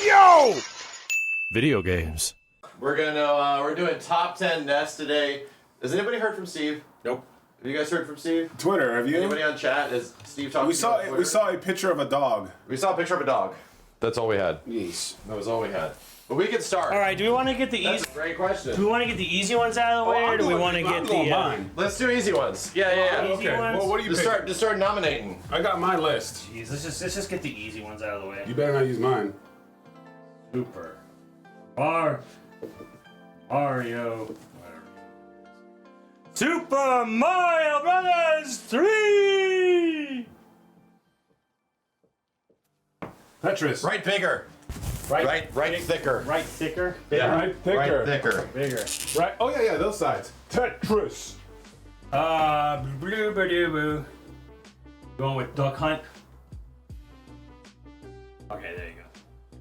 Yo! Video games. We're doing top 10 NES today. Has anybody heard from Steve? Nope. Have you guys heard from Steve? Twitter, have you? Anybody on chat? Is Steve talking? We saw a picture of a dog. We saw a picture of a dog. That's all we had. Yes. That was all we had. But we can start. All right, do we want to get the That's easy? a great question. Do we want to get the easy ones out of the way, or do we want to get the? mine. Let's do easy ones. Yeah. Easy Okay. ones? Well, what do you Just pick? start nominating. I got my list. Jeez, let's just get the easy ones out of the way. You better not use mine. Super. Mario. Whatever. Super Mario Brothers 3. Tetris. Right bigger. Right thicker. Right thicker. Yeah. Right thicker. Right thicker. Bigger. Right. Oh yeah, those sides. Tetris. Blue boo. Going with Duck Hunt. Okay, there you go.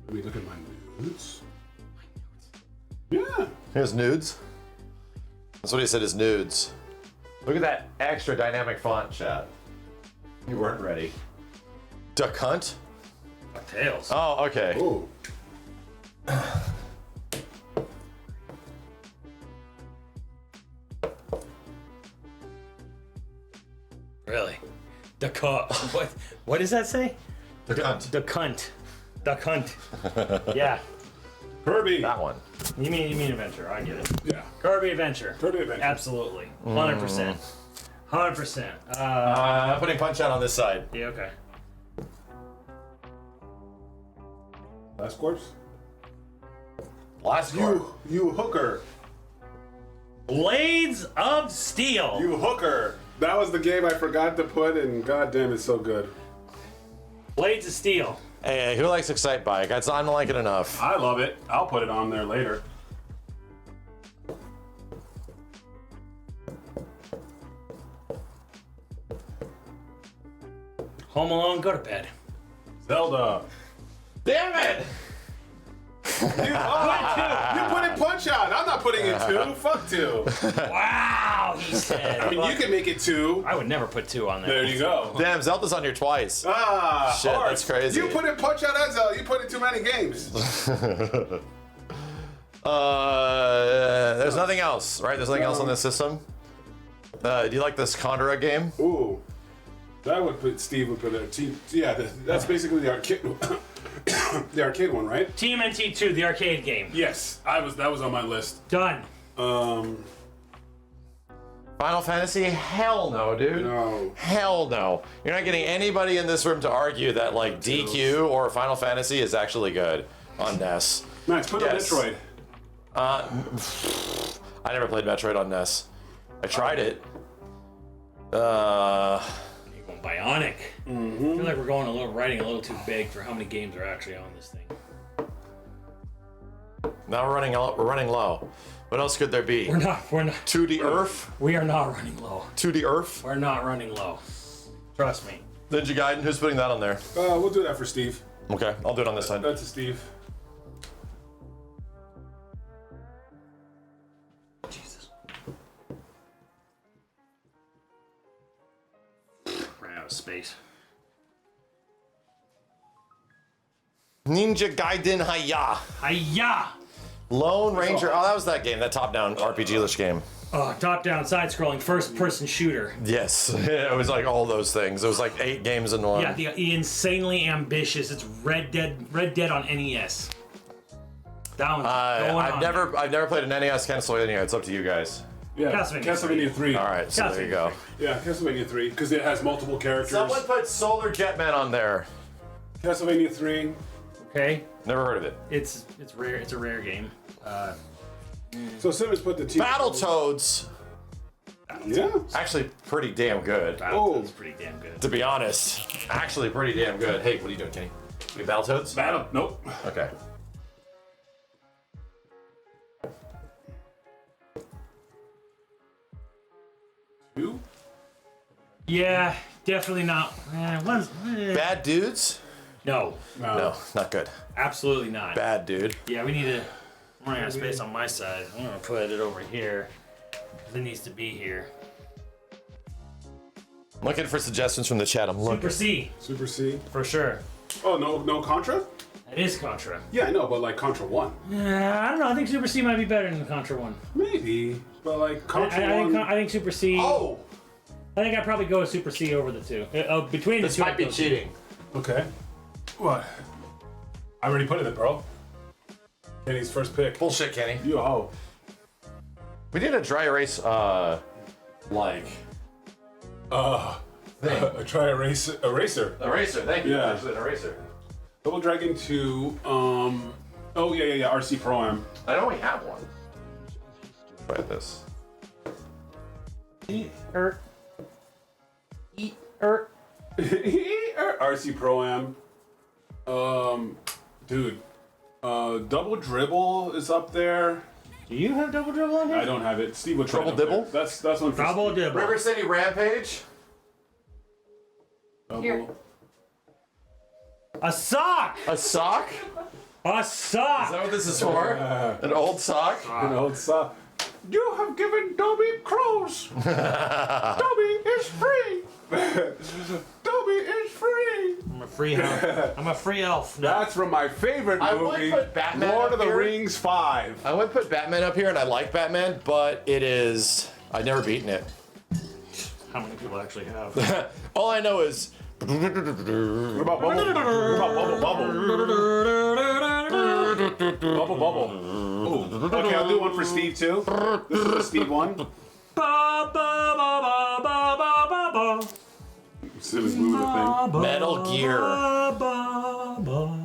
Let me look at my nudes. Yeah. Here's nudes. That's what he said is nudes. Look at that extra dynamic font, chat. You weren't ready. Duck Hunt? DuckTales. Oh, okay. Ooh. Really? The cup. What does that say? Duck Hunt. The cunt. Duck Hunt. Yeah. Kirby. That one. You mean adventure? I get it. Yeah. Kirby Adventure. Kirby Adventure. Absolutely. 100%. 100%. I'm putting Punch Out on this side. Yeah. Okay. Last corpse. Last card. You hooker. Blades of Steel. You hooker. That was the game I forgot to put, and goddamn, it's so good. Blades of Steel. Hey, who likes Excite Bike? I don't like it enough. I love it. I'll put it on there later. Home Alone. Go to bed. Zelda. Damn it! You put in Punch Out. I'm not putting in 2. Fuck 2. Wow. He said. I mean, you can make it 2. I would never put 2 on there. There you go. Damn, Zelda's on here twice. Ah, Shit, hard. that's crazy. You put in Punch Out and Zelda. You put in too many games. There's nothing else, right? There's nothing else on this system. Do you like this Condora game? Ooh, that would put Steve would put a team. Yeah, that's basically the arcade, the arcade one, right? TMNT 2, the arcade game. Yes, that was on my list. Done. Final Fantasy? Hell no, dude. No. Hell no. You're not getting anybody in this room to argue that like DQ or Final Fantasy is actually good on NES. Nice. Put Yes. on Metroid. I never played Metroid on NES. I tried it. You're going Bionic. I feel like we're writing a little too big for how many games are actually on this thing. Now we're running low. What else could there be? We're not. 2D Earth? We are not running low. 2D Earth? We're not running low. Trust me. Ninja Gaiden, who's putting that on there? We'll do that for Steve. Okay, I'll do it on this side. That's a Steve. Jesus. Ran out of space. Ninja Gaiden Haya. Hiya! Lone Ranger. Oh, that was that game, that top-down RPG-ish game. Top-down, side-scrolling, first-person shooter. Yes, it was like all those things. It was like 8 games in one. Yeah, the insanely ambitious. It's Red Dead on NES. That one's going on. I've never played an NES Castlevania. It's up to you guys. Yeah, Castlevania 3. All right, so there you go. Yeah, Castlevania 3, because it has multiple characters. Someone put Solar Jetman on there. Castlevania 3. Okay, Never heard of it. it's rare. It's a rare game. So Simmons put the team. Battletoads. Yeah. Actually, pretty damn good. Battletoads pretty damn good. To be honest, actually pretty damn good. Hey, what are you doing, Kenny? We Battletoads? Nope. Okay. Two. Yeah, definitely not. Bad dudes? No, No, not good. absolutely not. Bad dude. Yeah, we need to. I'm running out of space on my side. I'm gonna put it over here. It needs to be here. I'm looking for suggestions from the chat. I'm looking. Super C, Super C. for sure. Oh, no Contra? It is Contra. Yeah, I know, but like Contra 1. I don't know. I think Super C might be better than Contra 1. Maybe, but like Contra 1. I think Super C. Oh! I think I'd probably go with Super C over the two. Between the This two. might be I'd go cheating. Okay. What? I already put it in, bro. Kenny's first pick. Bullshit, Kenny. You a hoe. We need a dry erase, like... Try eraser. Eraser, thank you. Yeah. Actually, an eraser. Double Dragon 2. Oh yeah. RC Pro Am. I know we have one. Try this. RC Pro Am. Dude. Double Dribble is up there. Do you have Double Dribble on here? I don't have it. Steve would Double Dibble? That's one for Double Steve. Dibble. River City Rampage. Double. A sock. A sock? A Is sock. that what this is for? An old sock? An old sock. You have given Dobby crows. Dobby is free. Dobby is free. I'm a free elf. I'm a free elf. No. That's from my favorite I would movie, put Batman Lord up of the here. Rings 5. I would put Batman up here, and I like Batman, but it is... I've never beaten it. How many people actually have? All I know is... What about Bubble? What about Bubble Bubble? Bubble Bubble. Ooh. Okay, I'll do one for Steve too. This is a Steve one. Simmons moving the thing. Metal Gear.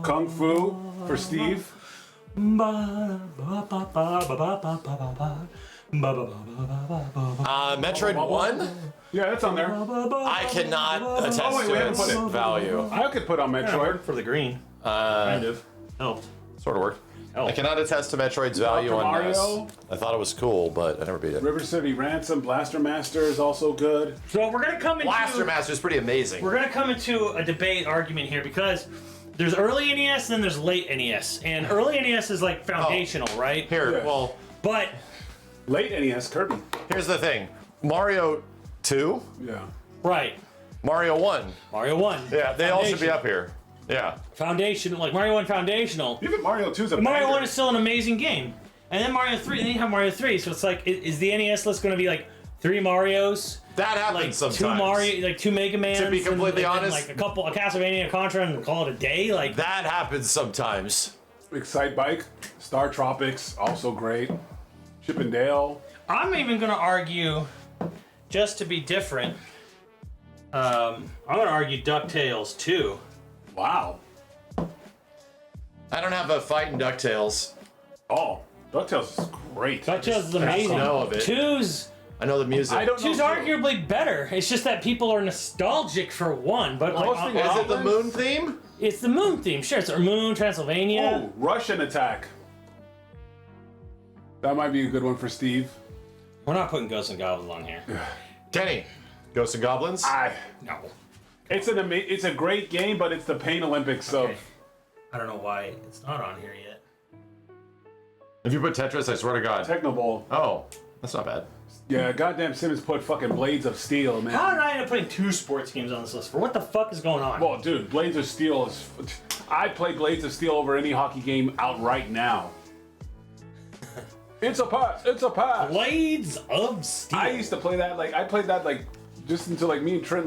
Kung Fu for Steve. Metroid 1? Yeah, that's on there. I cannot attest wait, we to haven't its put it. value. I could put on Metroid. For the green. Kind of. Helped. Sort of worked. Oh. I cannot attest to Metroid's value Dr. on NES. Mario? I thought it was cool, but I never beat it. River City Ransom, Blaster Master is also good. So we're gonna come into Blaster Master is pretty amazing. we're gonna come into a debate argument here because there's early NES and then there's late NES, and early NES is like foundational, right? Here, Yeah. well, But Late NES Kirby. here's the thing. Mario 2, Yeah. right, Mario 1. Mario 1. Yeah, they all should be Foundation. up here. Yeah. Foundation, like Mario 1 foundational. Even Mario 2's a Mario banger. 1 is still an amazing game. And then Mario 3, and then you have Mario 3. So it's like, is the NES list going to be like 3 Marios? That happens Like sometimes. 2 Mario, like 2 Mega Mans? To be completely and honest- like a couple, a Castlevania, a Contra, and call it a day? Like, That happens sometimes. Excite Bike, Star Tropics, also great. Chip and Dale. I'm even going to argue, just to be different, I'm going to argue DuckTales 2. Wow. I don't have a fight in DuckTales. Oh, DuckTales is great. DuckTales is amazing. know of it. 2's I know the music. I don't know. 2's arguably better. It's just that people are nostalgic for 1, but like, Hosting Is it the Goblins? moon theme? it's the moon theme. Sure, it's Moon, Transylvania. Oh, Russian Attack. That might be a good one for Steve. We're not putting Ghosts and Goblins on here. Kenny. Ghosts and Goblins? No. It's it's a great game, but it's the Pain Olympics Okay. of. I don't know why it's not on here yet. If you put Tetris, I swear to God. Technobowl. Oh, that's not bad. Yeah, goddamn Simmons put fucking Blades of Steel, man. How did I end up putting 2 sports games on this list? For what the fuck is going on? Well, dude, Blades of Steel is. I'd play Blades of Steel over any hockey game out right now. It's a pass. It's a pass. Blades of Steel. I used to play that I played that just until me and Trent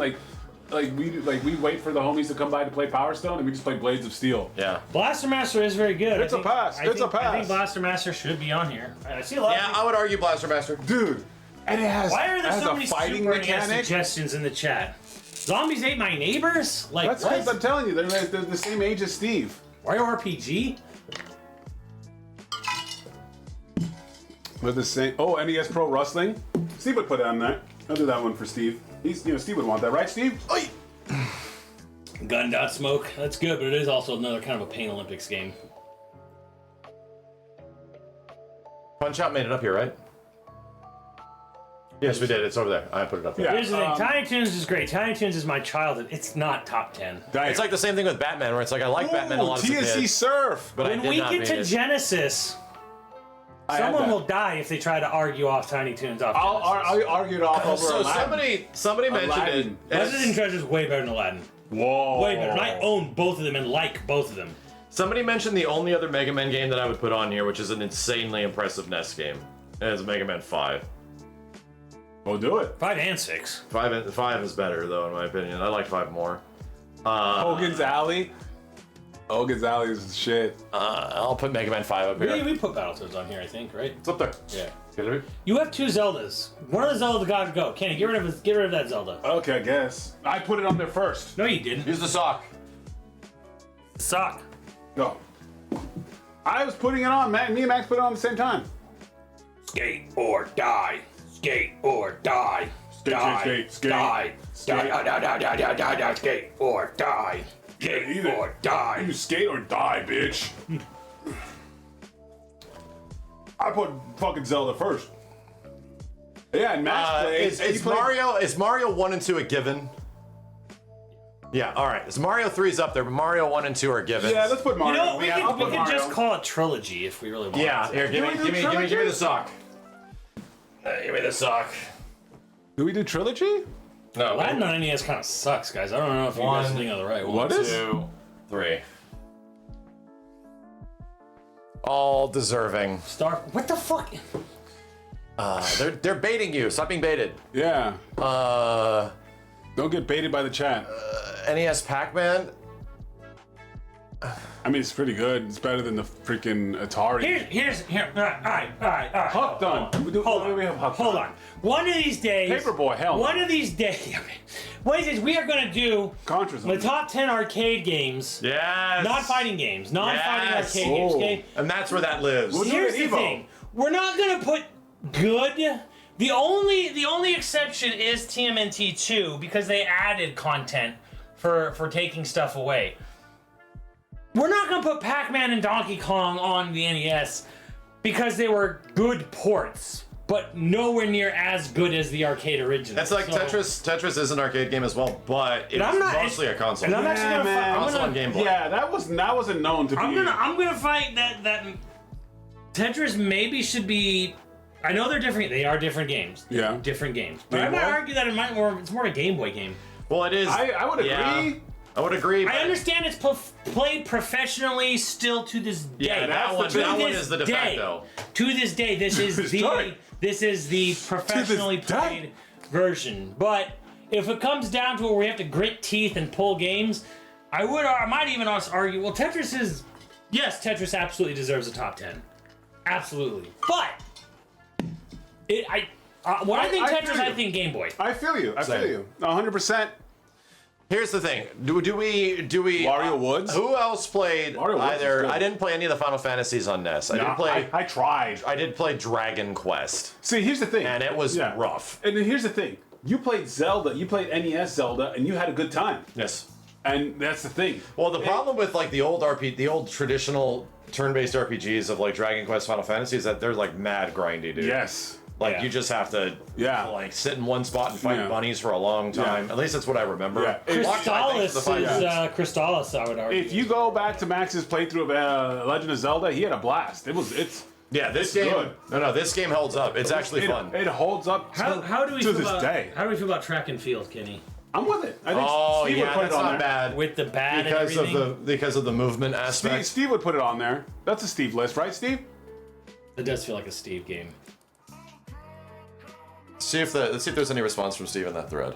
we wait for the homies to come by to play Power Stone and we just play Blades of Steel. Yeah. Blaster Master is very good. It's a pass. It's a I pass. think Blaster Master should be on here. I see a lot. Yeah, I would argue Blaster Master. Dude, and it has, Why are there it has so a many fighting Super NES mechanic. suggestions in the chat? Zombies ate my neighbors? Like That's because what? I'm telling you, they're the same age as Steve. Mario RPG? They're the same. Oh, NES Pro Wrestling. Steve would put it on there. I'll do that one for Steve. Steve would want that, right, Steve? Oi. Gun Dot Smoke. That's good, but it is also another kind of a Pain Olympics game. Punch Out made it up here, right? Yes, we did. It's over there. I put it up there. Yeah. Here's the thing. Tiny Toons is great. Tiny Toons is my childhood. It's not top 10. It's like the same thing with Batman, where it's like I like Batman a lot as a TSC kid, Surf. but I When did we not get beat to it. Genesis, I had someone that. will die if they try to argue off Tiny Toons off I'll Genesis. argue it off over So Aladdin. somebody mentioned Aladdin. it. Resident Treasure is way better than Aladdin. Whoa. Way better. And I own both of them and like both of them. Somebody mentioned the only other Mega Man game that I would put on here, which is an insanely impressive NES game. And it's Mega Man 5. We'll do it. 5 and 6. 5 is better, though, in my opinion. I like 5 more. Hogan's Alley. Hogan's Alley is the shit. I'll put Mega Man 5 up here. We put Battletoads on here, I think, right? It's up there. Yeah. You have 2 Zeldas. One of the Zeldas got to go. Kenny, get rid of that Zelda. Okay, I guess. I put it on there first. No, you didn't. Use the sock. Sock. No. I was putting it on. Me and Max put it on at the same time. Skate or die. Skate or die. Skate, Die. skate, skate, Die. skate. Die. Skate or die. Skate Either. or die. You skate or die, bitch. I put fucking Zelda first. Yeah, and Max plays. Is Mario 1 and 2 a given? Yeah, alright. So Mario 3's up there, but Mario 1 and 2 are givens. Yeah, let's put Mario. You know, we I'll could put Mario. just call it trilogy if we really want. Yeah, here, give me the sock. Give me the sock. Do we do trilogy? No. Latin on NES kind of sucks, guys. I don't know if you guys think of the right one. What is? 2, 3. All deserving. What the fuck? They're baiting you. Stop being baited. Yeah. Don't get baited by the chat. NES Pac-Man. I mean, it's pretty good. It's better than the freaking Atari. Here. All right. Huck done. Hold on. One of these days. Paperboy, hell no. One of these days. One of these days, we are going to do Contras. the top 10 arcade games. Yes. Not fighting games. Non-fighting Yes. arcade games, okay? And that's where that lives. We'll do Here's it the Evo. thing. We're not going to put good. The only exception is TMNT 2 because they added content for taking stuff away. We're not going to put Pac-Man and Donkey Kong on the NES because they were good ports, but nowhere near as good as the arcade original. That's like So- Tetris. Tetris is an arcade game as well, but it's I'm not- mostly a console. And I'm game. actually Yeah, gonna man. fight. I'm Console gonna, and Game Boy. Yeah, that wasn't known to be. I'm gonna fight that Tetris maybe should be. I know they're different. They are different games. They're Yeah. different games. But I Game might Boy? argue that it's more of a Game Boy game. Well, it is. I would agree. Yeah, I would agree. I but- understand it's played professionally still to this day. Yeah, that one is the de facto. To this day, this is Sorry. the professionally day. played version. But if it comes down to where we have to grit teeth and pull games, I might even argue. Well, Tetris absolutely deserves a top 10, absolutely. But I think I Tetris, feel I you. think Game Boy. I feel you. I Same. feel you. 100%. Here's the thing. Do we Mario Woods? Who else played Mario Woods is either? good. I didn't play any of the Final Fantasies on NES. I didn't play. I tried. I did play Dragon Quest, See, here's the thing. and it was Yeah. rough. And then here's the thing. You played Zelda. You played NES Zelda, and you had a good time. Yes. And that's the thing. Well, the problem with like the old traditional turn-based RPGs of like Dragon Quest, Final Fantasy is that they're like mad grindy, dude. Yes. Like Yeah. you just have to like sit in one spot and fight Yeah. bunnies for a long time. At least that's what I remember. Yeah. Crystallis, I would argue. If you go back to Max's playthrough of Legend of Zelda, he had a blast. Yeah, this It's game. good. No, this game holds up. It's actually fun. It holds up how do we to feel this about, day. How do we feel about track and field, Kenny? I'm with it. I think Oh Steve would yeah, put that's it on not there. bad. With the bad and because everything, because of the movement Steve, aspect. Steve would put it on there. That's a Steve list, right, Steve? it does feel like a Steve game. Let's see if there's any response from Steve in that thread.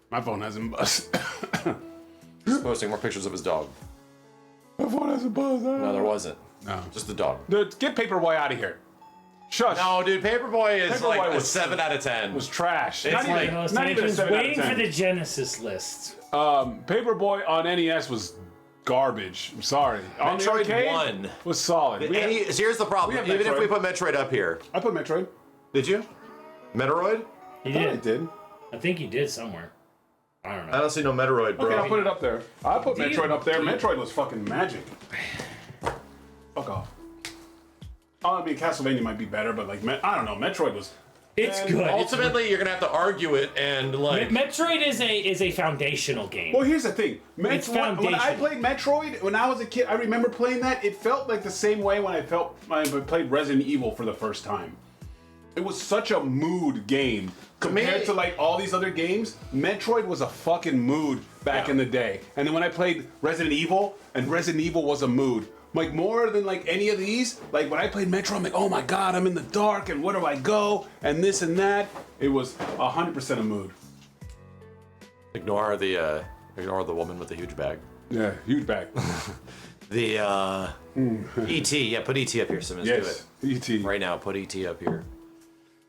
My phone hasn't buzzed. He's posting more pictures of his dog. My phone hasn't buzzed. No, there wasn't. No. Just the dog. Dude, get Paperboy out of here. Shush. No, dude, Paperboy is Paperboy like a was- 7 out of 10. It was trash. It's not like- even, Host not even a Nation's 7 out of waiting 10. for the Genesis list. Paperboy on NES was garbage. I'm sorry. On the Metroid arcade 1. was solid. Here's the problem. we have Even if we Metroid. put Metroid up here. I put Metroid. Did you? Metroid? He I did. did. I think he did somewhere. I don't I know. don't see no Metroid, bro. Okay, I'll put it up there. I put Do you- Metroid up there. Metroid was fucking magic. Fuck off. I mean, Castlevania might be better, but like, I don't know. Metroid was. It's And good. Ultimately, you're gonna have to argue it and like. Metroid is a foundational game. Well, here's the thing. It's when I foundational. played Metroid, when I was a kid, I remember playing that. It felt like the same way when I played Resident Evil for the first time. it was such a mood game. Compared to like all these other games, Metroid was a fucking mood back in the day. And then when I played Resident Evil, and Resident Evil was a mood. Like more than like any of these, like when I played Metro, I'm like, oh my god, I'm in the dark, and where do I go, and this and that. It was 100% a mood. Ignore the woman with the huge bag. Yeah, huge bag. The E.T. Yeah, put E.T. up here, Simmons. Yes, Do it E.T. right now. Put E.T. up here.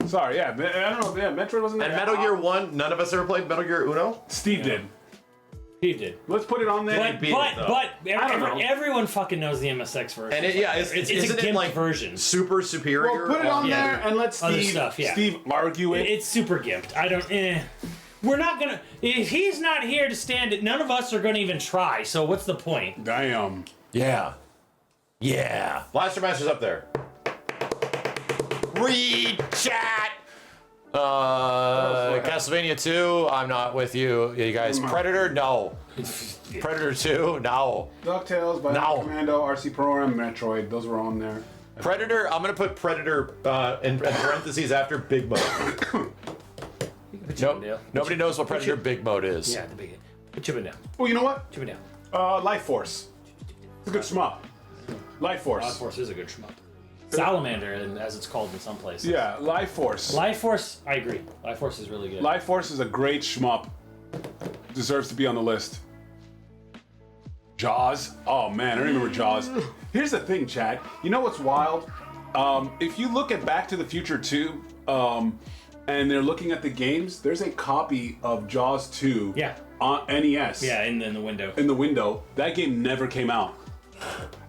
Sorry, yeah, I don't know. Yeah, Metroid wasn't. And Metal Gear 1. None of us ever played Metal Gear Uno. Steve did. He did. Let's put it on there. But don't know. everyone fucking knows the MSX version. And it's a gimped like version. Super superior. Well, put it on Yeah. there and let Steve argue it. It's super gimped. I don't. We're not gonna. If he's not here to stand it, none of us are gonna even try. So what's the point? Damn. Yeah. Yeah. Blaster Master's up there. Read chat. Castlevania 2, I'm not with you. You guys. Predator, no. Predator 2, no. DuckTales, Bionic Commando, RC Program, Metroid. Those were on there. Predator, I'm gonna put Predator in parentheses after Big Mode. Nope. Nobody knows what Predator Big Mode is. Yeah, the big. Chip it down. Oh, you know what? Chip it down. Life Force. It's a good shmup. Life Force. Life Force is a good shmup. Salamander, as it's called in some places. Yeah, Life Force. Life Force, I agree. Life Force is really good. Life Force is a great shmup. Deserves to be on the list. Jaws. Oh man, I remember Jaws. Here's the thing, Chad. You know what's wild? If you look at Back to the Future 2, and they're looking at the games, there's a copy of Jaws 2 on NES. Yeah, in the window. In the window. That game never came out.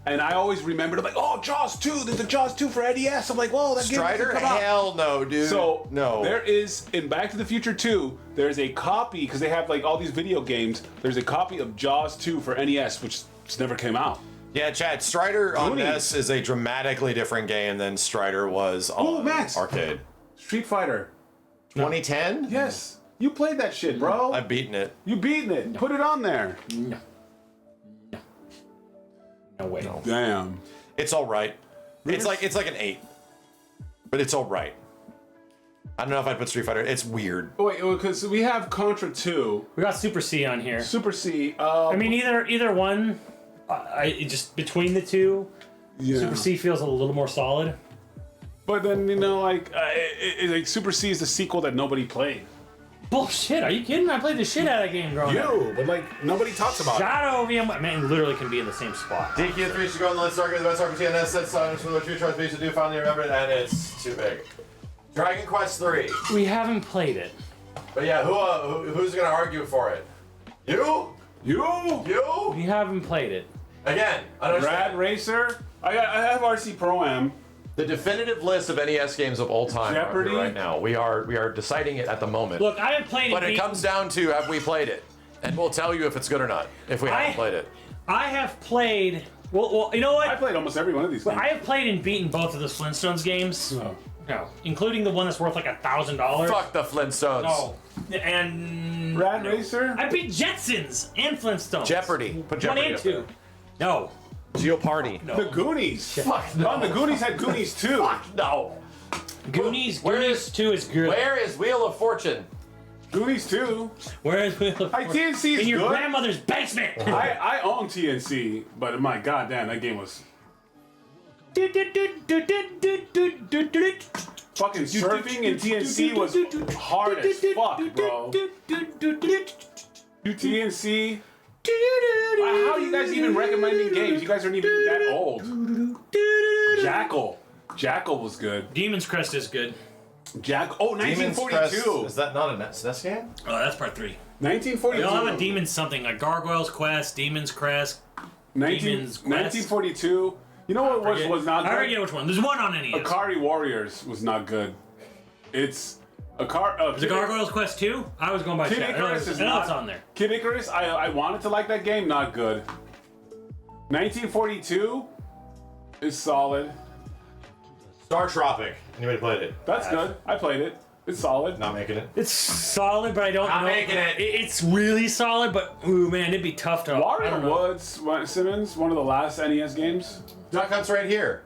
And I always remembered, like, oh, Jaws 2, there's a Jaws 2 for NES. I'm like, whoa, that game Strider? didn't come out. Hell no, dude. So, no. There is, in Back to the Future 2, there's a copy, because they have, like, all these video games, there's a copy of Jaws 2 for NES, which just never came out. Yeah, Chad, Strider on Goonies. NES is a dramatically different game than Strider was on Max. arcade. Street Fighter. 2010? Yes. You played that shit, bro. I've beaten it. You beaten it. Put it on there. No way. No. Damn. It's all right. It's like an 8, but it's all right. I don't know if I'd put Street Fighter. It's weird. Oh, wait, because we have Contra 2. We got Super C on here. Super C. I mean, either one. Just between the two, yeah. Super C feels a little more solid. But then, you know, like Super C is the sequel that nobody played. Bullshit, are you kidding? I played the shit out of that game growing up. But like, nobody talks about it. Shadow of VMware, man, literally can be in the same spot. DQ3 should go on the list. Target the best RPG and that's songs from the True Charts we should do. Finally remember it, and it's too big. Dragon Quest 3. We haven't played it. But yeah, who's gonna argue for it? You? You? We haven't played it. Again, understand. Rad Racer. I have RC Pro-Am. The definitive list of NES games of all time Jeopardy? are here right now. We are deciding it at the moment. Look, I have played it. But it comes down to, have we played it? And we'll tell you if it's good or not, if we haven't played it. I have played. Well, you know what? I played almost every one of these games. I have played and beaten both of the Flintstones games. No, including the one that's worth like $1,000. Fuck the Flintstones. No, and Rad Racer. I beat Jetsons and Flintstones. Jeopardy. Put Jeopardy 1 and up 2. there. No. Geopardy. No. The Goonies. Fuck no. Oh, the Goonies had Goonies too. Fuck no. Goonies. Where Goonies is- 2 is good. Where is Wheel of Fortune? Goonies too. Where is Wheel of Fortune? TNC is In your good. grandmother's basement. I own TNC, but my goddamn, that game was fucking surfing in TNC was hard as fuck, bro. TNC. How are you guys even recommending games? You guys aren't even that old. Jackal was good. Demon's Crest is good. Oh, 1942. Is that not a SNES game? Oh, that's part 3. 1942. They'll have a Demon something like Gargoyle's Quest, Demon's Crest, Demon's Quest. 1942. You know what was not good? I forget which one. There's one on NES. Akari Warriors was not good. It's Is it Gargoyle's Quest 2? I was going by Kid chat. Icarus is I know not it's on there. Kid Icarus, I wanted to like that game, not good. 1942 is solid. Star Tropic. Anybody played it? That's good. I played it. It's solid. Not making it. It's solid, but I don't Not know. making it. It's really solid, but ooh man, it'd be tough to. I Wario don't know. Woods, Simmons, one of the last NES games. Duck Hunt's right here.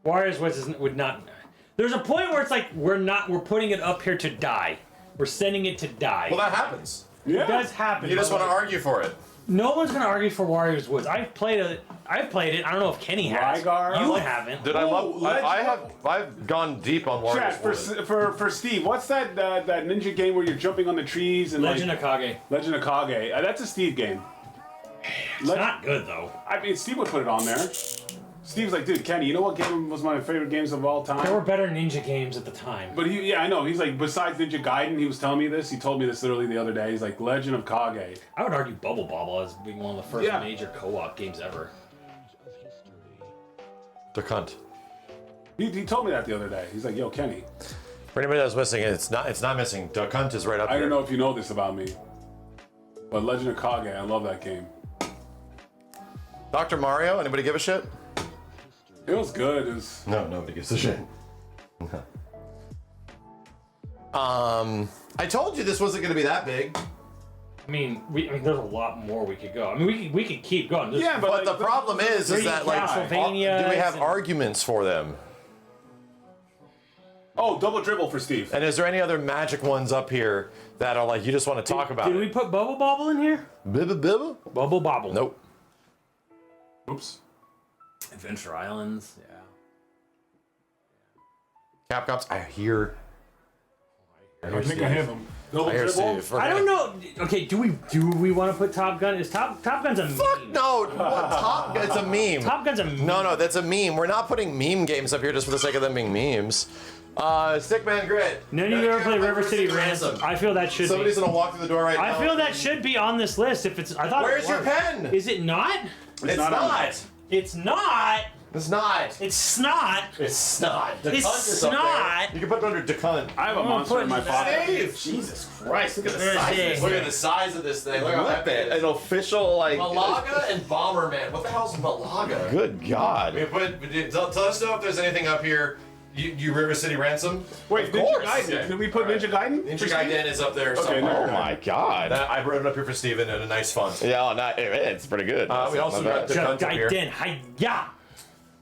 Warriors Woods would not. There's a point where it's like we're putting it up here to die. We're sending it to die. Well, that happens. Yeah. It does happen. You just but want to like, argue for it. no one's gonna argue for Warriors Woods. I've played it. I don't know if Kenny has. Rygar. You haven't. Dude, I've gone deep on Warriors Chat, for Steve, what's that ninja game where you're jumping on the trees and Legend of Kage. Legend of Kage? That's a Steve game. It's not good though. I mean, Steve would put it on there. Steve's like, dude, Kenny, you know what game was one of my favorite games of all time? There were better ninja games at the time. But yeah, I know. He's like, besides Ninja Gaiden, he was telling me this. He told me this literally the other day. He's like, Legend of Kage. I would argue Bubble Bobble as being one of the first Yeah. major co-op games ever. The cunt. He told me that the other day. He's like, yo, Kenny, For anybody that's missing it, it's not missing. The cunt is right up I here. don't know if you know this about me, but Legend of Kage, I love that game. Dr. Mario, anybody give a shit? It was good. It was... No, nobody gives a shit. I told you this wasn't going to be that big. I mean, there's a lot more we could go. I mean, we could keep going. There's Yeah, But like, the problem is Three that like, Castlevanias do we have and- arguments for them? Oh, double dribble for Steve. And is there any other magic ones up here that are like you just want to talk about? Did we put Bubble Bobble in here? Bibba bibba? Bubble Bobble. Nope. Oops. Adventure Islands. Yeah. Capcom's. I hear. I think I have him. Double I hear dribble. Steve. I don't know. Okay, do we want to put Top Gun? Is Top Gun's a Fuck meme? no! What, Top? It's a meme. Top Gun's a meme. No, that's a meme. We're not putting meme games up here just for the sake of them being memes. Stickman Grit. None of you ever played River City Ransom. I feel that should Somebody's be. gonna walk through the door right now. I feel that should be on this list. If it's, I thought. Where's it your was. pen? Is it not? It's not on there. not. It's not. It's not. It's snot. It's snot. The It's cunt is up there. snot. You can put it under the cunt. I have a I'm monster in my putting pocket. Dave! Jesus Christ, look at the There's size of Dave. this. Look at the size of this thing. Look how What heavy it the, is. an official like? Malaga and Bomberman. What the hell's Malaga? Good God! Tell us know if there's anything up here. You River City Ransom? Wait, Ninja course. Gaiden. Yeah. Did we put Ninja Gaiden? Ninja Gaiden is up there Okay, somewhere. Oh my God! I wrote it up here for Steven in a nice font. Yeah, not it's pretty good. We also Not got bad. the cunt up here. Gaiden. Hiya.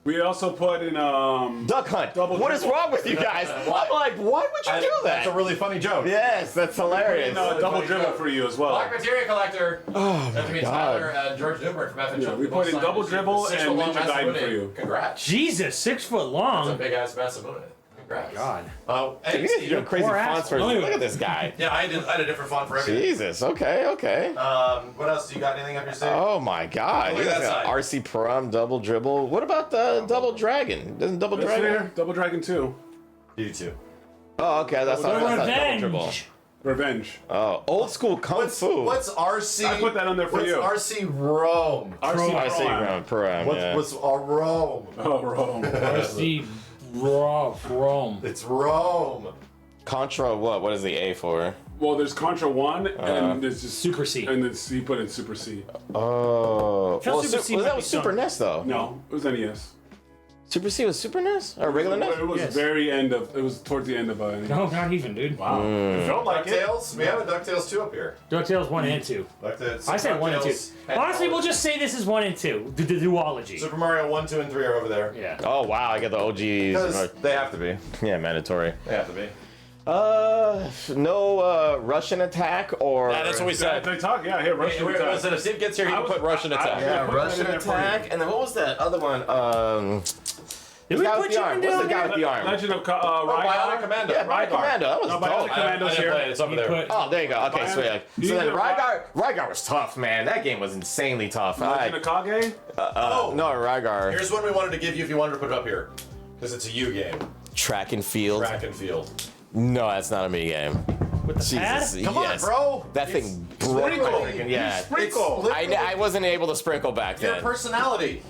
We also put in Duck Hunt. Double What is dribble. wrong with you guys? What? I'm like, why would you do That's a that? really funny joke. Yes, that's hilarious. in double dribble for you as well. Black Materia Collector. Oh That my means God. Tyler and George Newbert from FNJ. Yeah, we put in double dribble and Ninja Gaiden for you. Congrats. Jesus, 6 foot That's a long. big ass Masamune. Congrats. God. Oh, hey, You guys are Steve. doing crazy Poor fonts for asshole. Look at this guy. Yeah, I had a different font for everything. Jesus. Okay. Okay. What else? Do you got anything up your sleeve? Oh my God! Look at You guys that got side. RC Prom, Double Dribble. What about the Double Dragon? Doesn't Double That's Dragon? there. Double Dragon 2. You too. Oh, okay. That's not, The that's not Double Dribble. Revenge. Revenge. Oh, old school Kung Fu. What's RC? I put that on there for what's you. RC Rome? RC Prom? Yeah. What's Rome? Oh, Rome. RC Rome. It's Rome. Contra what? What is the A for? Well, there's Contra 1, and there's just Super C. and then C put in Super C. Oh, Felt well, Super C was might that be was Super some- NES though? No, it was NES. Super C was Super NES or regular NES? It was Yes. very end of. It was towards the end of. No, not even, dude. Wow. It felt like it. DuckTales? We have a DuckTales 2 up here. DuckTales 1 and 2. DuckTales. I said 1 and 2. DuckTales Honestly, we'll just say this is 1 and 2. The duology. Super Mario 1, 2, and 3 are over there. Yeah. Oh wow, I got the Because OGs. they have to be. Yeah, mandatory. They have to be. No Russian attack or. Yeah, that's what we Yeah, said. they talk. Yeah, here, Russian attack. Listen, if Steve gets here, he can was- put Russian attack. Yeah, put that Russian in there for attack, you. and then what was that other one? Did we guy put with the you arm. in What's down the guy there? with the arm? Legend of Bionic Rygar. Commando. Yeah, Bionic Commando. That was No, dope. Bionic Commando's I didn't here. play it. It's over You there. put- Oh, there you go. Okay, so yeah. You So then either Rygar was tough, man. That game was insanely tough. Legend of Kage. No, Rygar. Here's one we wanted to give you if you wanted to put it up here. Because it's a U game. Track and field. Track and field. No, that's not a me game. With the Jesus. pad? Come yes. on, bro. That thing broke my Sprinkle. freaking- Yeah. Sprinkle. I wasn't able to sprinkle back Your then. personality.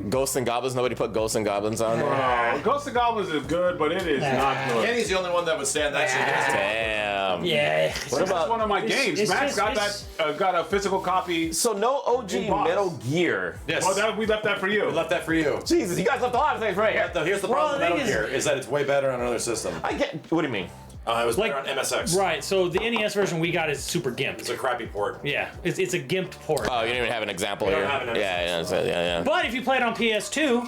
Ghosts and Goblins. Nobody put Ghosts and Goblins on there. Oh, Ghost of Goblins is good, but it is not good. Kenny's the only one that would stand that shit. Damn. Yeah. What That's about? one of my games. it's Max just- got it's- that. Got a physical copy. So no OG Boss. Metal Gear. Yes. Well, we left that for you. We left that for you. Jesus, you guys left a lot of things right here. Here's the Well, problem the with thing Metal is- Gear is that it's way better on another system. I get. What do you mean? It was Like- better on MSX. Right, so the NES version we got is super gimped. It's a crappy port. Yeah, it's a gimped port. Oh, you didn't even have an example We don't here. have an Yeah, yeah, yeah. But if you play it on PS2,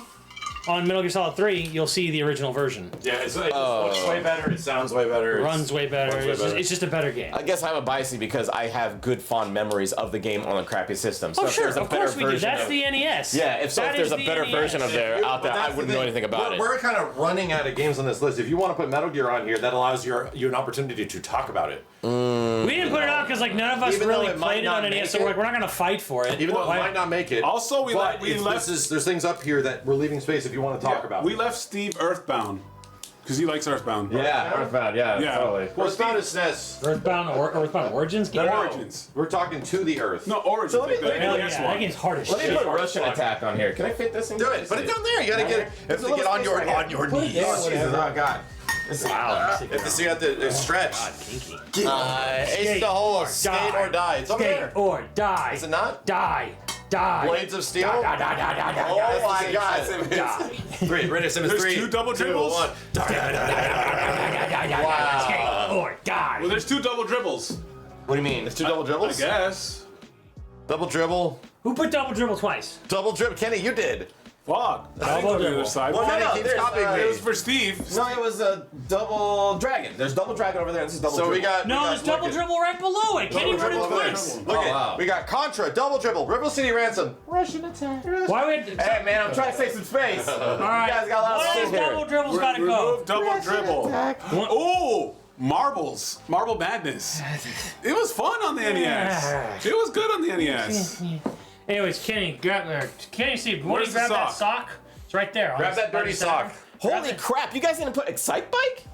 on Metal Gear Solid 3, you'll see the original version. Yeah, it looks way better. It sounds way better. Runs way better. It's just a better game. I guess I'm a biased because I have good fond memories of the game on a crappy system. So Oh, if sure, there's a of better course we do. version That's of- the NES. Yeah, if That there's is a the better NES. version of there out there, I wouldn't know anything about it. We're kind of running out of games on this list. If you want to put Metal Gear on here, that allows you an opportunity to talk about it. We didn't put it on because like none of us Even though really it might played it not on NES, make so it. we're not gonna fight for it. Even though it Why- might not make it. Also, we but left. there's things up here that we're leaving space if you want to talk about. We left Steve Earthbound because he likes Earthbound. Yeah, Earthbound, yeah, Yeah. totally. Well, it's not a SNES. Earthbound Origins game. Origins. We're talking to the Earth. No, Origins. So let me- like the Hell NES yeah, one. that game's hard as Let me shit. put Russian Attack on here. Can I fit this in? Do it. Put it down there. You gotta get it. You have to get on your knees. Oh, Jesus. Oh, God. Wow. You have to see out the stretch. Kinky. It's the whole skate or die. It's over Skate there. or die. Is it not? Die. Die. Blades of Steel? Die, die, die, die, die, Oh die, my die, God, die, Simmons. die. Three. Brandon Simmons, There's 3. two double 2, dribbles? 1. Wow. Skate or die. Well, there's two double dribbles. What do you mean? It's 2 double I dribbles? guess. Double dribble. Who put double dribble twice? Double dribble. Kenny, you did. Fuck. I Double think on the dribble. other side. Well, Kenny keeps there's, copying me. It was for Steve. No, it was a double dragon. There's double dragon over there, and this is double So we dribble. got. No, we there's got, double look at- dribble right below it. Kenny Double wrote it dribble over there. twice. Look Oh, at. wow. We got Contra, double dribble, River City Ransom. Why would? Hey, man, I'm trying to save some space. All right. You guys got a lot of One of shit those here. double dribbles gotta go. Remove double dribble. Ooh, marbles. Marble Madness. It was fun on the NES. It was good on the NES. Anyways, Kenny, Kenny, see, why Where's you the grab that sock? sock? It's right there. Grab that dirty sock. Holy crap, you guys didn't put Excite Bike?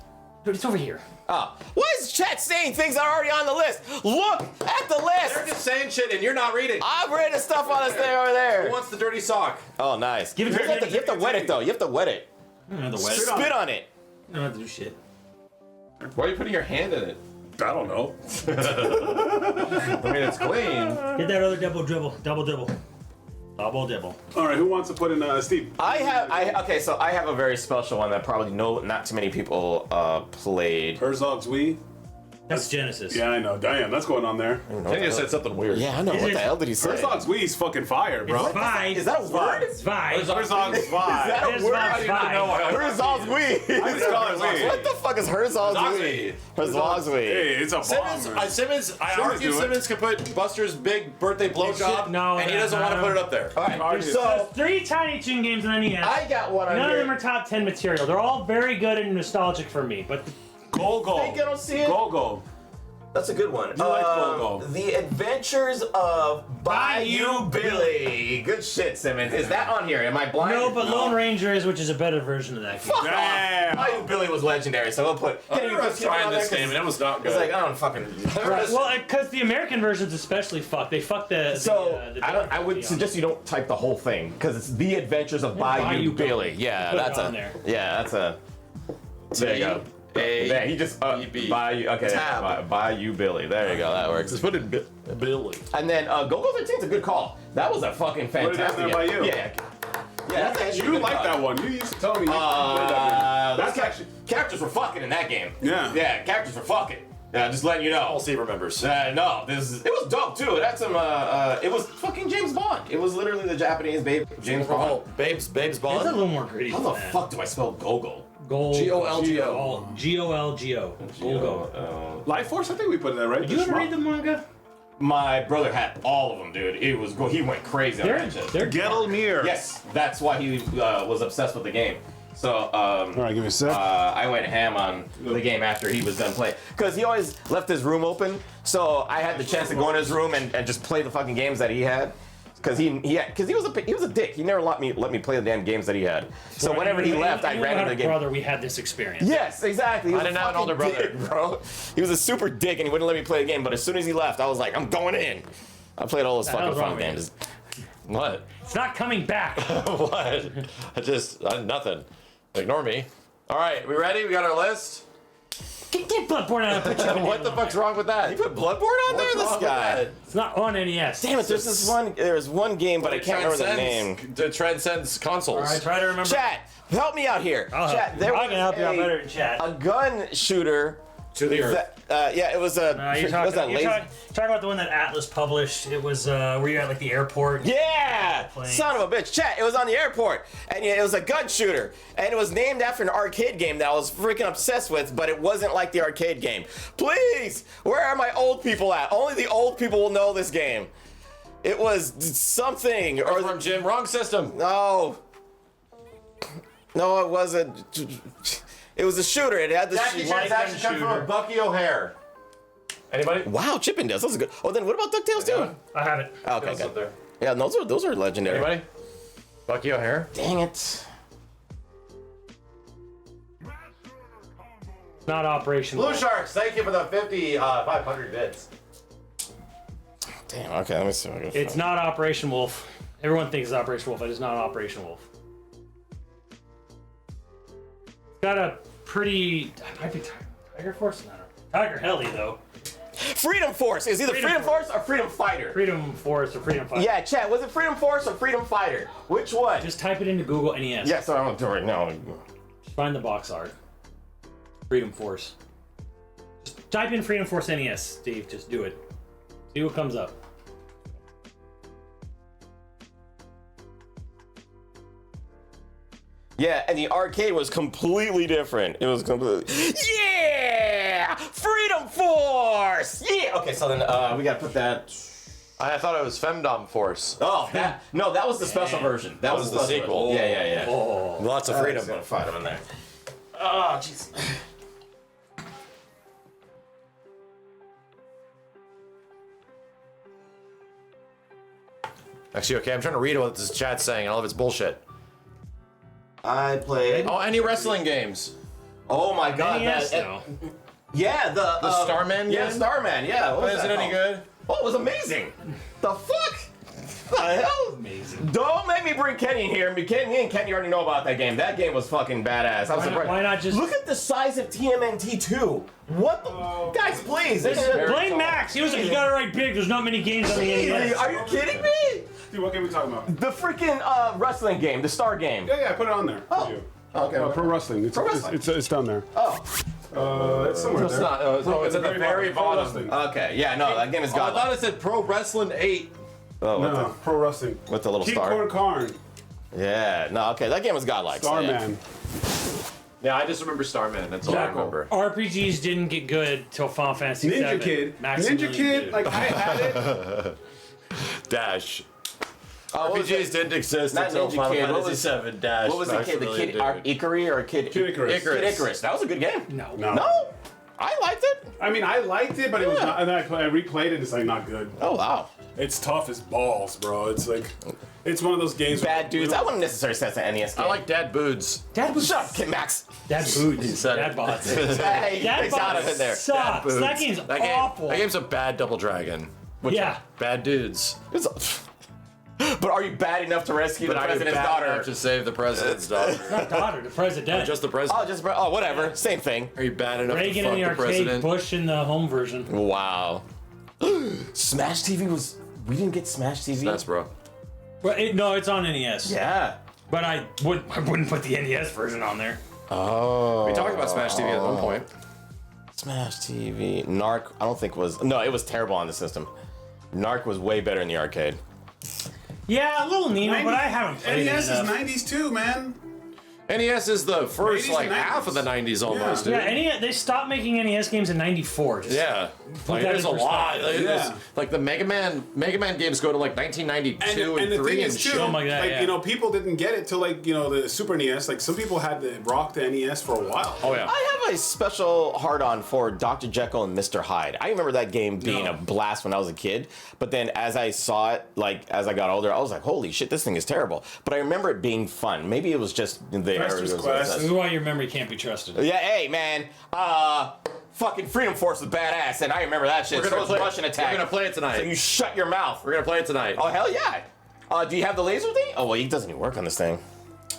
Dude, it's over here. Oh. Why is chat saying things that are already on the list? Look at the They're list! just saying shit and you're not reading. I've read the stuff on this thing over there. Who wants the dirty sock? Oh, nice. Give it to you have to, me. you have to wet it, though. You have to wet it. I don't know the way. Spit on it. I don't have to do shit. Why are you putting your hand in it? I don't know. I mean, it's clean. Get that other double dribble. Double dribble. Double dribble. All right, who wants to put in Steve? Okay, so I have a very special one that probably not too many people played. Herzog's Wii. That's Genesis. Yeah, I know. Damn, that's going on there. Kenny just said something weird. Yeah, I know. What the hell did he say? Herzog's Wii's fucking fire, bro. It's Vi. Is that a word? It's Vi. Herzog's that Vibe. It's word? Vi. Herzog's Wii. I just call it Wii. What the fuck is Herzog's Herzog's Wii? Wii. Herzog's Wii. Hey, it's a bomb. Simmons, I argue do it. Simmons could put Buster's big birthday blowjob, No, and he doesn't want to put it up there. All right, Argue. so There's 3 Tiny Toon games on NES. I got one on None of here. them are top 10 material. They're all very good and nostalgic for me. But Go-Go. Think I don't see it? Go-Go. That's a good one. You like Go-Go. The Adventures of Bayou Billy. Good shit, Simmons. Is that on here? Am I blind? no, but Lone Ranger is, which is a better version of that game. Fuck Damn. off. Bayou Billy was legendary, so we'll put. I remember us trying this game, and it was not good. It's like I don't fucking. Right. Well, because the American versions especially fuck. They fuck the. So the I would on suggest you don't type the whole thing because it's The Adventures of Bayou Bayou Billy. Yeah, Put it that's on a. there. Yeah, that's a. There you go. There, he just Bayou. Okay, Tab. Bayou Billy. There you go. That works. Just put in Billy. And then Go-Go 13 is a good call. That was a fucking Put it down fantastic. there by you. Yeah. Yeah, that's actually a You good like call. that one. You used to tell me you played that That's game. actually characters were fucking in that game. Yeah. Yeah, characters were fucking. Yeah, just letting you know. All Steve remembers. No, it was dope too. It had some. It was fucking James Bond. It was literally the Japanese babe James Bond. Oh, Babes It's a Bond. little more gritty. How than the that. fuck do I spell Go-Go? Gold. G-O-L-G-O. G-O-L-G-O. Golgo. Life Force, I think we put in there, right? Did you ever read the manga? My brother had all of them, dude. It was he went crazy on that shit. They're Gelmir. Yes, that's why he was obsessed with the game. So All right, give me a sec. I went ham on the game after he was done playing. Because he always left his room open, so I had the chance to go in his room and just play the fucking games that he had. Because he was a dick. He never let me play the damn games that he had. So whenever he left, I ran into the game. Brother, we had this experience. Yes, exactly. He was I didn't a have an fucking older brother. dick, bro. He was a super dick and he wouldn't let me play the game. But as soon as he left, I was like, I'm going in. I played all those The fucking hell's fun wrong with games. What? It's not coming back. What? Nothing. Ignore me. All right, we ready? We got our list. Get Bloodborne out of the picture. What the fuck's wrong with that? You put Bloodborne on there, this guy. It's not on NES. Damn it! There's one game, but I can't remember the name. It transcends consoles. All right, try to remember. Chat, help me out here. I'll help Chat, you. there I was can help you out better than chat. a gun shooter To the earth. Yeah, it was a. You're was that talking, lazy? talking about the one that Atlas published. It was where you're at like the airport. Yeah! Planes. Son of a bitch. Chat, it was on the airport. And yeah, it was a gun shooter. And it was named after an arcade game that I was freaking obsessed with, but it wasn't like the arcade game. Please! Where are my old people at? Only the old people will know this game. It was something. Or From Jim, wrong system. no. No, it wasn't. It was a shooter. It had the Jackie Light Chan's actually gun come from shooter. Bucky O'Hare. Anybody? Wow, Chippendales. That was good. Oh, then what about DuckTales too? I have it. Oh, okay, What's up good. there? Yeah, those are legendary. Anybody? Bucky O'Hare? Dang it. Not Operation. Blue Sharks, thank you for the 500 bits. Damn, okay, let me see. What I can It's find. not Operation Wolf. Everyone thinks it's Operation Wolf. It is not Operation Wolf. It's got a pretty. It might be Tiger Force. No, Tiger Heli though. Freedom Force. It's either Freedom Force or Freedom Fighter. Freedom Force or Freedom Fighter. Yeah, chat. Was it Freedom Force or Freedom Fighter? Which one? Just type it into Google NES. Yeah, so I'm gonna do it right now. Just find the box art. Freedom Force. Just type in Freedom Force NES, Steve. Just do it. See what comes up. Yeah, and the arcade was completely different. It was completely. Yeah! Freedom Force! Yeah! Okay, so then we gotta put that. I thought it was Femdom Force. Oh, that. No, that was the special version. That was the special sequel. version. Yeah. Oh. Lots of freedom. I'm gonna find them in there. Oh, jeez. Actually, okay, I'm trying to read what this chat's saying. All of it's bullshit. I played. Oh, any wrestling games? Oh my god. NES that, though. yeah, the Starman Yeah, game? Starman. Yeah. What was Is it that any called? good? Oh, it was amazing. The fuck? The hell? Amazing. Don't make me bring Kenny in here. Me and Kenny already know about that game. That game was fucking badass. I was surprised. Why not just Look at the size of TMNT 2. What the? Guys, please. This is blame Max? He was like, you got it right big. There's not many games on the NES. Are you kidding me? Dude, what game are we talking about? The freaking wrestling game, the Star game. Yeah, I put it on there. Oh. For you. Okay. Pro wrestling. It's, Pro wrestling. It's down there. Oh. It's somewhere It's there. not. Oh, it's at the very Pro bottom. wrestling. Okay. Yeah. No, that game is Oh, I gone. thought it said Pro Wrestling 8. Oh, No, pro wrestling. with the little King star. Corn Karn. Yeah. No. Okay. That game was godlike. so yeah. Starman. Yeah, I just remember Starman. That's all I remember. RPGs didn't get good till Final Fantasy VII. Ninja Kid. Maximilian Ninja Kid. did. Like I had it. Dash. What was RPGs didn't exist Not until Ninja Final Kid, what Fantasy was- VII Dash. What was the kid? The kid Ikari or Kid Kid Icarus. Kid Icarus. That was a good game. No. No. No, I liked it. I mean, I liked it, but it was Yeah. not. And then I replayed it. And it's like not good. Oh wow. It's tough as balls, bro. It's like, it's one of those games. Bad dudes. I wouldn't necessarily say it's an NES game. I like Dad Boods. Dad was Shut up, Kid Max. Dad boots. said Dad it. bots. Hey, Dad thanks out of bots it there. sucks. Boods. That game's That game, awful. That game's a bad Double Dragon. Yeah. Bad dudes. But are you bad enough to rescue the But I president's bad daughter? enough to save the president's daughter. Not daughter, the president. Just the president. Whatever. Same thing. Are you bad enough Reagan to in fuck the the arcade, president? Bush in the home version. Wow. Smash TV was. We didn't get Smash TV. That's bro. Well, no, it's on NES. Yeah. But I wouldn't put the NES version on there. Oh. We talked about Smash TV at one point. Smash TV. Narc. I don't think was. No, it was terrible on the system. Narc was way better in the arcade. Yeah, a little Nemo, but I haven't played NES it is enough. 90s too, man. NES is the first 80s like and half of the 90s almost, Yeah, dude. they stopped making NES games in '94. Yeah, like that there's in a lot. perspective. Yeah. Like the Mega Man games go to like 1992 and, the 3 thing and is too, shit. Something like that, yeah. you know, people didn't get it till like, you know, the Super NES. Like some people had to rock the NES for a while. Oh yeah. I have a special hard-on for Dr. Jekyll and Mr. Hyde. I remember that game being a blast when I was a kid, but then as I saw it, like as I got older, I was like, holy shit, this thing is terrible. But I remember it being fun. Maybe it was just the Fester's Quest. This is why your memory can't be trusted. Yeah, hey man, fucking Freedom Force was badass, and I remember that shit. We're So gonna was play. Russian Attack. We're gonna play it tonight. So you shut your mouth. We're gonna play it tonight. Oh hell yeah. Do you have the laser thing? Oh well, it doesn't even work on this thing.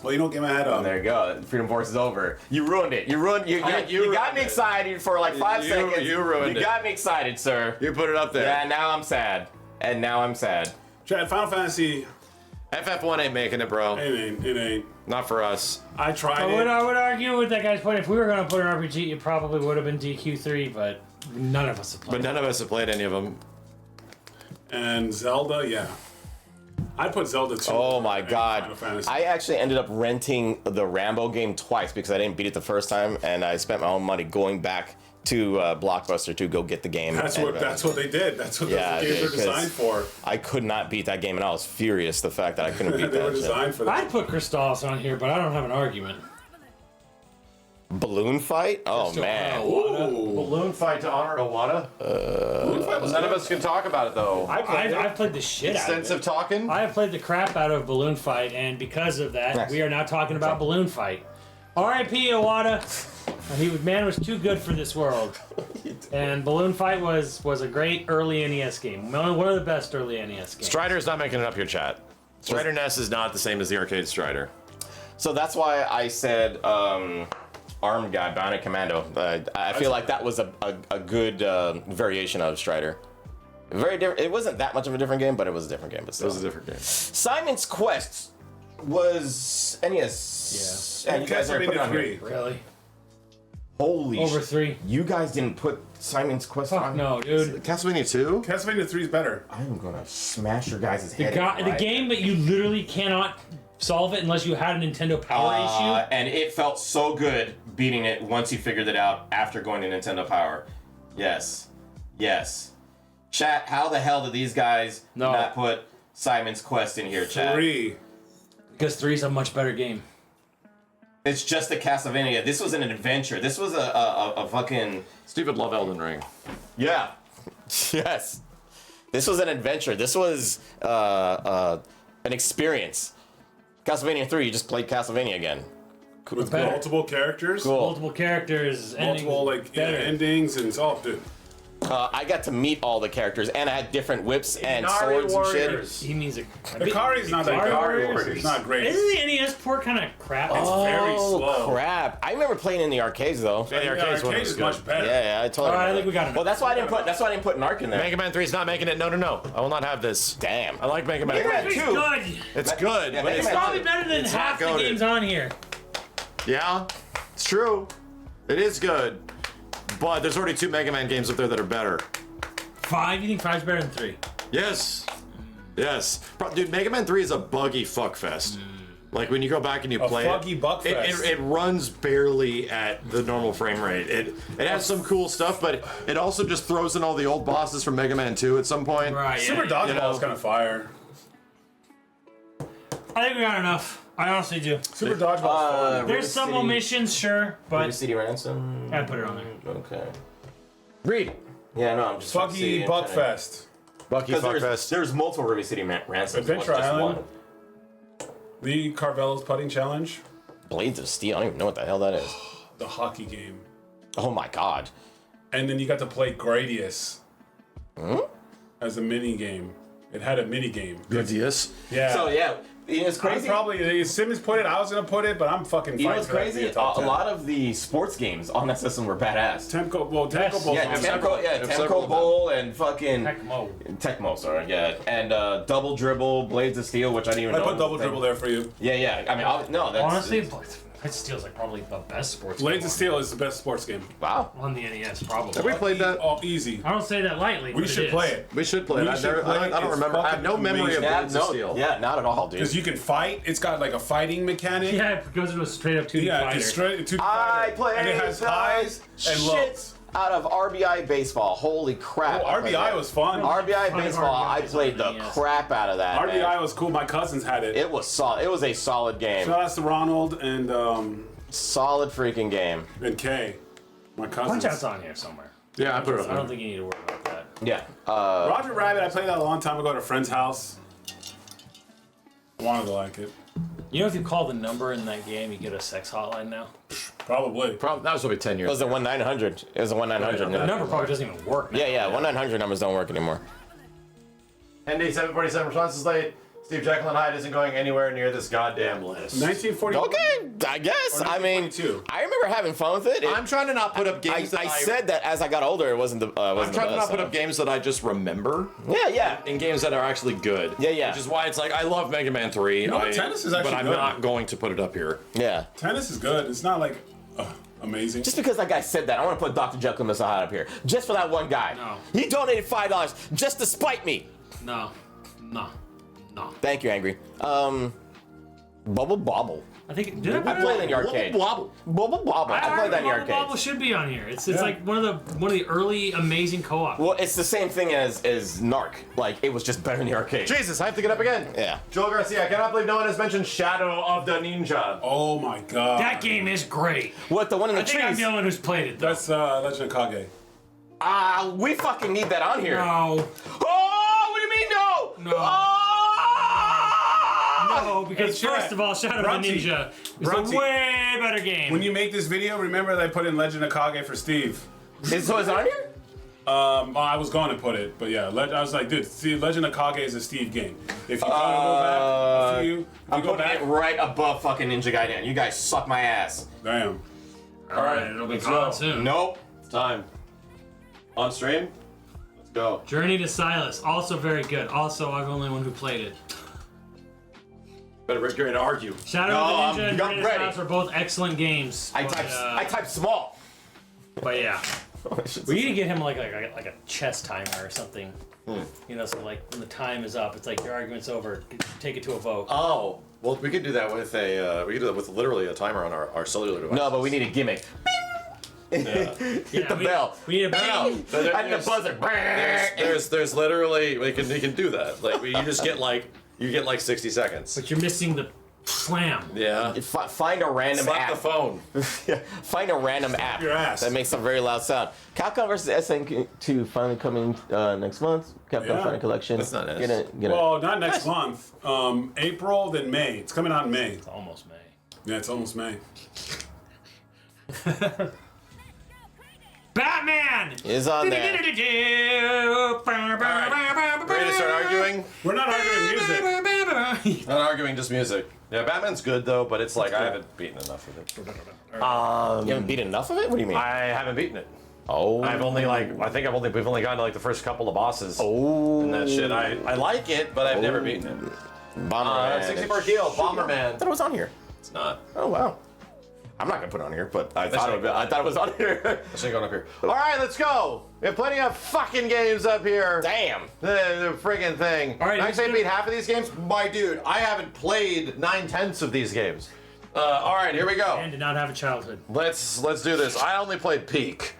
Well, you don't get my head up. There you go. Freedom Force is over. You ruined it. You got ruined me it. excited for like 5 seconds. you ruined You it. got me excited, sir. You put it up there. Yeah, now I'm sad. And now I'm sad. Chad, Final Fantasy. FF1 ain't making it, bro. It ain't. Not for us. I tried I it. would argue with that guy's point. If we were going to put an RPG, it probably would have been DQ3, but none of us have played But none of us have played any of them. And Zelda, yeah. I'd put Zelda 2. Oh my in god. Final Fantasy. I actually ended up renting the Rambo game twice because I didn't beat it the first time, and I spent my own money going back to Blockbuster to go get the game. That's And, what they did. That's what yeah, those games dude, are designed 'cause for. I could not beat that game, and I was furious the fact that I couldn't beat They were that shit. designed for that. I'd put Crystallis on here, but I don't have an argument. Balloon fight? Oh man. Ooh. Balloon fight to honor Iwata. None of us can talk about it though. I've played the shit out of it. Extensive talking. I have played the crap out of Balloon Fight, and because of that, Nice. we are now talking about Balloon Fight. R.I.P. Iwata. Man was too good for this world. And Balloon Fight was a great early NES game. One of the best early NES games. Strider's not making it up here, chat. Strider NES is not the same as the arcade Strider. So that's why I said Armed Guy, Bionic Commando. I feel like that was a good variation of Strider. Very different. It wasn't that much of a different game, but it was a different game. But still. It was a different game. Simon's Quest was NES. Yeah. And you guys are putting it on here. Really? Holy Over shit. 3. You guys didn't put Simon's Quest Fuck on? no, dude. Castlevania 2? Castlevania 3 is better. I'm gonna smash your guys' The, head. the game that you literally cannot solve it unless you had a Nintendo Power issue. And it felt so good beating it once you figured it out after going to Nintendo Power. Yes. Yes. Chat, how the hell did these guys not put Simon's Quest in here, chat? 3. Because 3 is a much better game. It's just a Castlevania. This was an adventure. This was a fucking... Steve would love Elden Ring. Yeah. Yes. This was an adventure. This was an experience. Castlevania 3, you just played Castlevania again. With Better. multiple characters. Cool. Multiple characters, Multiple better. endings and dude. I got to meet all the characters, and I had different whips and Inari swords and Warriors. shit. He means a. Ikari's not that Ikari good. It's not great. Isn't the NES port kind of crap? It's very slow. Crap! I remember playing in the arcades though. Yeah, the arcades one arcade was is good. much better. Yeah, I totally. All right, I remember think we got that. it. Well, that's why I didn't put. That's why I didn't put an arc in there. Mega Man 3 is not making it. No, no, no. I will not have this. Damn. I like Mega Man. Mega Man It's 2. good. It's good, Yeah, but Mega it's Man not. Probably better than It's half not the goated. games on here. Yeah, it's true. It is good. But there's already 2 Mega Man games up there that are better. 5? You think 5's better than 3? Yes. Yes. Dude, Mega Man 3 is a buggy fuckfest. Like when you go back and you play buggy buckfest. it runs barely at the normal frame rate. It has some cool stuff, but it also just throws in all the old bosses from Mega Man 2 at some point. Right. Super Yeah. Dodgeball is kind of fire. I think we got enough. I honestly do. Super Dodgeball is fun. There's some City- omissions, sure, but City Ransom. I put it on there. Okay. Read. Yeah, no, I'm just. Buggy Buckfest. Bucky Because Fuckfest. there's multiple Ruby City Ransoms. Adventure just Island. one. Lee Carvello's putting challenge. Blades of Steel. I don't even know what the hell that is. The hockey game. Oh my god. And then you got to play Gradius. As a mini game. It had a mini game. Ideas. Yeah. So yeah, it's crazy. Simmons put it, I was gonna put it, but I'm fucking You know fighting what's for that to crazy? be A a top 10. lot of the sports games on that system were badass. Temco Bowl's Yeah, on there. Temco several of them. Bowl and fucking Tecmo. sorry, yeah, and Double Dribble, Blades of Steel, which I didn't even I know. put Double Dribble there for you. Yeah. I mean, no, that's Honestly, Blades of Steel's like probably the best sports Blades game of Steel is the best sports game. wow. on the NES, probably. Have we played that? Oh, easy. I don't say that lightly. We but should is. play it. We should play it. We I should play it. don't It's remember. I have no fucking memory of amazing. Blades of Steel. Yeah, not at all, dude. Because you can fight. It's got like a fighting mechanic. Yeah, it goes into a straight up 2D Yeah, fighter. it's straight to I play and it has highs and shit lows. out of RBI baseball. Holy crap! Oh, I played RBI that. was fun. RBI Fun baseball. I RBI played the yes. crap out of that. RBI man. was cool. My cousins had it. It was solid. It was a solid game. Shout out to Ronald Solid freaking game. and Kay. My cousins. Punch Out's on here somewhere. Yeah, I put it I don't on. think you need to worry about that. Yeah. Roger Rabbit. I played that a long time ago at a friend's house. I wanted to like it. You know, if you call the number in that game, you get a sex hotline now. Probably. That was probably 10 It years was a 1-900. It was a 1-900. The number probably doesn't even work now. Yeah. 1-900 numbers don't work anymore. ND 747 response is late. Steve Jekyll and Hyde isn't going anywhere near this goddamn list. 1940. Okay, I guess. I mean, 1942. I remember having fun with it. I'm trying to not put up games I said that as I got older, it wasn't the. I'm trying to not put up games that I just remember. Yeah. And games that are actually good. Yeah. Which is why it's like I love Mega Man 3. No, tennis is actually but I'm good. not going to put it up here. Yeah. Tennis is good. It's not like amazing. Just because that guy said that, I want to put Dr. Jekyll and Mr. Hyde up here. Just for that one guy. No. He donated $5 just to spite me. No. Thank you, Angry. Bubble Bobble. I think did I played in the arcade. Bobble. Bubble Bobble. I played that in the Bubble arcade. should be on here. It's like one of the early amazing co-op. Well, it's the same thing as Narc. Like, it was just better in the arcade. Jesus, I have to get up again. Yeah. Joel Garcia, I cannot believe no one has mentioned Shadow of the Ninja. Oh my god. That game is great. What, the one in the I think I'm trees? the only one who's played it though. That's Legend of Kage. We fucking need that on here. No. Oh, what do you mean no? No. Oh! No, because Hey, first of all, Shadow of the Bronte. Ninja is Bronte. a way better game. When you make this video, remember that I put in Legend of Kage for Steve. So is it on here? I was going to put it, but yeah, I was like, dude, see, Legend of Kage is a Steve game. If you want to go back, up to you. I'm go putting back. it right above fucking Ninja Gaiden. You guys suck my ass. Damn. all right, it'll be let's gone go. soon. Nope. It's time. On stream? Let's go. Journey to Silas, also very good. Also, I'm the only one who played it. Better Rick, you're going to argue. Shadow No, of the Ninja I'm and Journey to ready. Silas are both excellent games. I but, typed small. But yeah, we need to get him like a chess timer or something. You know, so like when the time is up, it's like your argument's over. Take it to a vote. Oh, well, we could do that with we could do that with literally a timer on our cellular device. No, but we need a gimmick. Hit the bell. We need a No. bing. I need a buzzer. There's literally we can do that. Like you just get like 60 seconds. But you're missing the slam. Yeah. Find a random Slap app. the phone. Find a random app Your ass. that makes a very loud sound. Capcom vs. SNK2 finally coming next month. Capcom Yeah. Final Collection. That's not Get it. Well, not next month. April, then May. It's coming out in May. It's almost May. Yeah, it's almost May. Batman Is on there. Ready to start arguing? We're not arguing music. Not arguing, just music. Yeah, Batman's good though, but it's like I haven't beaten enough of it. You haven't beat enough of it? What do you mean? I haven't beaten it. Oh. We've only gotten to like the first couple of bosses. Oh. And that shit. I like it, but I've never beaten it. Bomberman. 64 kill, Bomberman. I thought it was on here. It's not. Oh wow. I'm not gonna put it on here, but I thought it was on here. I should go up here. All right, let's go. We have plenty of fucking games up here. Damn. The friggin' thing. All right, I who's say gonna- beat half of these games? My dude, I haven't played 9/10 of these games. All right, here we go. and did not have a childhood. Let's do this. I only played Peak.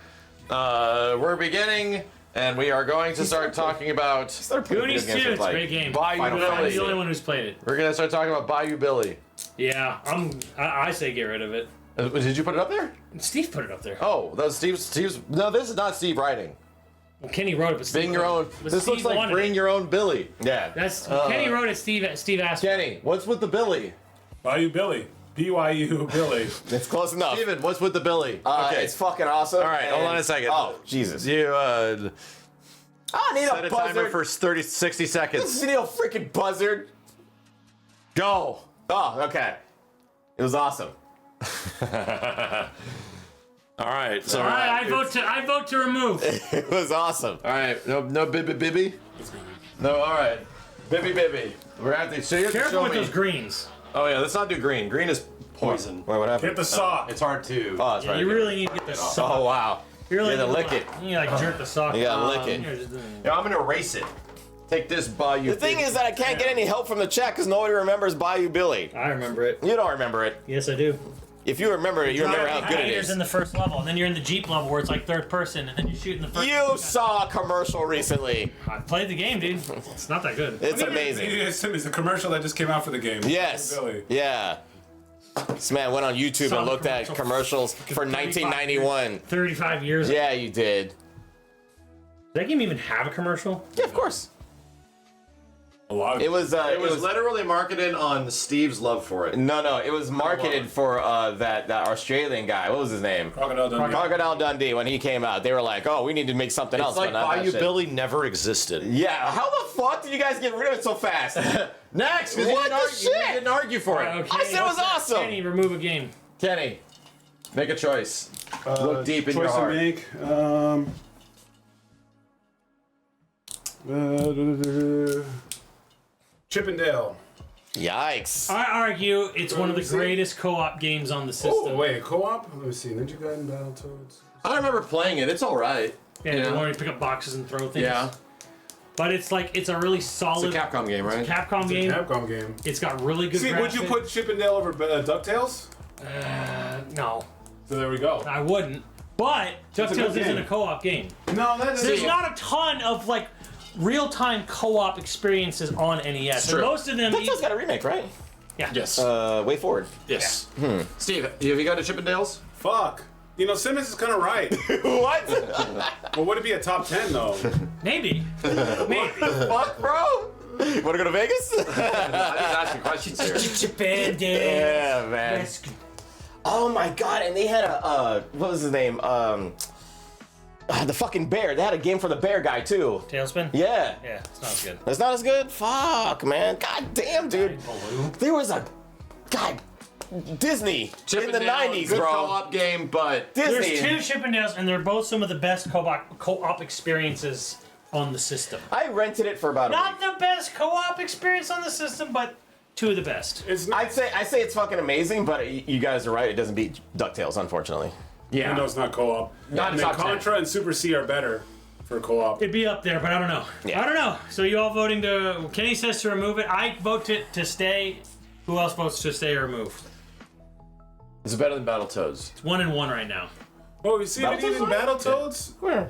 We're beginning, and we are going to start talking about. Goonies 2, it's a great game. Bayou I'm Billy. the only one who's played it. We're gonna start talking about Bayou Billy. Yeah, I say get rid of it. Did you put it up there? Steve put it up there. Oh, that was Steve's. No, this is not Steve writing. Well, Kenny wrote it, but Steve Bring your own. but This Steve looks like wanted bring it. your own Billy. Yeah. That's Kenny wrote it. Steve asked. Kenny, what's with the Billy? Bayou Billy. BYU Billy. It's close enough. Steven, what's with the Billy? Okay. It's fucking awesome. All right, hold on a second. Oh, Jesus. You I need set a a timer buzzard. for 60 seconds. You need a freaking buzzard. Go. Oh, okay. It was awesome. All right. So All right, I vote to remove. It was awesome. All right. No Bibby. No. All right. Bibby. We're gonna have to. So you have to Careful show with me. those greens. Oh yeah. Let's not do green. Green is poison. Wait, what happened? Get the sock. It's hard to. Oh, that's Yeah, right. you really need to get the sock. Oh, wow. You really You gotta need lick it. You like jerk the sock. You gotta lick it. Yeah, I'm gonna erase it. Take this Bayou. The thing is that I can't get any help from the chat because nobody remembers Bayou Billy. I remember it. You don't remember it. Yes, I do. If you remember it, you remember how good it Haters is. in the first level, and then you're in the Jeep level where it's like third person, and then you're shooting the first. You saw a commercial recently. I played the game, dude. It's not that good. It's amazing. It's a commercial that just came out for the game. Yes. Billy. Yeah. This man went on YouTube Saw and the looked at commercial. commercials for 1991. 35 years. Yeah, you did. Did that game even have a commercial? Yeah, of course. A lot of It was literally marketed on Steve's love for it. no, it was marketed for that Australian guy. What was his name? Crocodile Dundee. Crocodile Dundee. When he came out, they were like, "Oh, we need to make something else." It's like but not that Bayou shit. Billy never existed. Yeah, how the fuck did you guys get rid of it so fast? Next, because What the you shit? didn't argue for it. Okay, I said it was awesome. Kenny, remove a game. Kenny, make a choice. Look deep in your Choice to heart. make. Chippendale. Yikes! I argue it's one of the greatest co-op games on the system. Oh wait, co-op? Let me see. Ninja Gaiden, Battletoads. I remember playing it. It's all right. Yeah, you want to pick up boxes and throw things. Yeah. But it's like, it's a really It's a solid Capcom game, right? Capcom game. Capcom game. It's got really good See, would you graphics. put Chippendale over DuckTales? No, So there we go. I wouldn't. But a good DuckTales isn't game. a co-op game. No, that's There's not a ton of like real-time co-op experiences on NES. True. And most of them, DuckTales got a remake, right? Yes. Way forward. yes. Steve, have you got a Chippendales? Fuck. You know, Simmons is kind of right. What? But would it be a top 10 though? maybe. Maybe. Fuck, bro. Wanna go to Vegas? I'm just asking questions here. Japan game. Yeah, man. Best- Oh my god, and they had a what was his name? The fucking bear. They had a game for the bear guy too. Tailspin? Yeah. Yeah, it's not as good. That's not as good? Fuck, man. God damn, dude. Baloo. There was a God Disney in the 90s, good bro. co-op game, but Disney. There's two Chippendales, and they're both some of the best co-op experiences on the system. I rented it for about a Not week. the best co-op experience on the system, but two of the best. It's not. I say it's fucking amazing, but you guys are right. It doesn't beat DuckTales, unfortunately. Even though it's not co-op. Not I mean, top 10. Contra and Super C are better for co-op. It'd be up there, but I don't know. Yeah. I don't know. So you all voting to... Kenny says to remove it. I vote to stay. Who else votes to stay or remove? it's better than Battletoads. It's 1-1 right now. Oh, you see it in Battletoads? Where?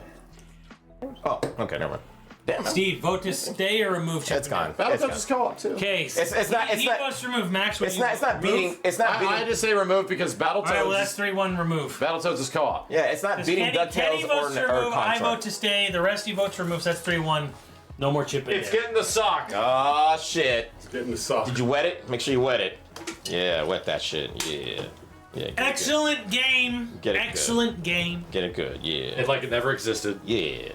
Oh, okay, never mind. Damn, man. Steve, vote to stay or remove It's Chippendale. gone. It's Battletoads gone. is co-op too. Okay. It's not- He votes to remove. Max, what It's do you not. It's not remove? beating. It's not beating. I just say remove because Battletoads. All right, well, that's 3-1 remove. Battletoads is co-op. Yeah, it's not beating Kenny DuckTales votes to or remove. I Contra. vote to stay. The rest of you vote to remove. So that's 3-1. No more Chippendale. It's getting the sock. Oh shit! Getting the sock. Did you wet it? Make sure you wet it. Yeah, wet that shit. Yeah. Yeah. Get Excellent game. Get it good. Excellent game. Get it good. Yeah. It's like it never existed. Yeah.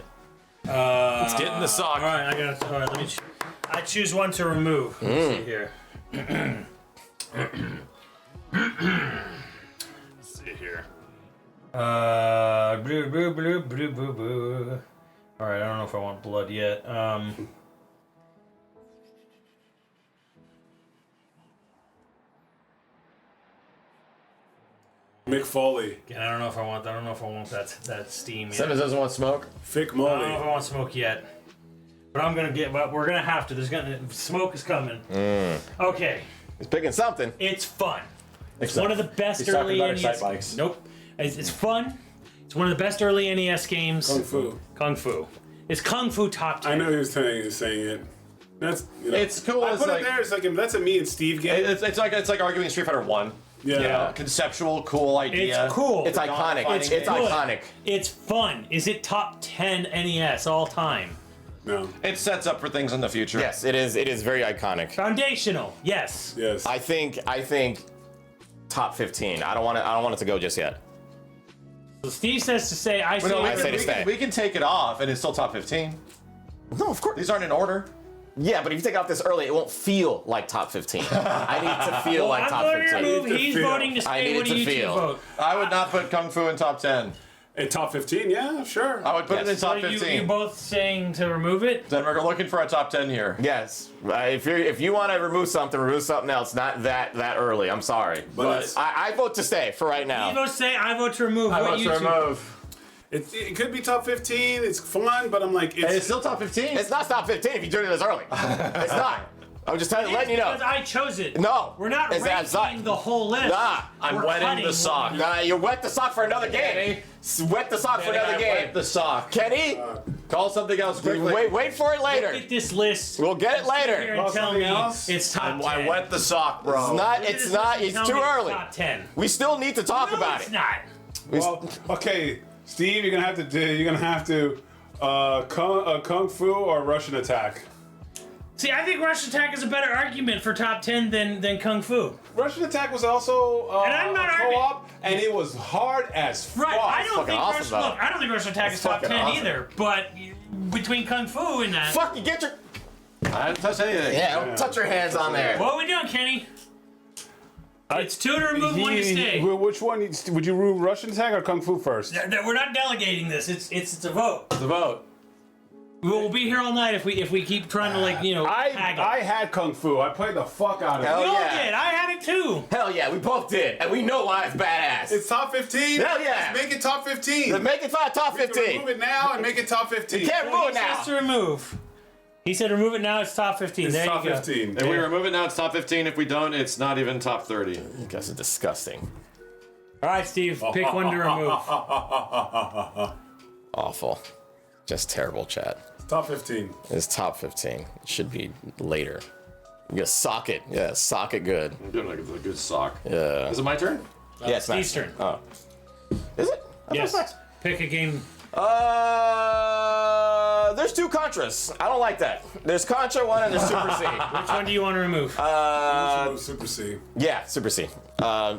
It's getting the sock. All right, I got. All right, let me. I choose one to remove. Let's see here. Let's see here. Blue, blue, blue, blue, blue, blue. All right, I don't know if I want blood yet. Mick Foley. Again, I don't know if I want. I don't know if I want that steam yet. Simmons doesn't want smoke. Fick I don't know if Moley. I want smoke yet. But I'm gonna get. But we're gonna have to. There's gonna smoke is coming. Okay, He's picking something. it's fun. It's one of the best He's talking early about NES. excite bikes. Nope. It's fun. It's one of the best early NES games. Kung Fu. Kung Fu. It's Kung Fu top 10. I know he was saying it. That's, you know. It's cool. I It's put like it there. It's like that's a me and Steve game. it's like arguing Street Fighter 1. Yeah. You know, conceptual, cool idea. It's cool. It's iconic. It's It's good. iconic. It's fun. Is it top 10 NES all time? No. It sets up for things in the future. Yes, it is. It is very iconic. Foundational. Yes. Yes. I think top 15. I don't want it to go just yet. So Steve says to say. I say. No, I say to stay. we can take it off and it's still top 15. No, of course. These aren't in order. Yeah, but if you take it off this early, it won't feel like top 15. I need to feel like I'm top voting to 15. remove. I need to He's feel. voting to I stay. need What it do to you two feel. vote? I would not put Kung Fu in top 10. In top 15, yeah, sure. I would put it in Yes. top So 15. you both saying to remove it? Then we're looking for a top 10 here. Yes. If you want to remove something else. Not that early. I'm sorry. But it's- I vote to stay for right You now. vote stay. I vote to remove. I What vote you to two? remove. It could be top 15. It's fun, but I'm like, Hey, it's it's still top 15. It's not top 15 if you do it this early. It's not. I'm just letting you know. Because I chose it. No. We're not It's ranking outside. the whole list. Nah. I'm We're wetting cutting the sock. one. Nah, you wet the sock for another game. Wet the sock for another I game. wet the sock. Kenny, Call something else quickly. wait for it later. Get this list. We'll get it Here later. and tell something me else? it's top 10. I wet the sock, bro. It's not. Look at It's this not. list and It's tell too me early. Top 10. We still need to talk No, about it's it. not. well, okay, Steve, you're gonna have to Kung Fu or Russian Attack. See, I think Rush Attack is a better argument for top 10 than Kung Fu. Russian Attack was also And I'm not a co-op, and it was hard as fuck. Right, I don't think awesome, though. I don't think Rush Attack is top 10 fucking awesome. either. But between Kung Fu and that, Fuck, you get your. I haven't touched anything. Yeah, don't touch your hands on there. what are we doing, Kenny? It's 2 to remove, 1 to stay. Which one would you rule, Russian Attack or Kung Fu first? We're not delegating this. It's a vote. The vote. We'll be here all night if we keep trying to haggle. I had Kung Fu. I played the fuck out of Hell it. We all yeah. did. I had it too. Hell yeah, we both did, and we know why it's badass. It's top 15. Hell yeah. Let's make it top 15. Let's make it top We can 15. remove it now and make it top 15. Can't remove it He now. says to remove. He said remove it now. It's top 15. It's there top you go. 15. If we remove it now, it's top 15. If we don't, it's not even top 30. You guys are disgusting. All right, Steve. Pick one to remove. Awful. Just terrible, chat. Top 15. It's top 15. It should be later. You gotta sock it. Yeah, sock it good. I'm doing like a good sock. Yeah. Is it my turn? Yeah, it's Steve's Max. turn. Oh. Is it? I thought it was Yes. Max. Pick a game. There's 2 Contras. I don't like that. There's Contra 1 and there's Super C. Which one do you want to remove? Super C. Yeah, Super C.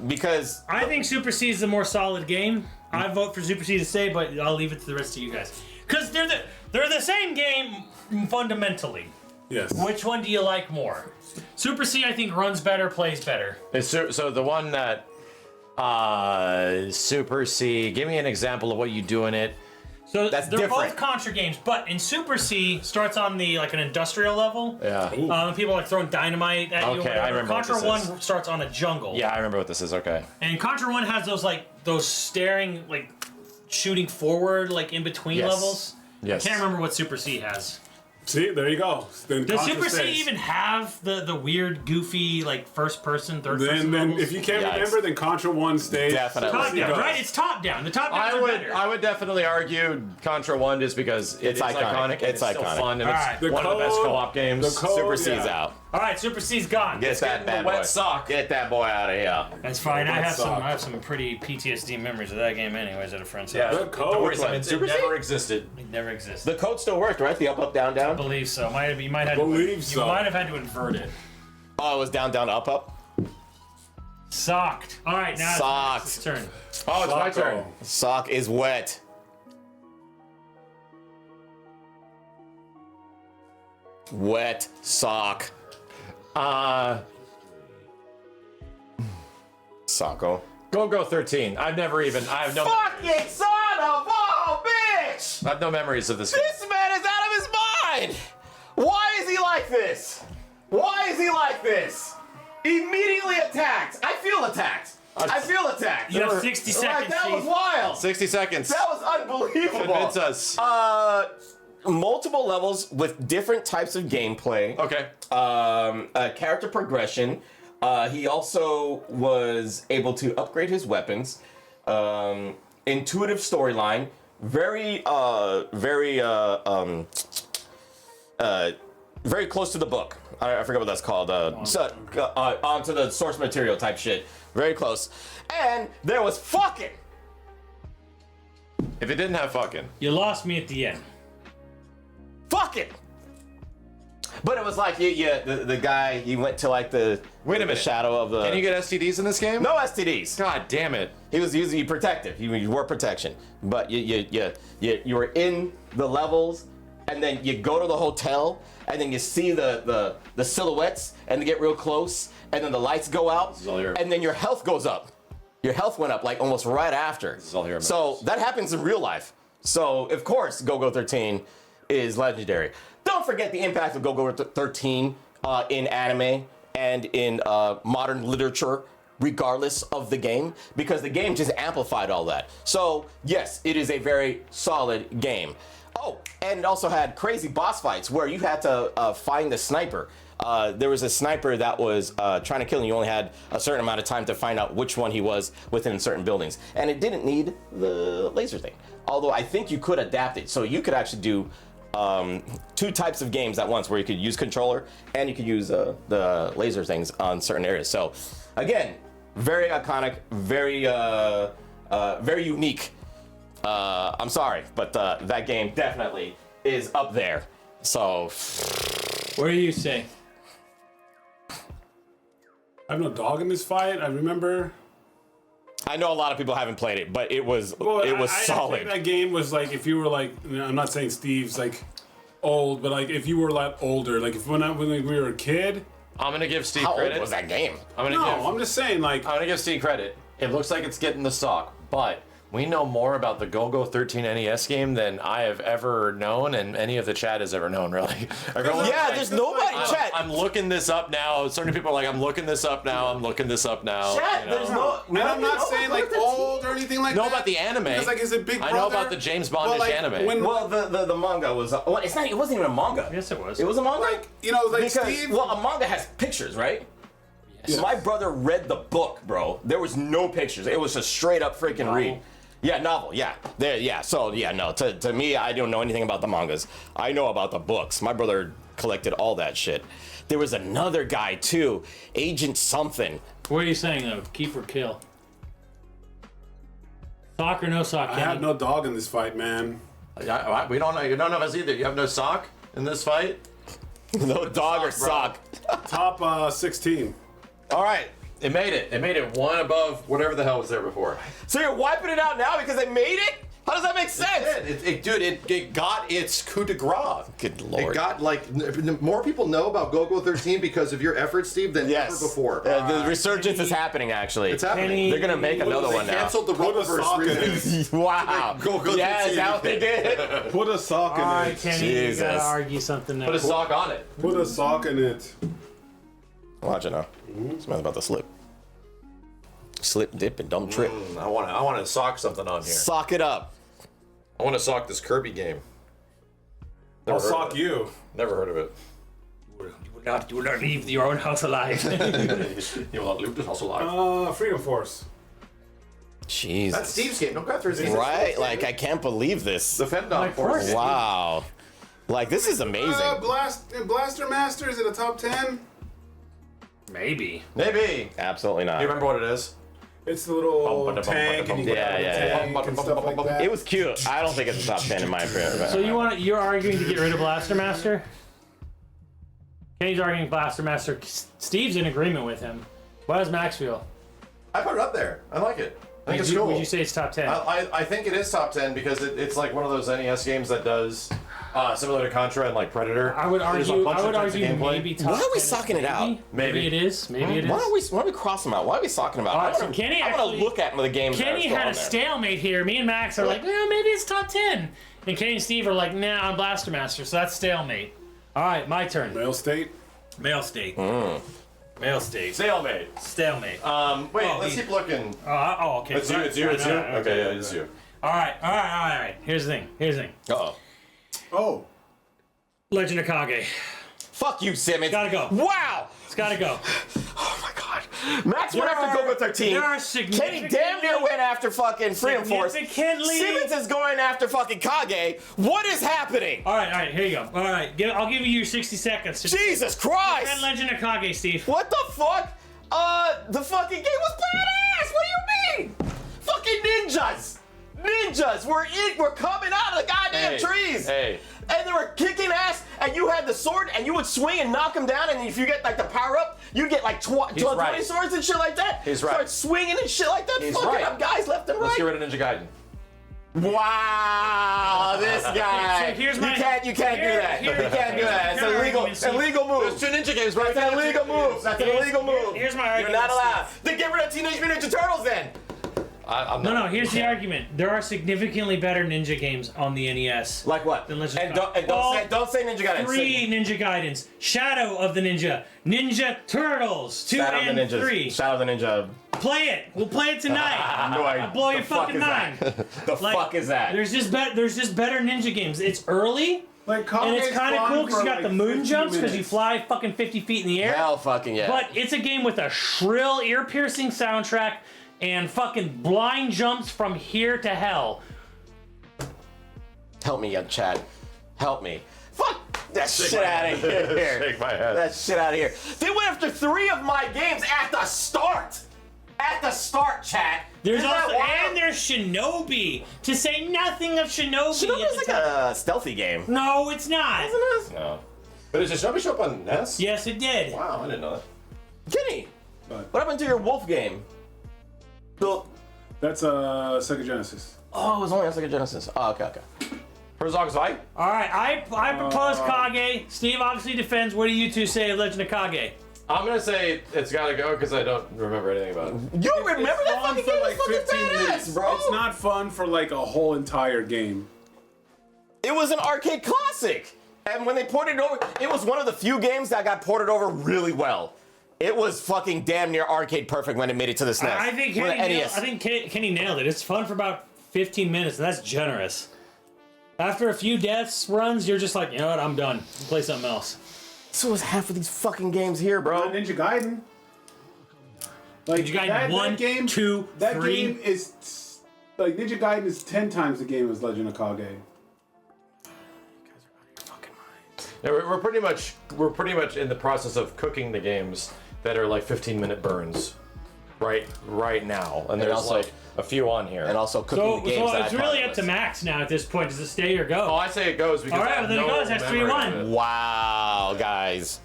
Because I think Super C is the more solid game. I vote for Super C to stay, but I'll leave it to the rest of you guys. Because they're the same game fundamentally. Yes. Which one do you like more? Super C, I think, runs better, plays better. So the one that Super C. Give me an example of what you do in it. So That's they're different. both Contra games, but in Super C starts on the an industrial level. Yeah. People are throwing dynamite at you. Or Okay, whatever. I remember what Contra this 1 is. starts on a jungle. Yeah, I remember what this is. Okay. And Contra 1 has those staring shooting forward in between Yes. levels. Yes. I can't remember what Super C has. See, there you go. Then Does Contra Super C stays. even have the weird, goofy, first person, third person Then levels? if you can't Yeah, remember, then Contra 1 stays. Definitely. Top Super C down, goes. right? It's top down. The top downs are better. I would definitely argue Contra 1 just because It's it's iconic. iconic. and It's still iconic. fun and Alright. it's one of the best code- co-op games. the code- Super C's yeah. out. All right, Super C's gone. Get that the bad wet boy. sock. Get that boy out of here. That's fine. I Wet have sock. some pretty PTSD memories of that game, anyways, at a friend's Yeah. house. The code. Don't worry, Which one? Simon. Super It C? never existed. It never exists. The code still worked, right? The up, up, down, I down. believe so. You might have Believe so. You might have had to invert it. Oh, it was down, down, up, up. Socked. All right, now Socked. it's Max's turn. Oh, it's my Socko. turn. Sock is wet. Wet sock. Socko. Go 13. I have no Fucking son of a bitch! I have no memories of this game. This man is out of his mind! Why is he like this? Why is he like this? Immediately attacked. I feel attacked. I feel attacked. You have 60 Like, seconds, that was Steve. wild. 60 seconds. That was unbelievable. Convince us. Multiple levels with different types of gameplay. Okay. Character progression. He also was able to upgrade his weapons. Intuitive storyline. Very close to the book. I forget what that's called. Onto the source material type shit. Very close. And there was fucking. If it didn't have fucking. You lost me at the end. Fucking. But it was like, the guy, he went to the Wait a minute. shadow of the. Can you get STDs in this game? No STDs. God damn it. He was using protective. You wore protection, but you were in the levels, and then you go to the hotel, and then you see the silhouettes, and they get real close, and then the lights go out, is all here. and then your health goes up. Your health went up almost right after. is all here. So that happens in real life. So of course, Go 13 is legendary. Don't forget the impact of Go 13 in anime and in modern literature, regardless of the game, because the game just amplified all that. So yes, it is a very solid game. Oh, and it also had crazy boss fights where you had to find the sniper. There was a sniper that was trying to kill you. You only had a certain amount of time to find out which one he was within certain buildings. And it didn't need the laser thing. Although I think you could adapt it. So you could actually do 2 types of games at once, where you could use controller and you could use the laser things on certain areas. So again, very iconic, very unique. I'm sorry, but that game definitely is up there. So What do you say? I have no dog in this fight. I remember. I know a lot of people haven't played it, but it was I solid. think that game was like if you were like, I'm not saying Steve's like old, but like if you were a lot older, like if when we were a kid. I'm gonna give Steve How credit. old was that game? I'm just saying like. gonna give Steve credit. It looks like it's getting the stock, but we know more about the Go-Go 13 NES game than I have ever known, and any of the chat has ever known, really. Everyone's Yeah, like, there's nobody. Chat. I'm looking this up now. Certain people are like, I'm looking this up now. I'm looking this up now. Chat, you know? there's no. And I'm not saying like old or anything like know that. about the anime. Because like is it Big Brother? I know about the James Bondish But, like, anime. when- Well, the manga was. Well, it's not. It wasn't even a manga. Yes, it was. It was a manga. like you know like Because Steve. well, a manga has pictures, right? Yes. My brother read the book, bro. There was no pictures. It was a straight up freaking read. Yeah, novel. Yeah, there. Yeah. So yeah, no. To me, I don't know anything about the mangas. I know about the books. My brother collected all that shit. There was another guy too, Agent something. What are you saying though? Keep or kill? Sock or no sock? I Kenny? have no dog in this fight, man. We don't know. You don't know us either. You have no sock in this fight. No dog or sock. Top 16. All right, it made it. It made it one above whatever the hell was there before. So you're wiping it out now because they made it? How does that make sense? It got its coup de grace. Good lord. It got more people know about Go-Go 13 because of your efforts, Steve, than ever before. The resurgence is happening, actually. It's happening. Kenny- They're gonna make another one They now. canceled the Put a Roboverse sock in reboot. it. Wow. Go Yeah, is 13. that what they did? Put a sock in All right, it. Kenny, you Jesus. gotta argue something now. Put a sock on it. Put a sock in it. Watch it now. Something's about to slip. Slip, dip, and dump trip. I want to sock something on here. Sock it up. I want to sock this Kirby game. I'll Never heard sock of it. you. Never heard of it. You will not leave your own house alive. You will not leave this house alive. Freedom Force. Jesus. That's Steve's game. Don't go after his game. Right? Like, I can't believe this. The Fendon Of course. Force. Wow. Like, this is amazing. Blaster Master is it a top 10? Maybe. Maybe. Absolutely You not. remember what it is? It's the little tank and you get Yeah, out of the yeah, tank and stuff like that. It was cute. I don't think it's a top 10 in my opinion. So you're arguing to get rid of Blaster Master? Kenny's arguing Blaster Master. Steve's in agreement with him. What does Max feel? I put it up there. I like it. I think it's cool. Would you say it's top 10? I think it is top 10 because it's like one of those NES games that does similar to Contra and like Predator. I would There's a argue. bunch I of would types of argue gameplay. maybe top. Why are we 10. socking it out? Maybe it is. Maybe it is. Why don't we cross them out? Why are we talking about? Alright, I so wanna, Kenny I want to actually- look at the games. Kenny that are had a still on there. stalemate here. Me and Max are like, well, maybe it's top 10. And Kenny and Steve are like, nah, I'm Blaster Master. So that's stalemate. All right, my turn. Male State. Male state. Male state. Stalemate. Stalemate. Wait, Oh, let's he- keep looking. Okay. It's you. It's you. It's you. Okay, yeah, it's you. All right. Here's the thing. Uh-oh. Oh. Legend of Kage. Fuck you, Simmons. Gotta go. Wow. It's gotta go. Oh my god. Max went after Go-Go 13. There are Kenny significant. damn near went after fucking Freedom Force. Significantly- Simmons is going after fucking Kage. What is happening? All right. Here you go. All right. I'll give you your 60 seconds. Jesus And Christ. Legend of Kage, Steve. What the fuck? The fucking game was badass. What do you mean? Fucking ninjas. Ninjas. We're coming out of the goddamn trees. Hey. And they were kicking ass, and you had the sword, and you would swing and knock them down, and if you get like the power up, you get like 20 right. swords and shit like that. He's right. Start swinging and shit like that. He's fucking right. up guys left and Let's right. get rid of Ninja Gaiden. Wow, this guy. So here's my- you can't do that. You can't do that. It's here's my illegal. argument, Steve. Illegal move. There's two Ninja games right That's an illegal move. That's an illegal move. Here's my You're argument. not allowed. Then get rid of Teenage Mutant Ninja Turtles then. I'm not. No, here's the argument. There are significantly better ninja games on the NES. Like what? Then let's just And go. don't say Ninja Gaiden. 3 Ninja Gaidens. Shadow of the Ninja. Ninja Turtles. 2 Shadow of the and Ninjas. 3. Shadow of the Ninja. Play it. We'll play it tonight. No, I'll blow your fucking mind. The Like, fuck is that? There's just better ninja games. It's early. Like And it's Kage's kind of fun cool because for, you got like, the moon 15 jumps because you minutes. fly fucking 50 feet in the air. Hell fucking yeah. But it's a game with a shrill, ear-piercing soundtrack and fucking blind jumps from here to hell. Help me, Chad. Help me. Fuck that shit out of here. Shake my head. That shit out of here. They went after 3 of my games at the start. At the start, chat. There's Isn't that also wild? and there's Shinobi. To say nothing of Shinobi. Shinobi's at the like time. a stealthy game. No, it's not. Isn't it? No. But does Shinobi show up on NES? Yes, it did. Wow, I didn't know that. Kenny, But what happened to your Wolf game? Bill. that's Sega Genesis. Oh, it was only on Sega Genesis. Oh, okay. Herzog's Fight? All right, I propose Kage. Steve obviously defends. What do you two say, Legend of Kage? I'm gonna say it's gotta go because I don't remember anything about it. You don't remember It's that fun fucking for game? like It's fucking 15 badass, minutes, bro. It's not fun for like a whole entire game. It was an arcade classic. And when they ported it over, it was one of the few games that got ported over really well. It was fucking damn near arcade perfect when it made it to the SNES. I think Or the Kenny nailed, NES. I think Kenny nailed it. It's fun for about 15 minutes, and that's generous. After a few deaths runs, you're just like, you know what, I'm done. Play something else. So was half of these fucking games here, bro. Ninja Gaiden. Like Ninja Gaiden 1, 2, that 3. game is like Ninja Gaiden is 10 times the game as Legend of Kage. Yeah, we're pretty much in the process of cooking the games that are like 15-minute burns, right now, and there's also- like a few on here. And also cooking So, the games that it's I really played up to with. Max now at this point. Does it stay or go? Oh, I say it goes because All right, I have well, then it no goes. That's memory 3-1. of it. Wow, guys.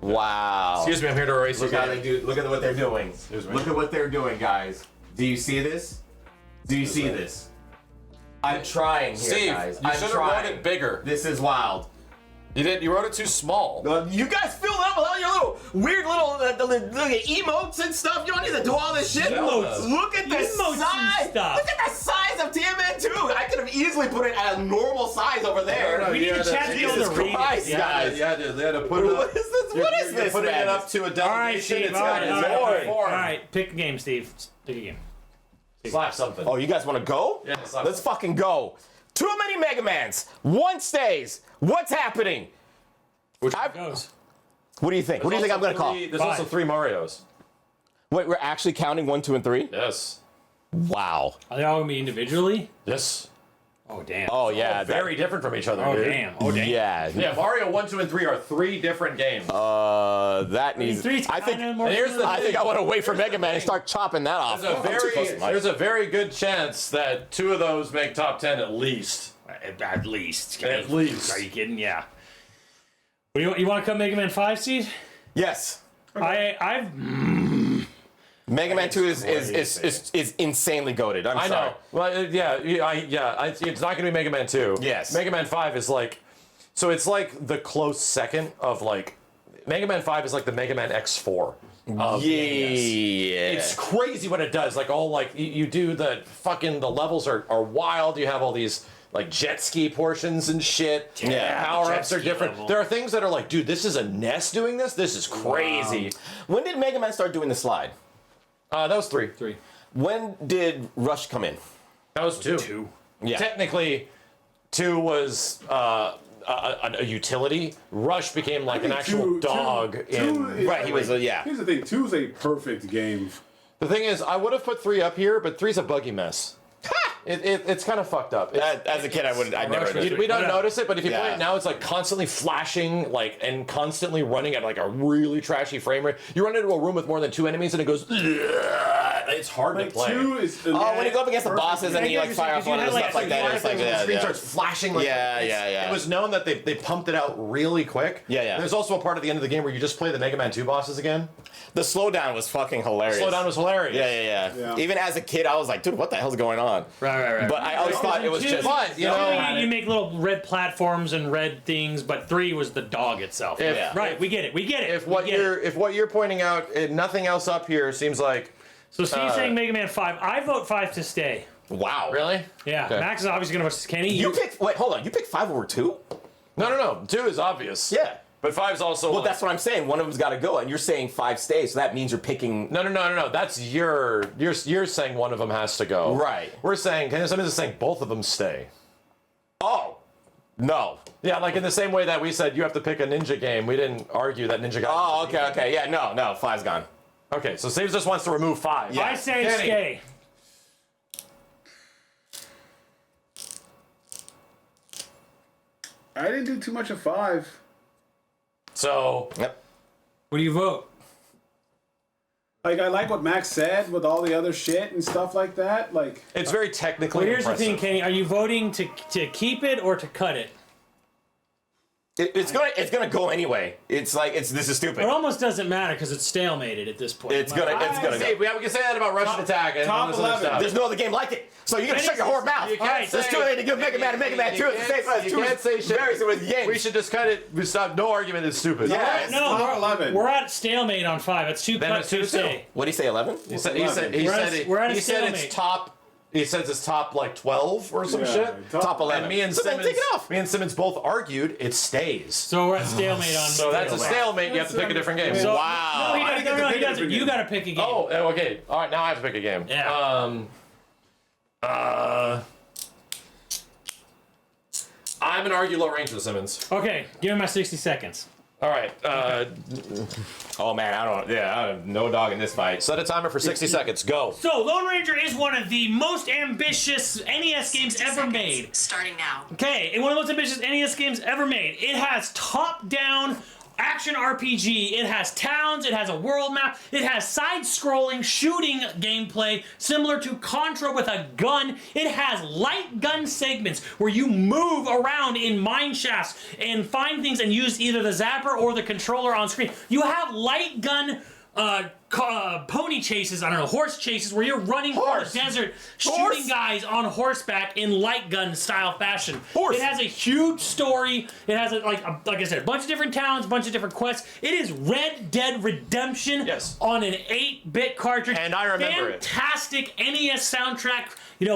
Wow. Excuse me, I'm here to erase Look your how they game. do. Look at what they're doing. Excuse me. Look at what they're doing, guys. Do you see this? Do you see this? I'm trying here, Steve, guys. you I'm should have trying. wrote it bigger. This is wild. You didn't. You wrote it too small. You guys filled up with all your little weird little emotes and stuff. You don't need to do all this shit. Emotes. Look at the Emotes and size. stuff. Look at the size of TMN2. I could have easily put it at a normal size over there. We need the chat to be able to Jesus read Christ, it. guys. They had to put it What up. is this? What is You're this, putting man? it up to a All right, delegation. Steve. It's All got right, its all right, own all right. All form. right, pick a game, Steve. Pick a game. Slap something. Oh, you guys want to go? Yeah, slap Let's fucking go. Too many Mega Mans. One stays. What's happening? Which Goes. What do you think? What do you think I'm gonna call? There's also 3 Marios. Wait, we're actually counting 1, 2, and 3? Yes. Wow. Are they all gonna be individually? Yes. Oh damn. Oh yeah. Very different from each other. Oh dude. damn. Oh damn. Yeah. Yeah, Mario 1, 2, and 3 are 3 different games. That needs. Three's I think. kinda more here's the similar. I think I want to wait for Mega Man and start chopping that off. there's a very good chance that 2 of those make top 10 at least. At least. At least. Are you kidding? Yeah. What do you want to cut Mega Man 5, Steve? Yes. I've Mega Man 2 is insanely goated. I'm I sorry. know. Well, it's not going to be Mega Man 2. Yes. Mega Man 5 is like, so it's like the close second of like, Mega Man 5 is like the Mega Man X4. Of the NES. It's crazy what it does. Like all like you do the fucking the levels are wild. You have all these like jet ski portions and shit. Yeah, Power ups jet are ski different. level. There are things that are like, dude, this is a NES doing this. This is crazy. When did Mega Man start doing the slide? That was 3. 3. When did Rush come in? That was 2. 2. Yeah. Technically, 2 was a utility. Rush became like an actual dog in. Right, he was yeah. Here's the thing: 2 is a perfect game. The thing is, I would have put 3 up here, but 3's a buggy mess. It's kind of fucked up. As a kid, I'd never. We don't Yeah. notice it, but if you play Yeah. it now, it's like constantly flashing, like and constantly running at like a really trashy frame rate. You run into a room with more than 2 enemies, and it goes. It's hard to Like play. 2 is. Oh, when you go up against the bosses and you like fire off one and stuff like that, it's like the yeah, screen yeah. starts flashing. Like, Yeah. It was known that they pumped it out really quick. Yeah. There's also a part at the end of the game where you just play the Mega Man 2 bosses again. The slowdown was fucking hilarious. Slowdown was hilarious. Yeah. Even as a kid, I was like, dude, what the hell's going on? Right. But I always thought it was just. But you know, You make little red platforms and red things, but 3 was the dog itself. Yeah. Right, we get it. if what you're pointing out, nothing else up here seems like. So Steve's saying Mega Man 5. I vote 5 to stay. Wow. Really? Yeah, Okay. Max is obviously going to versus Kenny. You picked. Wait, hold on. You picked 5 over 2? No. 2 is obvious. Yeah. But 5's also. Well, that's what I'm saying. One of them's got to go, and you're saying 5 stays, so that means you're picking. No. That's you're saying one of them has to go. Right. We're saying somebody's just saying both of them stay. Oh. No. Yeah, like in the same way that we said you have to pick a ninja game, we didn't argue that Ninja got. Oh, okay. Yeah, no. 5's gone. Okay, so Saves just wants to remove 5. Yeah. I say Kenny. stay. I didn't do too much of 5. So Yep. What do you vote? Like I like what Max said with all the other shit and stuff like that. Like it's very technically Well, here's the impressive. thing, Kenny. Are you voting to keep it or to cut it? It's gonna go anyway. It's like this is stupid. It almost doesn't matter because it's stalemated at this point. It's gonna go. We can say that about Russian Attack and top all this other 11. stuff. There's no other game like it. So you're gonna shut your whore mouth. You can't say- Let's do it to give Mega Man and Mega Man 2 at the same time. You can't say shit. Very similar games. We should just cut it. We stop. No argument is stupid. Yeah. No, top 11. we're at stalemate on 5. It's 2 Then cut, it's 2 2-2. stay. What do you say? 11? He said We're at a he said it's stalemate. top. He says it's top like 12 or some Yeah, shit. Top 11. And me and So then Simmons, take it off. me and Simmons both argued it stays. So we're at stalemate on. So that's a stalemate. You have to pick a different game. So, Wow. No, he I doesn't. get to No, he pick a doesn't. different You game. gotta pick a game. Oh, okay. All right, now I have to pick a game. Yeah. I'm gonna argue low range with Simmons. Okay, give me my 60 seconds. All right. Oh man, I have no dog in this fight. Set a timer for 60 seconds. Go. So, Lone Ranger is one of the most ambitious NES games ever made. Starting now. Okay, and one of the most ambitious NES games ever made. It has top-down action RPG. It has towns. It has a world map. It has side-scrolling shooting gameplay similar to Contra with a gun. It has light gun segments where you move around in mine shafts and find things and use either the zapper or the controller on screen. You have light gun pony chases, I don't know, horse chases, where you're running through the desert, shooting guys on horseback in light gun style fashion. It has a huge story. It has like I said, a bunch of different towns, a bunch of different quests. It is Red Dead Redemption on an 8-bit cartridge. And I remember it. Fantastic NES soundtrack,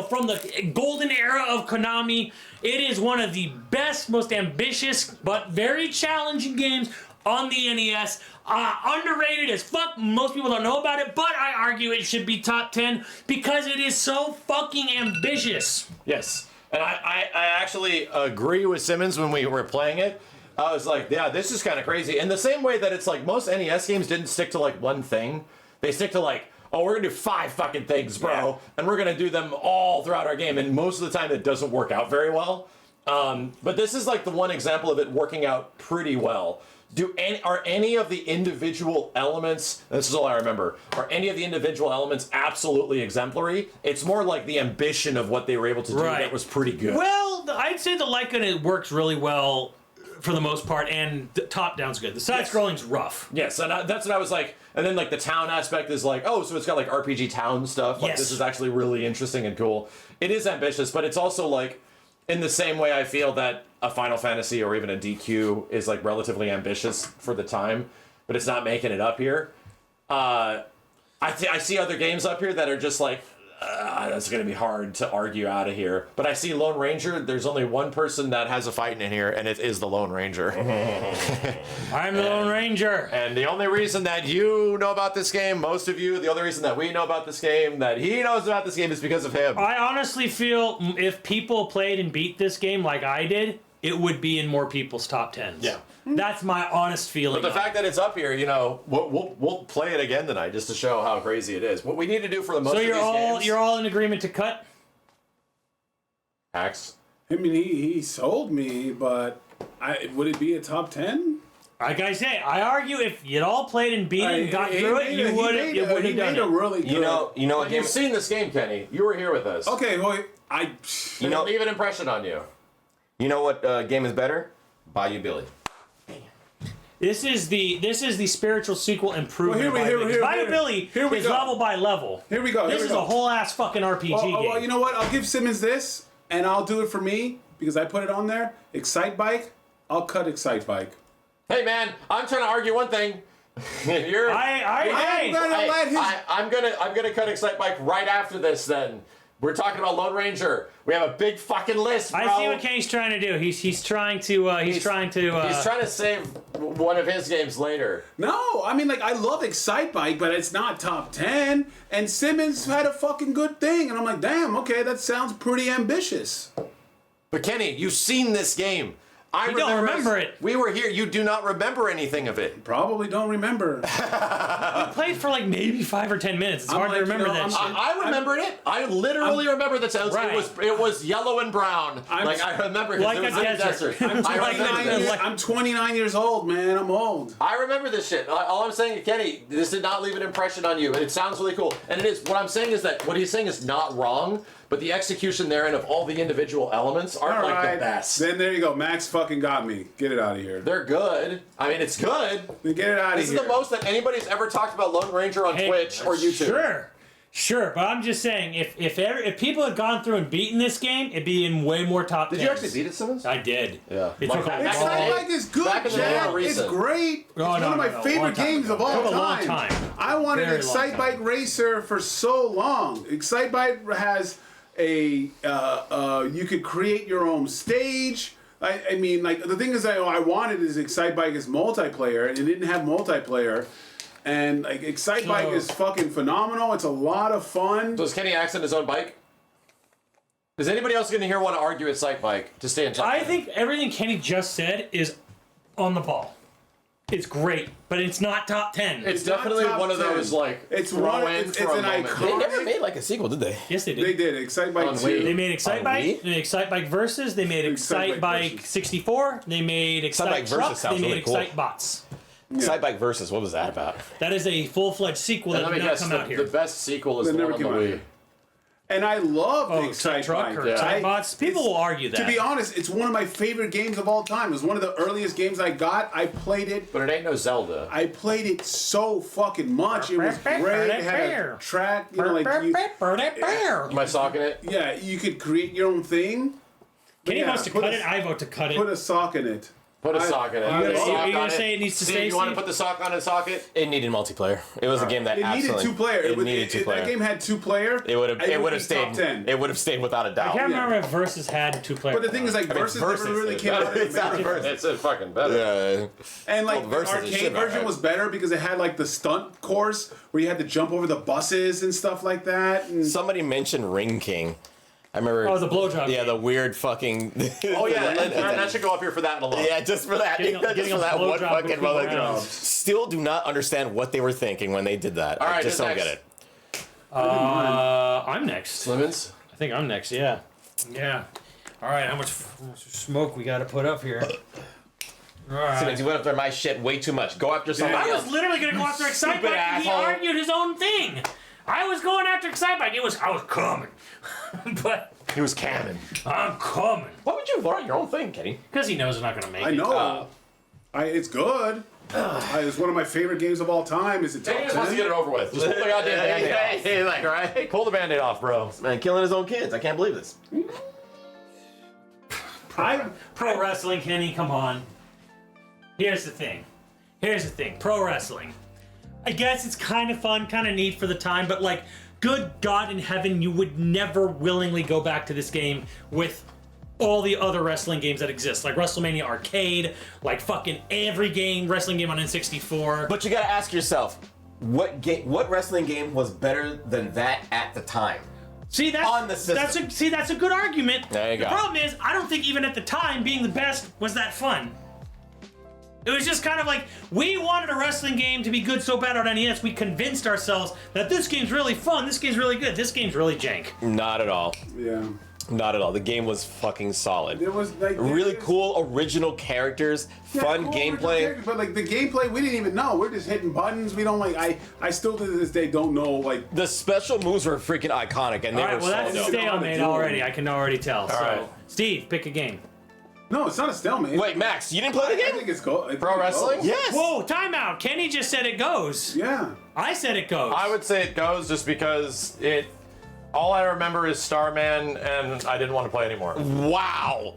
from the golden era of Konami. It is one of the best, most ambitious, but very challenging games on the NES. Underrated as fuck. Most people don't know about it, but I argue it should be top 10 because it is so fucking ambitious. Yes. And I actually agree with Simmons when we were playing it. I was like, yeah, this is kind of crazy. In the same way that it's like most NES games didn't stick to like one thing. They stick to like, oh, we're gonna do 5 fucking things, bro. And we're gonna do them all throughout our game. And most of the time it doesn't work out very well. But this is like the one example of it working out pretty well. Are any of the individual elements, this is all I remember, are any of the individual elements absolutely exemplary? It's more like the ambition of what they were able to do that was pretty good. Well, I'd say the light gun, it works really well for the most part, and the top down's good. The side scrolling's rough. Yes, and that's what I was like. And then like the town aspect is like, oh, so it's got like RPG town stuff. Like this is actually really interesting and cool. It is ambitious, but it's also like, in the same way I feel that a Final Fantasy or even a DQ is like relatively ambitious for the time, but it's not making it up here. I see other games up here that are just like, that's going to be hard to argue out of here. But I see Lone Ranger. There's only one person that has a fight in here, and it is the Lone Ranger. I'm the Lone Ranger. And the only reason that you know about this game, most of you, the only reason that we know about this game, that he knows about this game is because of him. I honestly feel if people played and beat this game like I did, it would be in more people's top 10s. Yeah. That's my honest feeling. But the fact that it's up here, we'll play it again tonight just to show how crazy it is. What we need to do for the most of these games. you're all in agreement to cut? Hacks. I mean, he sold me, but would it be a top 10? Like I say, I argue if you'd all played and beat it and got through it, you would have done it. Really good. You know what game? You've seen this game, Kenny. You were here with us. Okay, well, Leave an impression on you. You know what game is better? Bayou Billy. This is the spiritual sequel improvement. Well, Bayou Billy is level by level. Here we go. This is a whole ass fucking RPG game. Well, you know what? I'll give Simmons this, and I'll do it for me because I put it on there. Excite Bike. I'll cut Excite Bike. Hey man, I'm trying to argue one thing. I'm gonna cut Excite Bike right after this. Then we're talking about Lone Ranger. We have a big fucking list, bro. I see what Kenny's trying to do. He's trying to save one of his games later. No, I mean, like, I love Excite Bike, but it's not top 10. And Simmons had a fucking good thing. And I'm like, damn, okay, that sounds pretty ambitious. But Kenny, you've seen this game. I don't remember it. We were here. You do not remember anything of it. Probably don't remember. I played for like maybe 5 or 10 minutes. It's hard to remember that shit. I remembered it. I literally remember the sounds. Right. It was yellow and brown. I remember because like it was a in the desert. desert. I'm 29 years old, man. I'm old. I remember this shit. All I'm saying, Kenny, this did not leave an impression on you, and it sounds really cool. And it is. What I'm saying is that what he's saying is not wrong, but the execution therein of all the individual elements aren't the best. Then there you go. Max fucking fucking got me. Get it out of here. They're good. I mean, it's good. Get it out of This here. is the most that anybody's ever talked about Lone Ranger on Twitch or YouTube. Sure, but I'm just saying, if people had gone through and beaten this game, it'd be in way more top 10s. Did you actually beat it, Simmons? I did. Yeah. It took a long Excite-Bike is good, Back in the day, Chad. more It's recent. great. It's one of my favorite long time games ago. of all Took a long time. time. I wanted Very Excite-Bike long Racer for so long. Excite-Bike has a you could create your own stage. I mean, like the thing is, I wanted is Excite-Bike is multiplayer, and it didn't have multiplayer. And like Excite-Bike is fucking phenomenal. It's a lot of fun. So is Kenny accident his own bike? Is anybody else going to want to argue at Sight Bike to stay in touch? I think everything Kenny just said is on the ball. It's great, but it's not top 10. It's not definitely top one of 10. those like It's throw one. in It's for a an moment. icon. They never made like a sequel, did they? Yes, they did. They did Excite-Bike On 2. Wii. They made Excite-Bike. Wii? They made Excite-Bike Versus. They made Excite-Bike Excite-Bike Versus. 64. They made Excite-Bike Excite Truck. Versus sounds They made really cool. Excite-Bots. Excite-Bike Versus, what was that about? That is a full-fledged sequel And that let did me not guess, come out the here. best sequel is They the never one on the came out Wii. here. And I love the Excite Truck Excite-Bike. or Excite-Bots? People It's- will argue that. To be honest, it's one of my favorite games of all time. It was one of the earliest games I got. I played it. But it ain't no Zelda. I played it so fucking much. It was great. It had a track, you know, like you, Am I socking it? yeah, you could create your own thing. But Kenny yeah, wants to put cut a- it. I vote to cut it. Put a sock in it. Put a sock in it. You Put a gotta- sock you're gonna on say it needs to Steve, stay, you want to Steve? put the sock on a socket? It needed multiplayer. It was a game that It needed absolutely... 2-player. It needed That 2-player. game had 2-player. It would have. It would have be stayed. top 10. It would have stayed without a I doubt. can't remember if Versus had 2-player. But the thing is, like, Versus Versus never really is came out. better. It's not Versus. It's a fucking better. Yeah. And like Well, the Versus is arcade shit, version alright. was better because it had like the stunt course where you had to jump over the buses and stuff like that. And Somebody mentioned Ring King. I remember. Oh, the blowjob Yeah, game. the weird fucking. Oh yeah, that should go up here for that alone. Yeah, just for that. Getting just a for that one blowjob fucking between mother. rounds. Still do not understand what they were thinking when they did that. All right, I just who's don't next? get it. I'm next. Simmons? I think I'm next. Yeah. Yeah. All right. How much smoke we got to put up here? All right. Simmons, you went after my shit way too much. Go after somebody I else. was literally gonna go after Excite Stupid Bike, and he asshole. argued his own thing. I was going after Excite Bike. I was coming, but He was canon. I'm coming Why would you learn your own thing, Kenny? because he knows he's not gonna make I it. know, it's good. It's one of my favorite games of all time. Is it top Kenny just wants to get it 10? over with. Just pull the goddamn band-aid off. Like, right? Pull the band-aid off, bro. Man, killing his own kids. I can't believe this. Pro wrestling, Kenny, come on. Here's the thing. Pro wrestling. I guess it's kind of fun, kind of neat for the time, but like, good God in heaven, you would never willingly go back to this game with all the other wrestling games that exist, like WrestleMania Arcade, like fucking every wrestling game on N64. But you gotta ask yourself, what wrestling game was better than that at the time? See, on the system. that's a good argument. There you the go. problem is, I don't think even at the time being the best was that fun. It was just kind of like, we wanted a wrestling game to be good so bad on NES, we convinced ourselves that this game's really fun, this game's really good, this game's really jank. Not at all. Yeah. Not at all. The game was fucking solid. There was like Really cool original characters, fun gameplay. But like the gameplay, we didn't even know. We're just hitting buttons. We don't like. I still to this day don't know like. The special moves were freaking iconic, and they Alright, were well that's so a dope. stalemate already, I can already tell. So, right. Steve, pick a game. No, it's not a stalemate. Wait, Max, you didn't play the I game? think it's go. I think Pro it wrestling? goes. Yes. Whoa, timeout! Kenny just said it goes. Yeah. I said it goes. I would say it goes just because all I remember is Starman, and I didn't want to play anymore. Wow.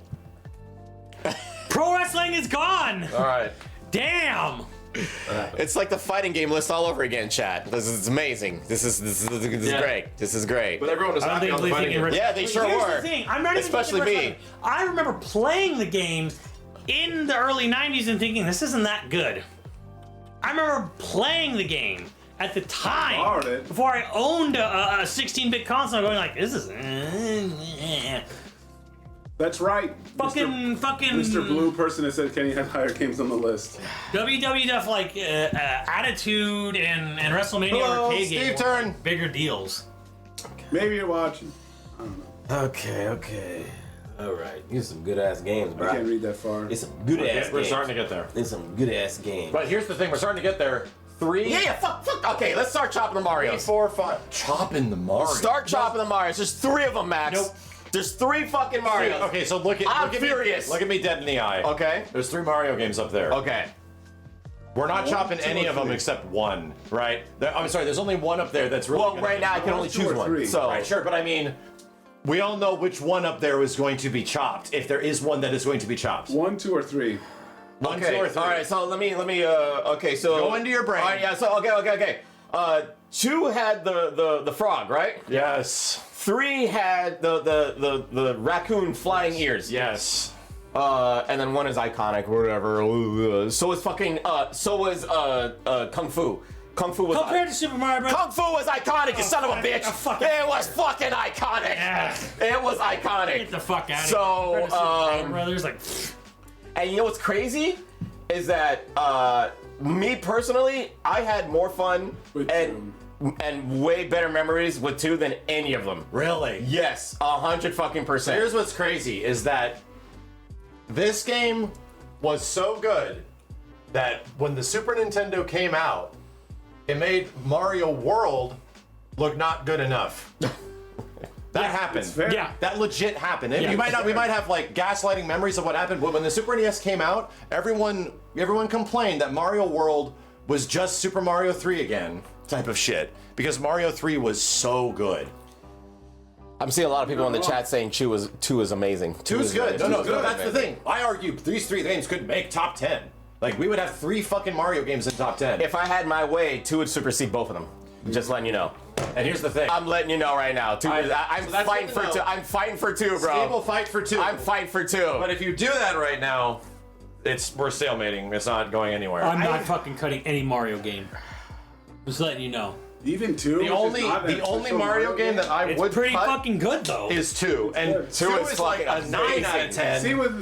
Pro wrestling is gone! All right. Damn! It's like the fighting game list all over again, chat. This is amazing. This is great. This is great. But everyone was I don't happy think on the Bleeding fighting game. River- Yeah, they But sure here's were. the thing. I'm not even Especially thinking me. wrestling. I remember playing the game in the early 90s and thinking, this isn't that good. I remember playing the game at the time, borrowed it. before I owned a 16-bit console, going like, this is... That's right. fucking... Mr. Blue person that said Kenny had higher games on the list. WWF, like, Attitude and WrestleMania Hello, arcade Steve game were turn. bigger deals. Maybe you're watching. Okay. All right. These are some good ass games, I bro. can't read that far. It's some good ass We're games. starting to get there. It's some good ass games. But here's the thing, we're starting to get there. 3, Yeah, fuck. Okay, let's start chopping the 3, Marios. 4, 5. Chopping the Mario. Start chopping the Marios. There's 3 of them, Max. Nope. There's 3 fucking Marios. Okay, so look at I'm look at furious. Me, look at me dead in the eye. Okay. There's 3 Mario games up there. Okay. We're not chopping 2 any or of them 3. except one, right? I'm sorry, there's only one up there that's really. Well, gonna right be- now I can only 2 or choose one. 3. So Right, sure, but I mean, we all know which one up there is going to be chopped. If there is one that is going to be chopped. 1, 2, or 3. 1, okay. 2, or 3. All right. So let me. Okay. So Go into your brain. All right. Yeah. So okay. 2 had the frog, right? Yes. 3 had the raccoon flying ears. Yes. And then 1 is iconic or whatever. So is fucking. So was Kung Fu. Kung Fu was. Compared to Super Mario Bros. Kung Fu was iconic, you son of a bitch! It was fucking iconic! It was iconic! Get the fuck out of So, here. Compared to Super Mario Brothers, like, And you know what's crazy? Is that, me personally, I had more fun With and way better memories with 2 than any of them. Really? Yes, 100%. Here's what's crazy is that this game was so good that when the Super Nintendo came out, it made Mario World look not good enough. That happened. fair. yeah. That legit happened. And Yeah. we might have like gaslighting memories of what happened, but when the Super NES came out, everyone complained that Mario World was just Super Mario 3 again, type of shit. Because Mario 3 was so good. I'm seeing a lot of people in the chat saying 2 is amazing. 2 is good. No, good. that's the thing. I argue these 3 games could make top 10. Like, we would have 3 fucking Mario games in top 10. If I had my way, 2 would supersede both of them. Just letting you know. And here's the thing. I'm letting you know right now. I'm so that's fighting good for to know. 2. I'm fighting for 2, bro. Stable fight for 2. I'm fighting for 2. But if you do that right now, we're stalemating. It's not going anywhere. I'm not fucking cutting any Mario game. Just letting you know. Even 2. The only Mario game that I It's would pretty cut fucking good though. is 2, and 2 is like a fucking 9 out of amazing.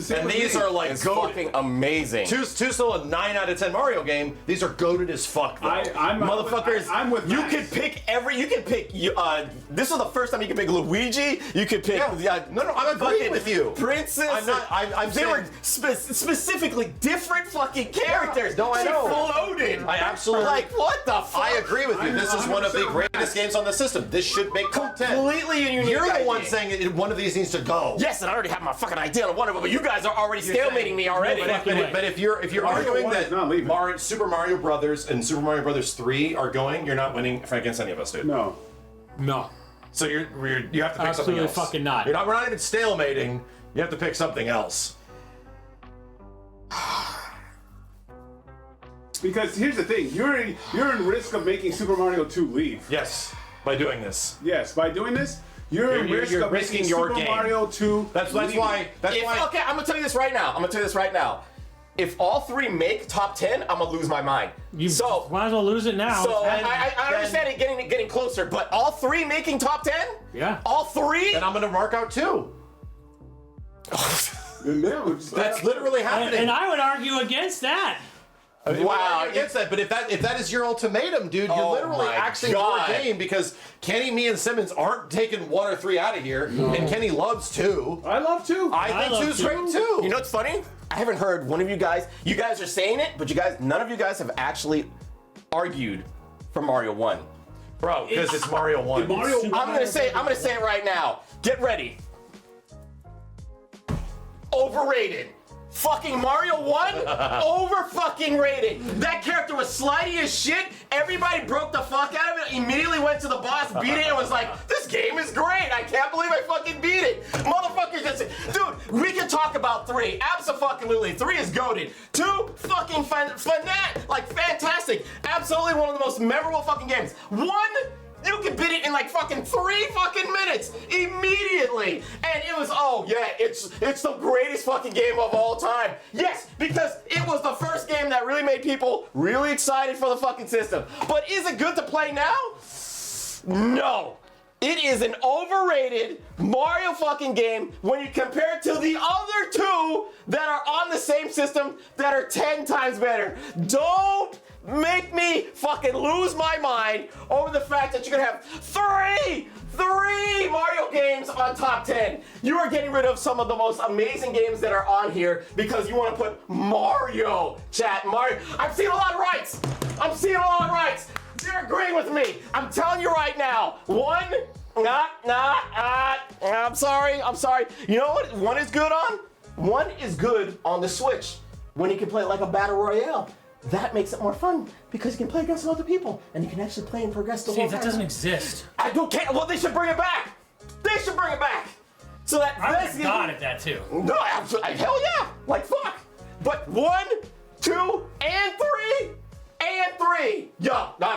10. And these are like It's goated. fucking amazing. 2's still a 9 out of 10 Mario game. These are goated as fuck, though. Motherfuckers, I'm with you Max. could pick this is the first time you could pick Luigi, you could pick No, I'm agreeing with you. Princess. I'm they saying- were specifically different fucking characters. No, I She know. floated. I absolutely- like what the fuck? I agree with you. This is one of the greatest games on the system. This should make top 10. Completely unique. You're the idea. one saying one of these needs to go. Yes, and I already have my fucking idea on one of them, but you guys are already stalemating me already. But if you're arguing one is not that leaving. Super Mario Brothers and Super Mario Brothers 3 are going, you're not winning against any of us, dude. No. No. So you have to pick something Absolutely else. fucking not. We're not even stalemating. You have to pick something else. Because here's the thing, you're in risk of making Super Mario 2 leave. Yes, by doing this. Yes, by doing this, you're in risk of risking making your Super game. Mario 2 That's leave. why. Okay, I'm gonna tell you this right now. If all 3 make top 10, I'm gonna lose my mind. You might as well lose it now. So And- I understand it getting closer, but all 3 making top 10? yeah. All 3? Then I'm gonna mark out 2. That's literally happening. And I would argue against that. Wow. Against that, but if that is your ultimatum, dude, you're Oh literally my axing God. your game because Kenny, me, and Simmons aren't taking 1 or 3 out of here, and Kenny loves 2. I love 2. I I think love 2's 2. great too. You know what's funny? I haven't heard one of you guys. You guys are saying it, but none of you guys have actually argued for Mario 1. bro, because it's Mario 1. Mario- I'm gonna say it right now. Get ready. Overrated. Fucking Mario 1, over fucking rated. That character was slidey as shit. Everybody broke the fuck out of it. Immediately went to the boss, beat it, and was like, "This game is great. I can't believe I fucking beat it." Motherfuckers just, dude. We can talk about 3. Absolutely, 3 is goated. 2, fucking fantastic. Absolutely one of the most memorable fucking games. 1. You could beat it in like fucking 3 fucking minutes immediately. And it was, it's the greatest fucking game of all time. Yes, because it was the first game that really made people really excited for the fucking system. But is it good to play now? No. It is an overrated Mario fucking game when you compare it to the other 2 that are on the same system that are 10 times better. Don't make me fucking lose my mind over the fact that you're gonna have 3 Mario games on top 10. You are getting rid of some of the most amazing games that are on here because you want to put Mario, chat, Mario. I'm seeing a lot of rights. You're agreeing with me. I'm telling you right now. 1, I'm sorry. You know what? One is good on? One is good on the Switch. When you can play it like a battle royale. That makes it more fun because you can play against other people and you can actually play and progress the whole time. Steve, that doesn't exist. I don't care. Well, they should bring it back. They should bring it back. So that I would that's have got at that too. No, absolutely. Hell yeah. Like fuck. But 1, 2, and 3. Yo, no,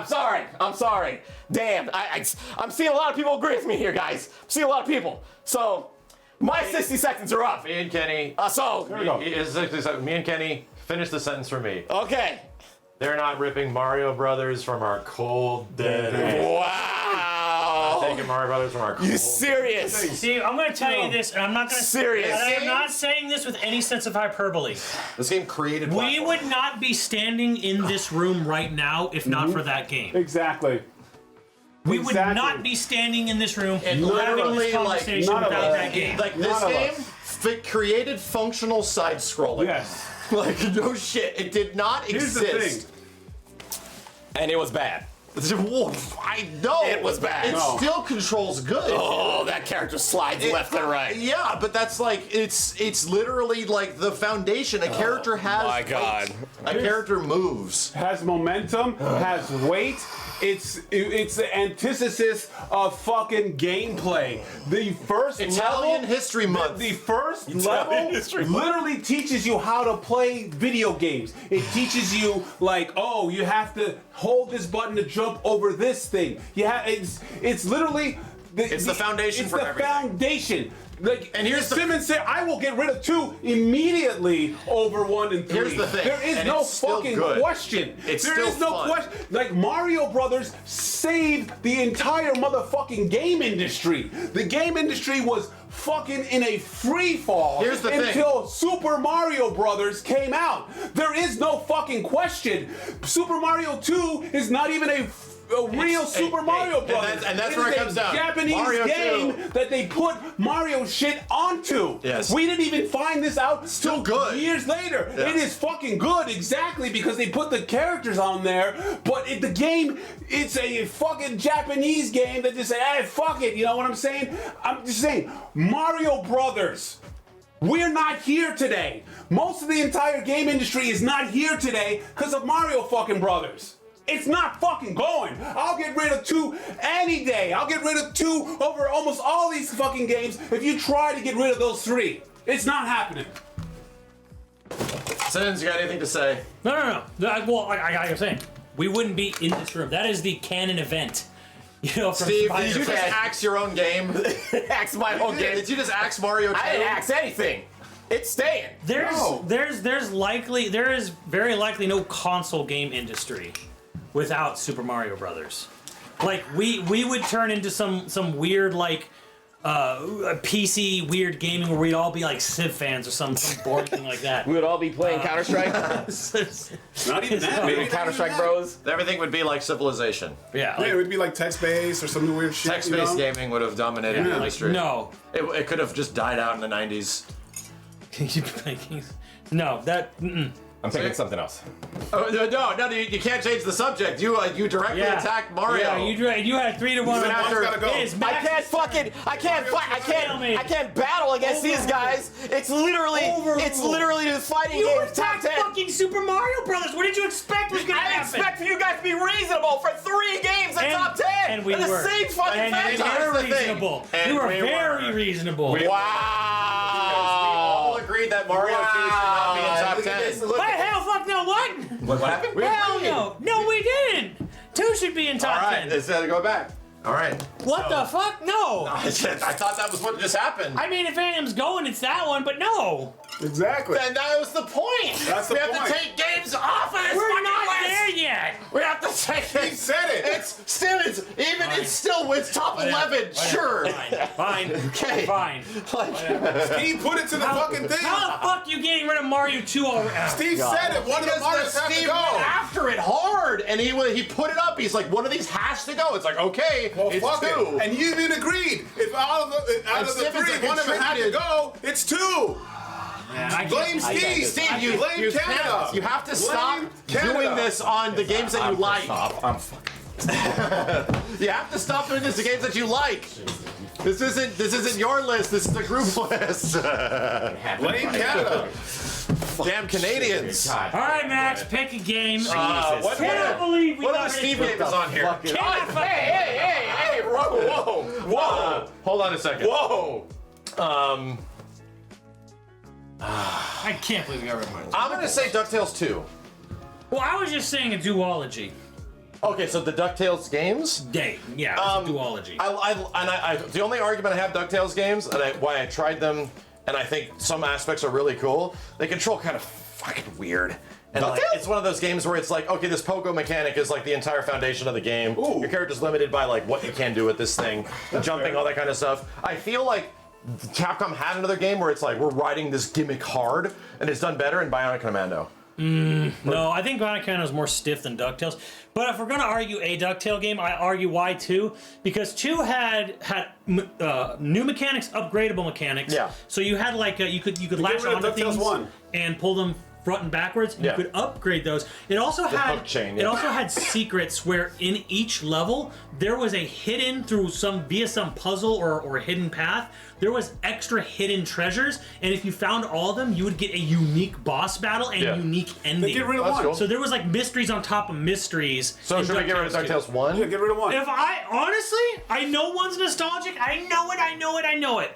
I'm sorry. Damn, I'm seeing a lot of people agree with me here, guys. I'm seeing a lot of people. So, my 60 seconds are up. Me and Kenny. So, Here we go. Me and Kenny, finish the sentence for me. okay. They're not ripping Mario Brothers from our cold dead hands. Wow. Taking Mario Brothers from our cold. You serious? Steve, I'm going to tell you this, and I'm not going to. Serious. I am not saying this with any sense of hyperbole. This game created. We would not be standing in this room right now if not for that game. Exactly. We would Exactly. not be standing in this room And having literally, this like, conversation none of without us. that game. Like this None of game us. created functional side scrolling. Yes. Like no shit, it did not Here's exist. the thing. And it was bad. I know It was bad. It No. still controls good. Oh, that character slides left and right. Yeah, but that's like it's literally like the foundation. A character has my God. weight. A character moves. Has momentum, has weight. It's the antithesis of fucking gameplay. The first Italian level, History Month. The first level literally teaches you how to play video games. It teaches you like, oh, you have to hold this button to jump over this thing. It's literally It's the foundation for everything. foundation. Like, And here's the- Simmons said, I will get rid of 2 immediately over 1 and 3. Here's the thing, There is and no it's still fucking good. question. It's There still is no fun. question. Like, Mario Brothers saved the entire motherfucking game industry. The game industry was fucking in a free fall Here's the thing. until Super Mario Brothers came out. There is no fucking question. Super Mario 2 is not even a real Super Mario Brothers. and that's It where is it comes a down. Japanese Mario game 2. that they put Mario shit onto. Yes. We didn't even find this out Still till good. years later. Yeah. It is fucking good, exactly, because they put the characters on there. But the game, it's a fucking Japanese game that just say, hey, fuck it. You know what I'm saying? I'm just saying, Mario Brothers. We're not here today. Most of the entire game industry is not here today because of Mario fucking Brothers. It's not fucking going. I'll get rid of 2 any day. I'll get rid of 2 over almost all these fucking games if you try to get rid of those 3. It's not happening. Simmons, you got anything to say? No. Well, like I was saying, we wouldn't be in this room. That is the canon event. You know, from Steve, Spider- did you just axe your own game? Axe my whole game. Did you just axe Mario 2? I didn't axe anything. It's staying. There No. is very likely no console game industry without Super Mario Brothers. Like we would turn into some weird like PC weird gaming where we'd all be like Civ fans or some boring thing like that. We would all be playing Counter-Strike. Not even that. Maybe Maybe Counter-Strike Bros. Everything would be like Civilization. Yeah. Yeah, it would be like text-based or some weird shit. Text-based you know? gaming would have dominated the industry. No. It could have just died out in the 90s. No, that. I'm thinking something else. Oh, no, you can't change the subject. You directly Yeah. attacked Mario. Yeah, you had 3-1. Even after- gotta go. It is I can't fucking, I can't battle against these guys. It's literally the fighting You game top attacked 10. fucking Super Mario Brothers. What did you expect was gonna I happen? expect for you guys to be reasonable for 3 games in And- top 10. and we in the were. same fucking And franchise. we were That's the thing. reasonable. And We were we very were. reasonable. We all agreed that Mario 2 should not be in top Look at 10. this, look What? at this. Hell, fuck no, what? What happened? Hell no. No, we didn't. 2 should be in All top right, 10. it's to go back. All right. What the fuck? No. I thought that was what just happened. I mean, if Phantom's going, it's that one, but no. Exactly. And that was the point. That's the we have point. to take games off of this We're fucking not list. there yet. We have to take He said it. It's still, it's top 11, sure. Fine. Okay. Fine. Steve put it to the fucking thing. How the fuck you getting rid of Mario 2 already? Steve said it. One of the Because Marios have to Steve go. went after it hard, and he put it up. He's like, one of these has to go. It's like, okay, Well, it's fuck 2. it. And you even agreed. If out of the Simmons 3, one of them had to contributed. go, it's 2. Blame Steve. Steve, Blame Canada. You have to stop Canada. doing this on the games that you like. I'm fucking. You have to stop doing this to games that you like. This isn't your list. This is a group list. Blame Canada. Damn Canadians. All right, Max, pick a game. What Cannot believe we what got other Steve games is on here? Cannot fucking- Hey, whoa. Hold on a second. Whoa. I can't believe we got rid of mine. I'm gonna say DuckTales 2. Well, I was just saying a duology. Okay, so the DuckTales games. Day, yeah, it's a duology. The only argument I have DuckTales games, and why I tried them, and I think some aspects are really cool, they control kind of fucking weird. And like, it's one of those games where it's like, okay, this pogo mechanic is like the entire foundation of the game. Ooh. Your character's limited by like what you can do with this thing, the jumping, all that kind of stuff. I feel like Capcom had another game where it's like, we're riding this gimmick hard, and it's done better in Bionic Commando. No, I think Bionic Commando is more stiff than DuckTales. But if we're gonna argue a DuckTale game, I argue why 2, because 2 had new mechanics, upgradable mechanics. Yeah. So you had like you could latch rid of onto DuckTales things 1. and pull them front and backwards. And Yeah. You could upgrade those. It also had hook chain, it yeah. also had secrets where in each level there was a hidden through via some puzzle or hidden path. There was extra hidden treasures, and if you found all of them, you would get a unique boss battle and Yeah. unique ending. Get rid of That's one. cool. So there was like mysteries on top of mysteries. So in should we get rid of DuckTales 2. DuckTales 1? Yeah, get rid of one. If I honestly, I know one's nostalgic. I know it.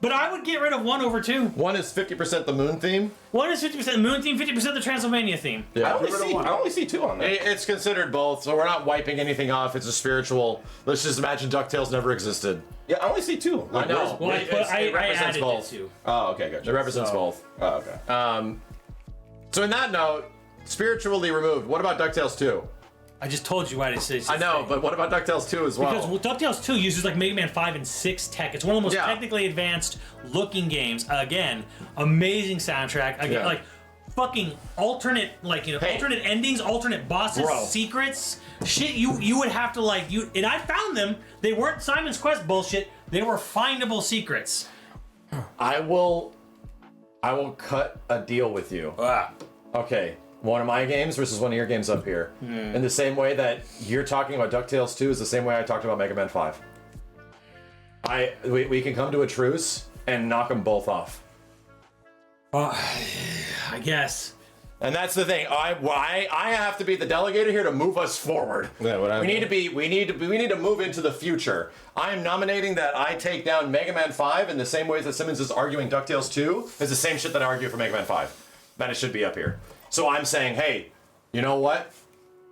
But I would get rid of 1 over 2. 1 is 50% the moon theme. 1 is 50% the Moon theme, 50% the Transylvania theme. Yeah. I only see 2 on there. It's considered both, so we're not wiping anything off. It's a spiritual. Let's just imagine DuckTales never existed. Yeah, I only see 2. I know. Well, It I represents added both. it too. Oh, okay, gotcha. It represents So- both. Oh, okay. So in that note, spiritually removed. What about DuckTales 2? I just told you why I said. I know, but what about DuckTales 2 as well? Because DuckTales 2 uses like Mega Man 5 and 6 tech. It's one of the most Yeah. technically advanced looking games. Again, amazing soundtrack. Again, Yeah. like fucking alternate, alternate endings, alternate bosses, Bro. secrets. Shit, you would have to and I found them. They weren't Simon's Quest bullshit. They were findable secrets. I will cut a deal with you. Okay, one of my games versus one of your games up here. In the same way that you're talking about DuckTales 2 is the same way I talked about Mega Man 5. We can come to a truce and knock them both off. I guess. And that's the thing. I have to be the delegator here to move us forward. Yeah, what we need to move into the future. I am nominating that I take down Mega Man 5 in the same ways that Simmons is arguing DuckTales 2 is the same shit that I argue for Mega Man 5. That it should be up here. So I'm saying, hey, you know what?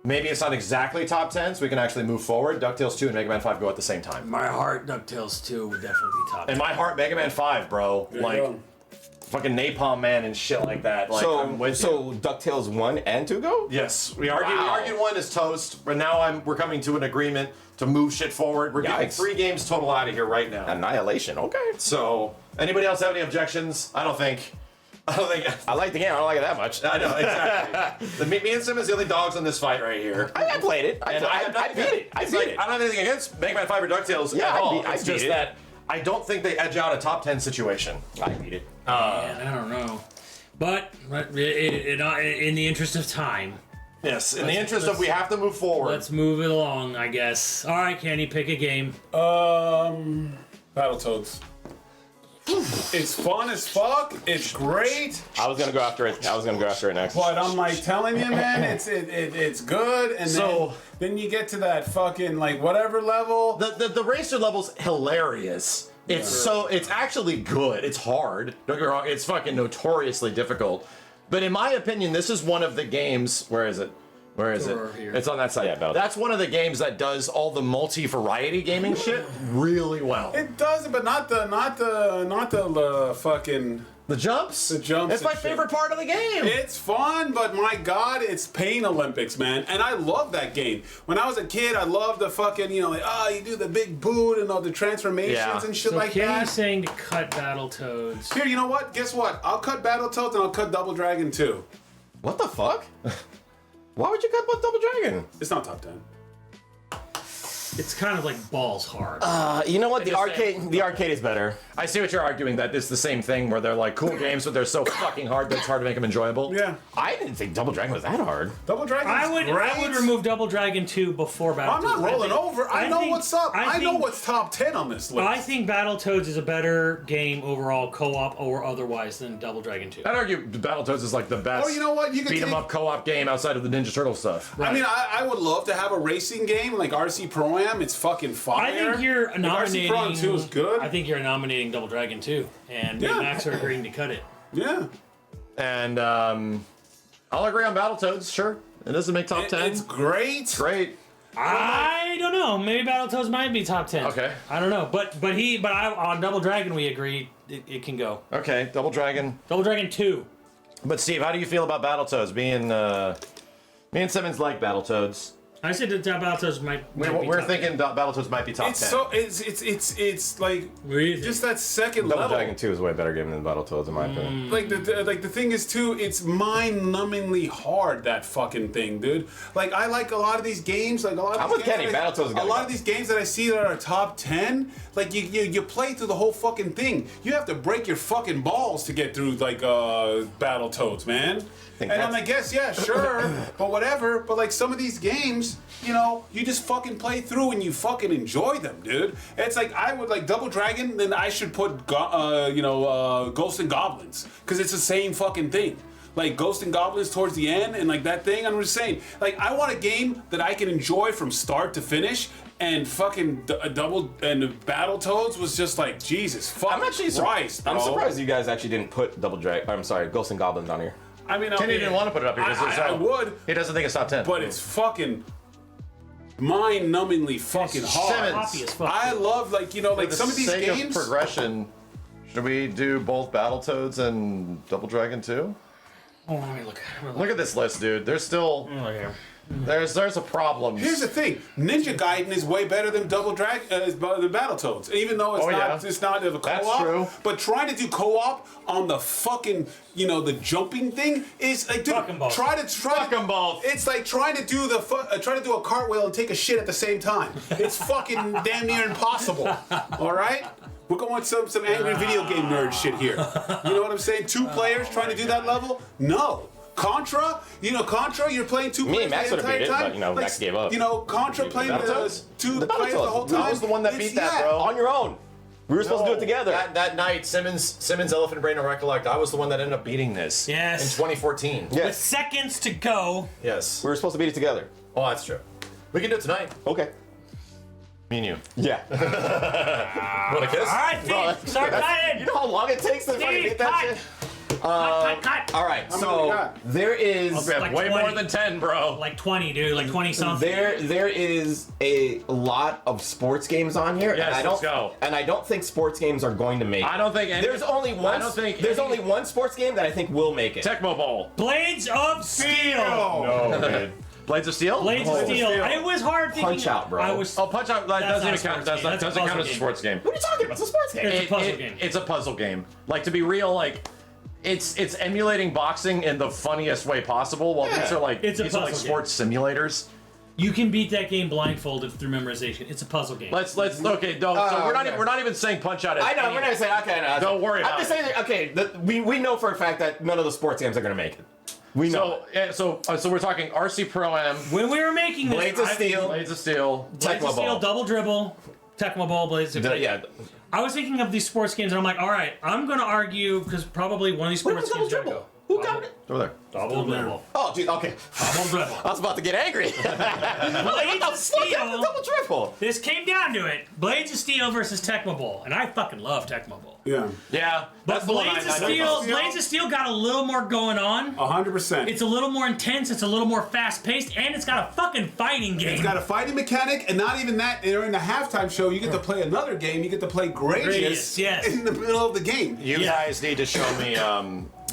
Maybe it's not exactly top 10, so we can actually move forward. DuckTales 2 and Mega Man 5 go at the same time. My heart, DuckTales 2 would definitely be top. In my heart, Mega Man 5, bro. you Like, go. fucking Napalm Man and shit like that. Like, I'm with you. So DuckTales 1 and 2 go? Yes, we argued. Wow. We argued one is toast, but now we're coming to an agreement to move shit forward. We're getting Yikes. 3 games total out of here right now. Annihilation, okay. So, anybody else have any objections? I don't think. I like the game, I don't like it that much. I know exactly. Me and Simmons are the only dogs in this fight right here. I played it. I beat it. I It's beat like, it. I don't have anything against Mega Man 5 or DuckTales Yeah, at I all. beat- I It's beat just it. that I don't think they edge out a top 10 situation. I beat it. Man, I don't know. But in the interest of time, Yes, in the interest of we have to move forward. let's move it along, I guess. All right, Kenny, pick a game. Battletoads. It's fun as fuck. It's great. I was gonna go after it. Next. But I'm like telling you, man, it's good. And So- then you get to that fucking like whatever level. The racer level's hilarious. It's actually good. It's hard. Don't get me wrong. It's fucking notoriously difficult. But in my opinion, this is one of the games. Where is it? Over here. It's on that side. Yeah, about it. That's one of the games that does all the multi-variety gaming shit really well. It does, but not the fucking. The jumps. The jumps It's my and shit. favorite part of the game. It's fun, but my god, it's Pain Olympics, man. And I love that game. When I was a kid, I loved the fucking, you do the big boot and all the transformations Yeah. and shit So like Kenny's that. saying to cut Battletoads. Here, you know what? Guess what? I'll cut Battletoads and I'll cut Double Dragon too. What the fuck? Why would you cut Double Dragon? It's not top 10. it's kind of like balls hard. You know what? The just say- arcade is better. I see what you're arguing, that it's the same thing where they're like cool games, but they're so fucking hard that it's hard to make them enjoyable. Yeah. I didn't think Double Dragon was that hard. Double Dragon. I would remove Double Dragon 2 before Battletoads. I'm not rolling over. I know think- what's up. I know think- what's top 10 on this list. I think Battletoads is a better game overall, co-op or otherwise, than Double Dragon 2. I'd argue Battletoads is like the best Oh, you know what? You can beat 'em take- up co-op game outside of the Ninja Turtle stuff. I mean, I would love to have a racing game like RC Pro-Am. It's fucking fire. I think you're Like, nominating. RC Pro-Am 2 is good. I think you're nominating Double Dragon 2, and Yeah. Max are agreeing to cut it. Yeah. And I'll agree on Battletoads, sure. It doesn't make top 10. It's great. Great. I don't know. Maybe Battletoads might be top 10. Okay. I don't know. But on Double Dragon we agree it can go. Okay, Double Dragon. Double Dragon 2. But Steve, how do you feel about Battletoads? Me and Simmons like Battletoads. I said that Battletoads might be We're top thinking 10. Battletoads might be top 10. It's so it's like What do you think? just that second Double level. Dragon 2 is a way better game than Battletoads, in my opinion. Like the thing is too, it's mind-numbingly hard, that fucking thing, dude. Like I like a lot of these games, like a lot of I'm these with games Kenny, that I- Battletoads is a gotta lot go. of these games that I see that are top 10, like you play through the whole fucking thing. You have to break your fucking balls to get through like Battletoads, man. And I'm like, yes, yeah, sure, but whatever. But like some of these games, you know, you just fucking play through and you fucking enjoy them, dude. It's like I would like Double Dragon, then I should put Ghosts and Goblins, because it's the same fucking thing. Like Ghosts and Goblins towards the end, and like that thing. I'm just saying, like I want a game that I can enjoy from start to finish. And fucking Battletoads was just like Jesus fucking I'm actually Christ, I'm bro. surprised you guys actually didn't put Ghosts and Goblins on here. I mean, Kenny didn't want to put it up here because I would, he doesn't think it's top 10. but it's fucking mind-numbingly fucking hard. Simmons. Poppy as fuck. I love, like, you know, like For the some of these sake games. of progression, should we do both Battletoads and Double Dragon 2? Oh, let me look. Look at this list, dude. There's still there's a problem. Here's the thing: Ninja Gaiden is way better than than Battletoads, even though it's Oh, not yeah. it's not a co-op. That's true. But trying to do co-op on the fucking the jumping thing is like, dude, Fuck 'em both. Fuck 'em both. It's like trying to do trying to do a cartwheel and take a shit at the same time. It's fucking damn near impossible. All right. We're going some angry video game nerd shit here. You know what I'm saying? Two players trying to do that level? No. Contra, you're playing two Me players and Max the would've entire beat it, time. but, Max gave up. Contra playing Battletoads? two The players the whole Battletoads. time. I was the one that It's- beat that, yeah. bro. On your own. We were supposed to do it together. That night, Simmons Elephant Brain and Recollect, I was the one that ended up beating this. Yes. In 2014. With Yes. seconds to go. Yes. We were supposed to beat it together. Oh, that's true. We can do it tonight. Okay. Me and you. Yeah. Want to kiss? All right, Bro, Steve, start cutting. You know how long it takes to fucking Steve, beat that cut. shit? Cut. All right, many we so got? there is We have Like way 20. more than 10, bro. Like 20, dude. Like 20 something. there is a lot of sports games on here. Yes, and I don't, let's go. And I don't think sports games are going to make it. I don't think any. There's only one. I don't think there's any- only one sports game that I think will make it. Tecmo Bowl. Blades of Steel. No, dude. Blades of Steel? Blades of Steel. Steel. It was hard thinking. Punch Out, bro. I was. Oh, Punch Out. That That's doesn't not even a count. sports game. That's a Doesn't count puzzle as a game. sports game. What are you talking about? It's a sports game. It's a puzzle game. It's a puzzle game. Like, to be real, like, it's emulating boxing in the funniest way possible. While these are like It's a these are like puzzle sports simulators. You can beat that game blindfolded through memorization. It's a puzzle game. Let's okay. No, so okay. we're not even saying Punch Out. As I know. any- We're not saying okay. No, Don't worry I'm about just it. saying. That, okay, we know for a fact that none of the sports games are going to make it. We know. So we're talking RC Pro Am, when we were making this, Blades of Steel. Blades of Steel. Blades of Tecmo Steel, Ball. Double Dribble, Tecmo Ball, Blades of Steel. Yeah. I was thinking of these sports games, and I'm like, all right, I'm going to argue because probably one of these What sports was games Double gotta Dribble? go. Who got it? Over there. Double Dribble. Oh, geez. Okay. Double Dribble. I was about to get angry. Blades of Fuck, Steel. double triple. This came down to it. Blades of Steel versus Tecmo Bowl, and I fucking love Tecmo Bowl. Yeah, Yeah, But Blades of Steel got a little more going on. 100%. It's a little more intense. It's a little more fast paced, and it's got a fucking fighting game. It's got a fighting mechanic, and not even that. During the halftime show, you get to play another game. You get to play Gradius, Gradius, yes. in the middle of the game. You guys need to show me.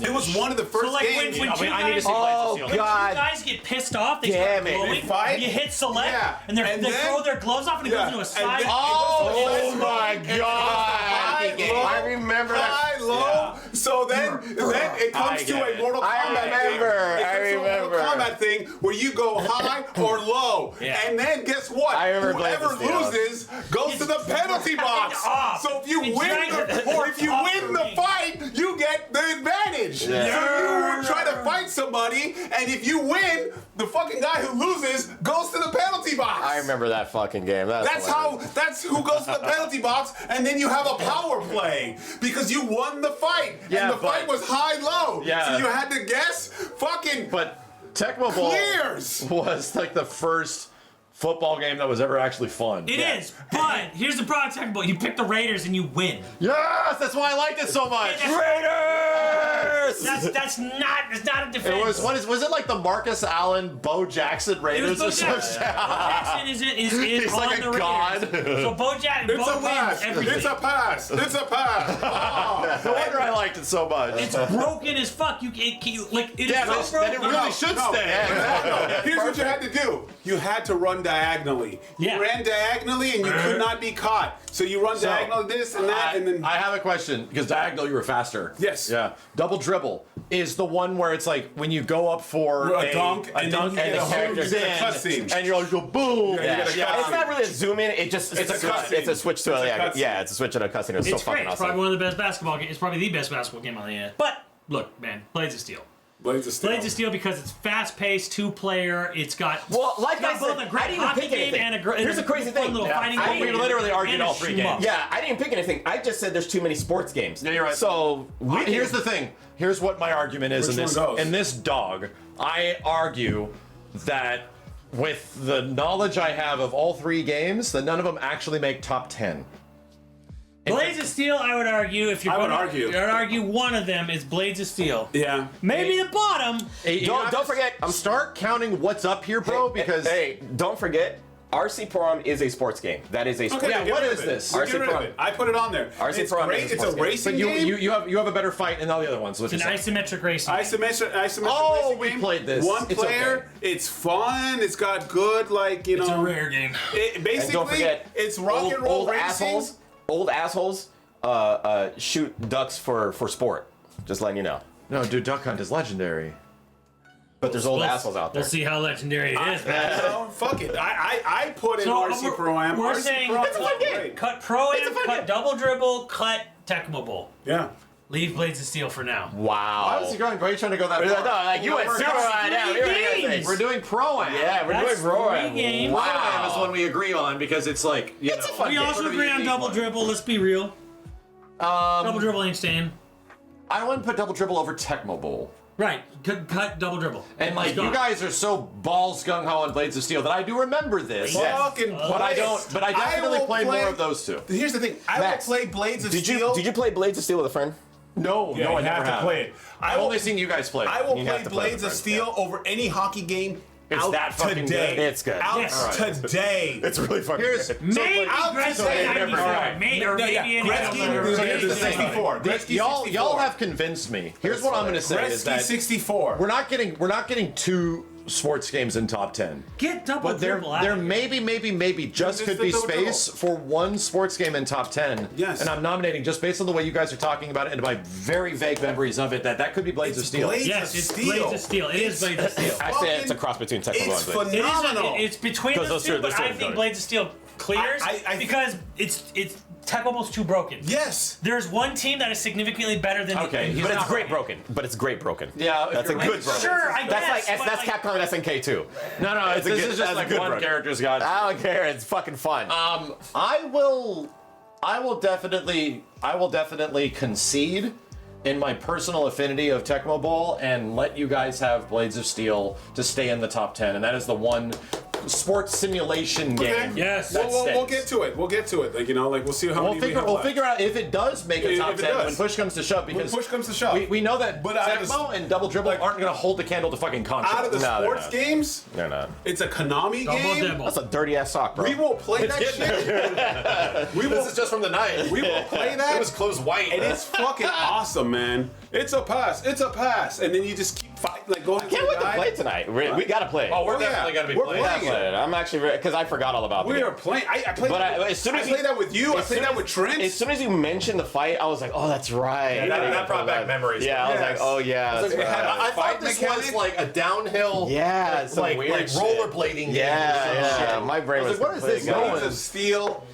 It was one of the first So, like, games. when two I need to guys, see Blades of Steel. when two God. guys get pissed off, they Damn start it. glowing. They fight? You hit select, Yeah. and, they And then- throw their gloves off, and it Yeah. goes into a And side. then- Oh my God! High, I remember that. high, low. So then it comes to a Mortal Kombat. I remember. It I comes to a Mortal remember. Kombat that thing where you go high or low. Yeah. And then guess what? I remember Whoever Blaze the Steel. loses goes to the penalty box. off. So if you It's win trying to the, force if you off win the the ring. fight, you get the advantage. So Yeah. you would try to fight somebody, and if you win, the fucking guy who loses goes to the penalty box. I remember that fucking game. That's who goes to the penalty box, and then you have a power play because you won the fight, Yeah, and the fight but- was high-low. Yeah. So you had to guess fucking But Tecmo Bowl clears. was like the first football game that was ever actually fun. It is, but here's the problem with Tecmo Bowl. You pick the Raiders and you win. Yes, that's why I liked it so much. Raiders! That's not a defense. Was it like the Marcus Allen, Bo Jackson It Raiders was or Bo something? Jackson. Bo Jackson is He's on like the a god. Raiders. So Bo Jackson It's a wins pass. everything. It's a pass. It's a pass. Oh. No wonder I liked it so much. It's broken as fuck. It is Yeah, so then it broken. really should stay. Here's what you had to do. You had to run diagonally. Yeah. You ran diagonally and you could not be caught. So you run diagonal this and that, and then I have a question because diagonal you were faster. Yes. Yeah. Double dribble is the one where it's like when you go up for A dunk, and then you and get the a character's it's a in, cutscene. and you're like go boom. Yeah, you gotta cut It's not really a zoom in. It's just It's a cutscene. It's a switch to It's a yeah, cutscene. yeah. It's a switch to a cutscene. It's so It's great. fucking It's probably awesome. one of the best basketball games. It's probably the best basketball game on the NES. But look, man, Blades of Steel. Blades of Steel. Blades of Steel because it's fast-paced, two-player. It's got Well, like it's got I both said, a great I didn't even hockey pick game anything. and a great. Here's the crazy thing. Little Yeah, fighting I- game. we literally argued and a all three shmup. games. Yeah, I didn't pick anything. I just said there's too many sports games. Yeah, you're right. So Here's the thing. Here's what my argument is Which in this. one goes? In this dog, I argue that with the knowledge I have of all three games, that none of them actually make top 10. Blades of Steel, I would argue, if you're I would gonna, argue. I would argue one of them is Blades of Steel. Yeah. Maybe the bottom. Hey, you have Don't to forget. Start counting what's up here, bro, because hey, don't forget. RC Prom is a sports game. That is a sports Okay, Yeah, get what rid is of it. this? Get RC rid of Pro. it. I put it on there. RC It's Pro great. is a It's a sports game. racing but game. you have a better fight in all the other ones. It's an isometric racing. Isometric Oh, racing we game. played this. One It's player. okay. It's fun. It's got good, like, you know. It's a rare game. Basically, And don't forget, it's rock and roll old racing. assholes. Old assholes shoot ducks for sport. Just letting you know. No, dude, Duck Hunt is legendary. But there's old assholes out there. We'll see how legendary it is, man. No, fuck it. I put in So, RC Pro-Am. we're RC saying Pro-Am it's a is fun game. great. Cut Pro-Am, It's a fun cut game. Double Dribble, cut Tecmo Bowl. Yeah. Leave Blades of Steel for now. Wow. Why was he going? Why are you trying to go that No, far? like you went super right now. three You were gonna games. say- We're doing Pro-Am. Yeah, we're That's doing Pro-Am. 3 games. Pro-Am is one we agree on because it's like, you It's know. a fun We game. also agree on Double Dribble. Let's be real. Double Dribble ain't staying. I wouldn't put Double Dribble over Tecmo Bowl. Right. Cut Double Dribble. And like It's you gone. guys are so balls gung ho on Blades of Steel that I do remember this. Fucking But I don't. But I definitely will play more of those two. Here's the thing. I Max, will play Blades of Did Steel. you play Blades of Steel with a friend? No, Yeah, no, I you never have to have. play it. I've only seen you guys play. I will You play have to play Blades with of friends, Steel over any hockey game. It's out that fucking today. good. It's good. Out Yes. today. It's really fucking Here's good. Maybe I'll Gretzky say 94. Alright. Maybe, or No, yeah, maybe any Gretzky, other. so here's the thing. 64. Gretzky Y'all 64. have convinced me. Here's what I'm going to say is Gretzky that 64. we're not getting two sports games in top 10. Get Double But there Dribble out there of here. maybe just Just could the be Double space for one sports game in top 10. Yes. And I'm nominating just based on the way you guys are talking about it and my very vague memories of it that could be Blades of Steel. Blades Yes, of it's Steel. Blades of Steel. It is Blades of Steel. I say it's a cross between Tecmo Bowl It's and Blades. It is phenomenal. it's between Because those two, those but two I are think good. Blades of Steel clears I because it's Tecmo Bowl's too broken. Yes. There's one team that is significantly better than Okay, the he's But it's not great right. broken. But it's great broken. Yeah, if That's a you're good right. broken. Sure, I That's like guess, but that's Capcom and SNK too. No, It's a this good- is just that's a like good one broken. character's got. I don't care. It's fucking fun. I will definitely concede in my personal affinity of Tecmo Bowl and let you guys have Blades of Steel to stay in the top 10, and that is the one sports simulation game. Yes. that We'll stays. get to it. We'll get to it. Like, you know, like we'll see how many we have We'll left. figure out if it does make a If top it 10 does. when push comes to shove. Because push comes to shove. we know that But out of the- Tecmo and Double Dribble aren't going to hold the candle to fucking Contra. Out of the No, they're sports not. games, They're not. it's a Konami Double game. Dribble. That's a dirty ass sock, bro. We will play that shit. We will this is just from the night. we will play that his clothes white. And it's fucking awesome, man. It's a pass. It's a pass. And then you just keep fighting, like going. Can't wait to play tonight. We gotta play. Oh, we're Oh, yeah. definitely gonna be We're playing. playing that. it. I'm actually because I forgot all about We it. are playing. I played. But as soon as I played that with you. I as played soon that as- with Trent. As soon as you mentioned the fight, I was like, oh, that's right. That brought back memories. Yeah, I was Yes. like, oh yeah, that's It had right. I Fight thought this mechanic? was like a downhill, Yeah, some like weird shit. rollerblading game. Yeah, or some yeah. shit. My brain I was like, what is this? completely Guns going. of Steel.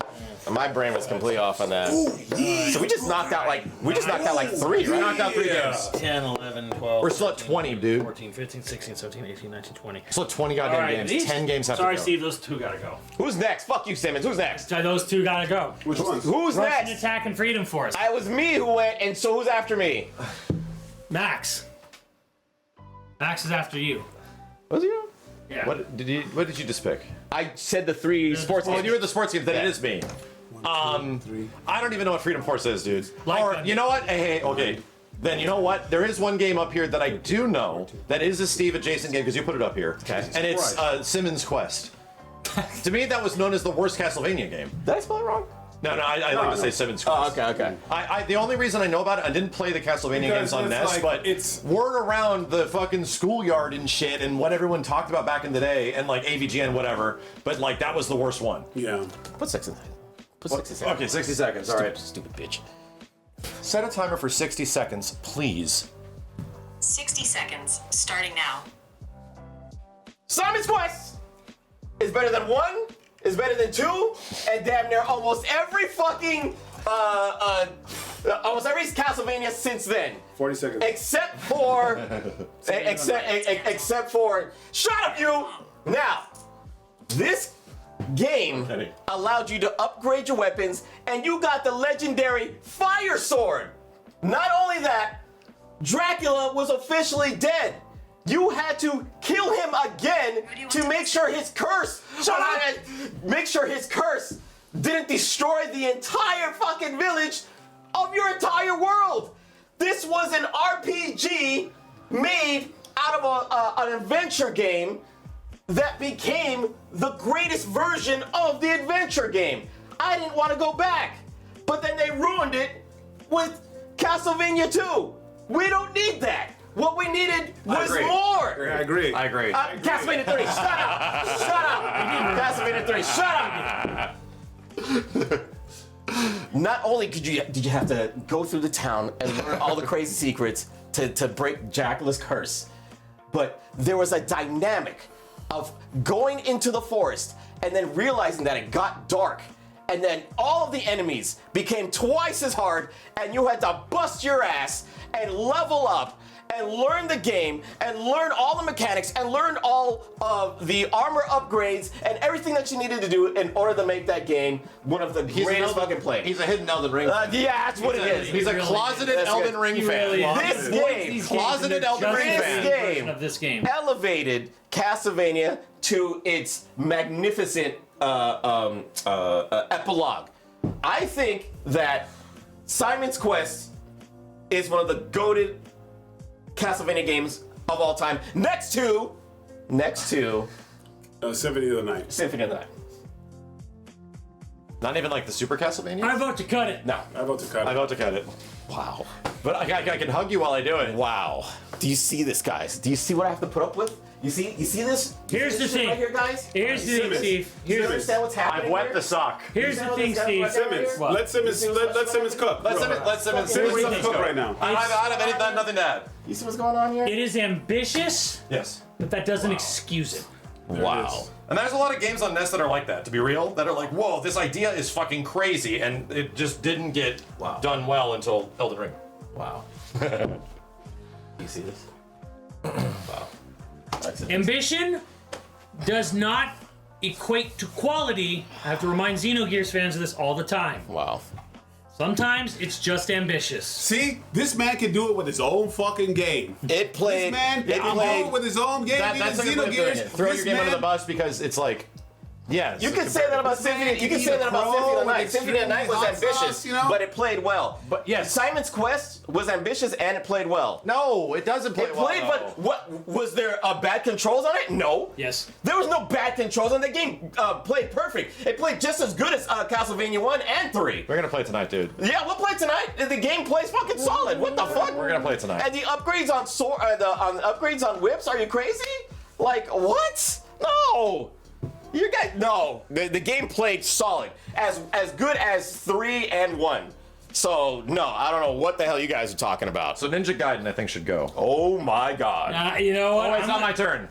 My brain was completely off on that. Ooh, yeah. So we just knocked out like 3, We right? knocked out 3 Yeah. games. 10, 11, 12. We're still at 20, dude. 14, 15, 16, 17, 18, 19, 20. Still at 20 goddamn All right, games. these- 10 games have Sorry, to go. Steve, those 2 gotta go. Who's next? Fuck you, Simmons. Who's next? So those 2 gotta go. Which ones? Who's Russian next? Attack and Freedom Force. It was me who went, and so who's after me? Max. Max is after you. Was you? Yeah. What did you just pick? I said the 3 sports Well, games. you were the sports games. Then Yeah. it is me. I don't even know what Freedom Force is, dude. Like Or that. you know what? Hey, okay. Then you know what? There is one game up here that I do know that is a Steve adjacent game because you put it up here. Okay. And it's Simmons Quest. To me, that was known as the worst Castlevania game. Did I spell it wrong? No, I like to say Simmons Quest. Oh, okay. The only reason I know about it, I didn't play the Castlevania Because games on it's NES, like- but it's- word around the fucking schoolyard and shit and what everyone talked about back in the day and like AVG and whatever, but like that was the worst one. Yeah. Put 6 in there. Put 6 in there. Okay, 60 seconds. All right. Stupid bitch. Set a timer for 60 seconds, please. 60 seconds, starting now. Simon's Quest is better than 1, is better than 2, and damn near almost every fucking almost every Castlevania since then. 40 seconds. Except for except for shut up you! Now, this game allowed you to upgrade your weapons, and you got the legendary Fire Sword. Not only that, Dracula was officially dead. You had to kill him again to make sure his curse make sure his curse didn't destroy the entire fucking village of your entire world. This was an RPG made out of an adventure game that became the greatest version of the adventure game. I didn't want to go back, but then they ruined it with Castlevania 2. We don't need that. What we needed was agree. more. I agree. I agree. Castlevania 3, shut up! Shut up! Castlevania 3, shut up! Not only did you have to go through the town and learn all the crazy secrets to break Dracula's curse, but there was a dynamic of going into the forest and then realizing that it got dark, and then all of the enemies became twice as hard, and you had to bust your ass and level up and learn the game and learn all the mechanics and learn all of the armor upgrades and everything that you needed to do in order to make that game one of the greatest fucking play. He's a hidden Elden Ring. Yeah, that's what it is. He's a closeted That's Elden good. Ring He fan. really is. This One of game, these closeted games Elden is Ring just fan. a This version of this game. elevated Castlevania to its magnificent epilogue. I think that Simon's Quest is one of the goated Castlevania games of all time. Next to Symphony of the Night. Symphony of the Night. Not even like the Super Castlevania? I vote to cut it. No. I vote to cut I it. vote to cut it. Wow. But I can hug you while I do it. Wow. Do you see this, guys? Do you see what I have to put up with? You see this? You Here's see the this shit thing. right here, guys? Here's the thing, Simmons. Steve. Do you Here's understand what's happening? I've wet here? the sock. Here's the thing, Simmons, Steve. Simmons. What? Let Simmons cook. Let Simmons Simmons cook right now. I don't have anything, nothing to add. You see what's going on here? It is ambitious, Yes. but that doesn't excuse it. Wow. And there's a lot of games on NES that are like that, to be real, that are like, whoa, this idea is fucking crazy, and it just didn't get done well until Elden Ring. Wow. You see this? Wow. Ambition does not equate to quality. I have to remind Xenogears fans of this all the time. Wow. Sometimes it's just ambitious. See, this man can do it with his own fucking game. It played. This man It can do played. it with his own game. That's a good way of doing it. Throw your game under the bus because it's like, Yes. You can say that about Symphony. You can say that about Symphony of the Night. Symphony of the Night was hot ambitious, sauce, you know? but it played well. But yes. Simon's Quest was ambitious and it played well. No, it doesn't play It well. played, though. but what was there bad controls on it? No. Yes. There was no bad controls on the game. Played perfect. It played just as good as Castlevania 1 and 3. We're gonna play tonight, dude. Yeah, we'll play tonight. The game plays fucking solid. What the fuck? We're gonna play tonight. And the upgrades on upgrades on whips? Are you crazy? Like what? No. You guys, no. The game played solid, as good as 3 and 1. So no, I don't know what the hell you guys are talking about. So Ninja Gaiden, I think, should go. Oh my god. You know what? Oh, it's not my turn.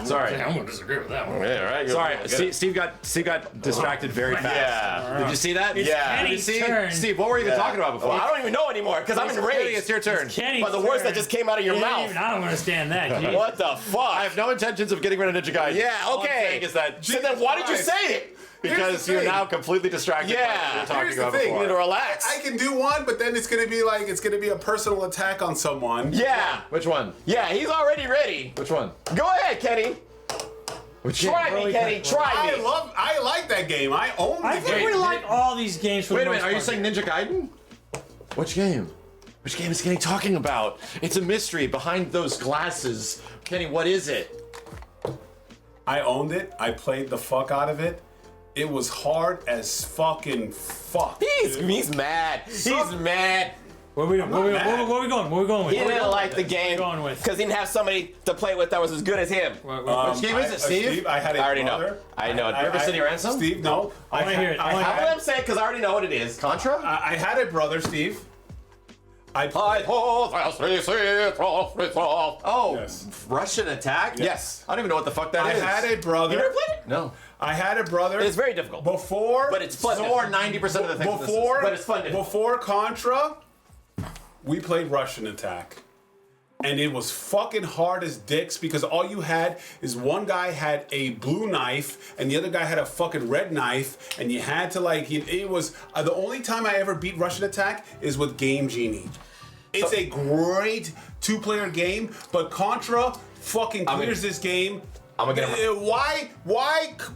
Sorry. I'm gonna disagree with that one. Yeah, right. Sorry, Steve got distracted very fast. Yeah. Did you see that? Yeah. Did you Kenny's see? turn. Steve, what were you even talking about before? Well, I don't even know anymore because I'm Kenny, enraged it's your turn. Kenny's by the words that turn. just came out of your mouth. Even I don't understand that. Geez. What the fuck? I have no intentions of getting rid of Ninja Gaiden. Yeah, All I'm okay. saying is that So then why did you say it? because the you're thing. now completely distracted by what Yeah. you were talking Here's the about thing, You need to before. relax. I can do one, but then it's gonna be a personal attack on someone. Yeah. Which one? Yeah, he's already ready. Which one? Go ahead, Kenny. Which Try me, Kenny. Try me. I like that game. I own the I game. think we like all these games for Wait the a minute, most are you part. saying Ninja Gaiden? Which game? Which game is Kenny talking about? It's a mystery behind those glasses. Kenny, what is it? I owned it. I played the fuck out of it. It was hard as fucking fuck. He's mad. He's mad. Where we going? Where we going? Where we going with? He didn't like the game going with? because he didn't have somebody to play with that was as good as him. Which game is it, Steve? I had a I already brother. know. I know. River City Ransom? Steve, no. I wanna hear it. I wanna How hear would I say it? Because I already know what it is. Contra? I had a brother, Steve. Oh, Yes. Russian Attack? Yes. I don't even know what the fuck that I is. had a brother. You never played it? No. I had a brother. It's very difficult. Before. But it's fun. So are 90% of the things. Before. But it's fun to- Before Contra, we played Russian Attack. And it was fucking hard as dicks because all you had is one guy had a blue knife and the other guy had a fucking red knife, and you had to it was the only time I ever beat Russian Attack is with Game Genie. It's a great two-player game, but Contra fucking clears this game. I'm gonna get him. Why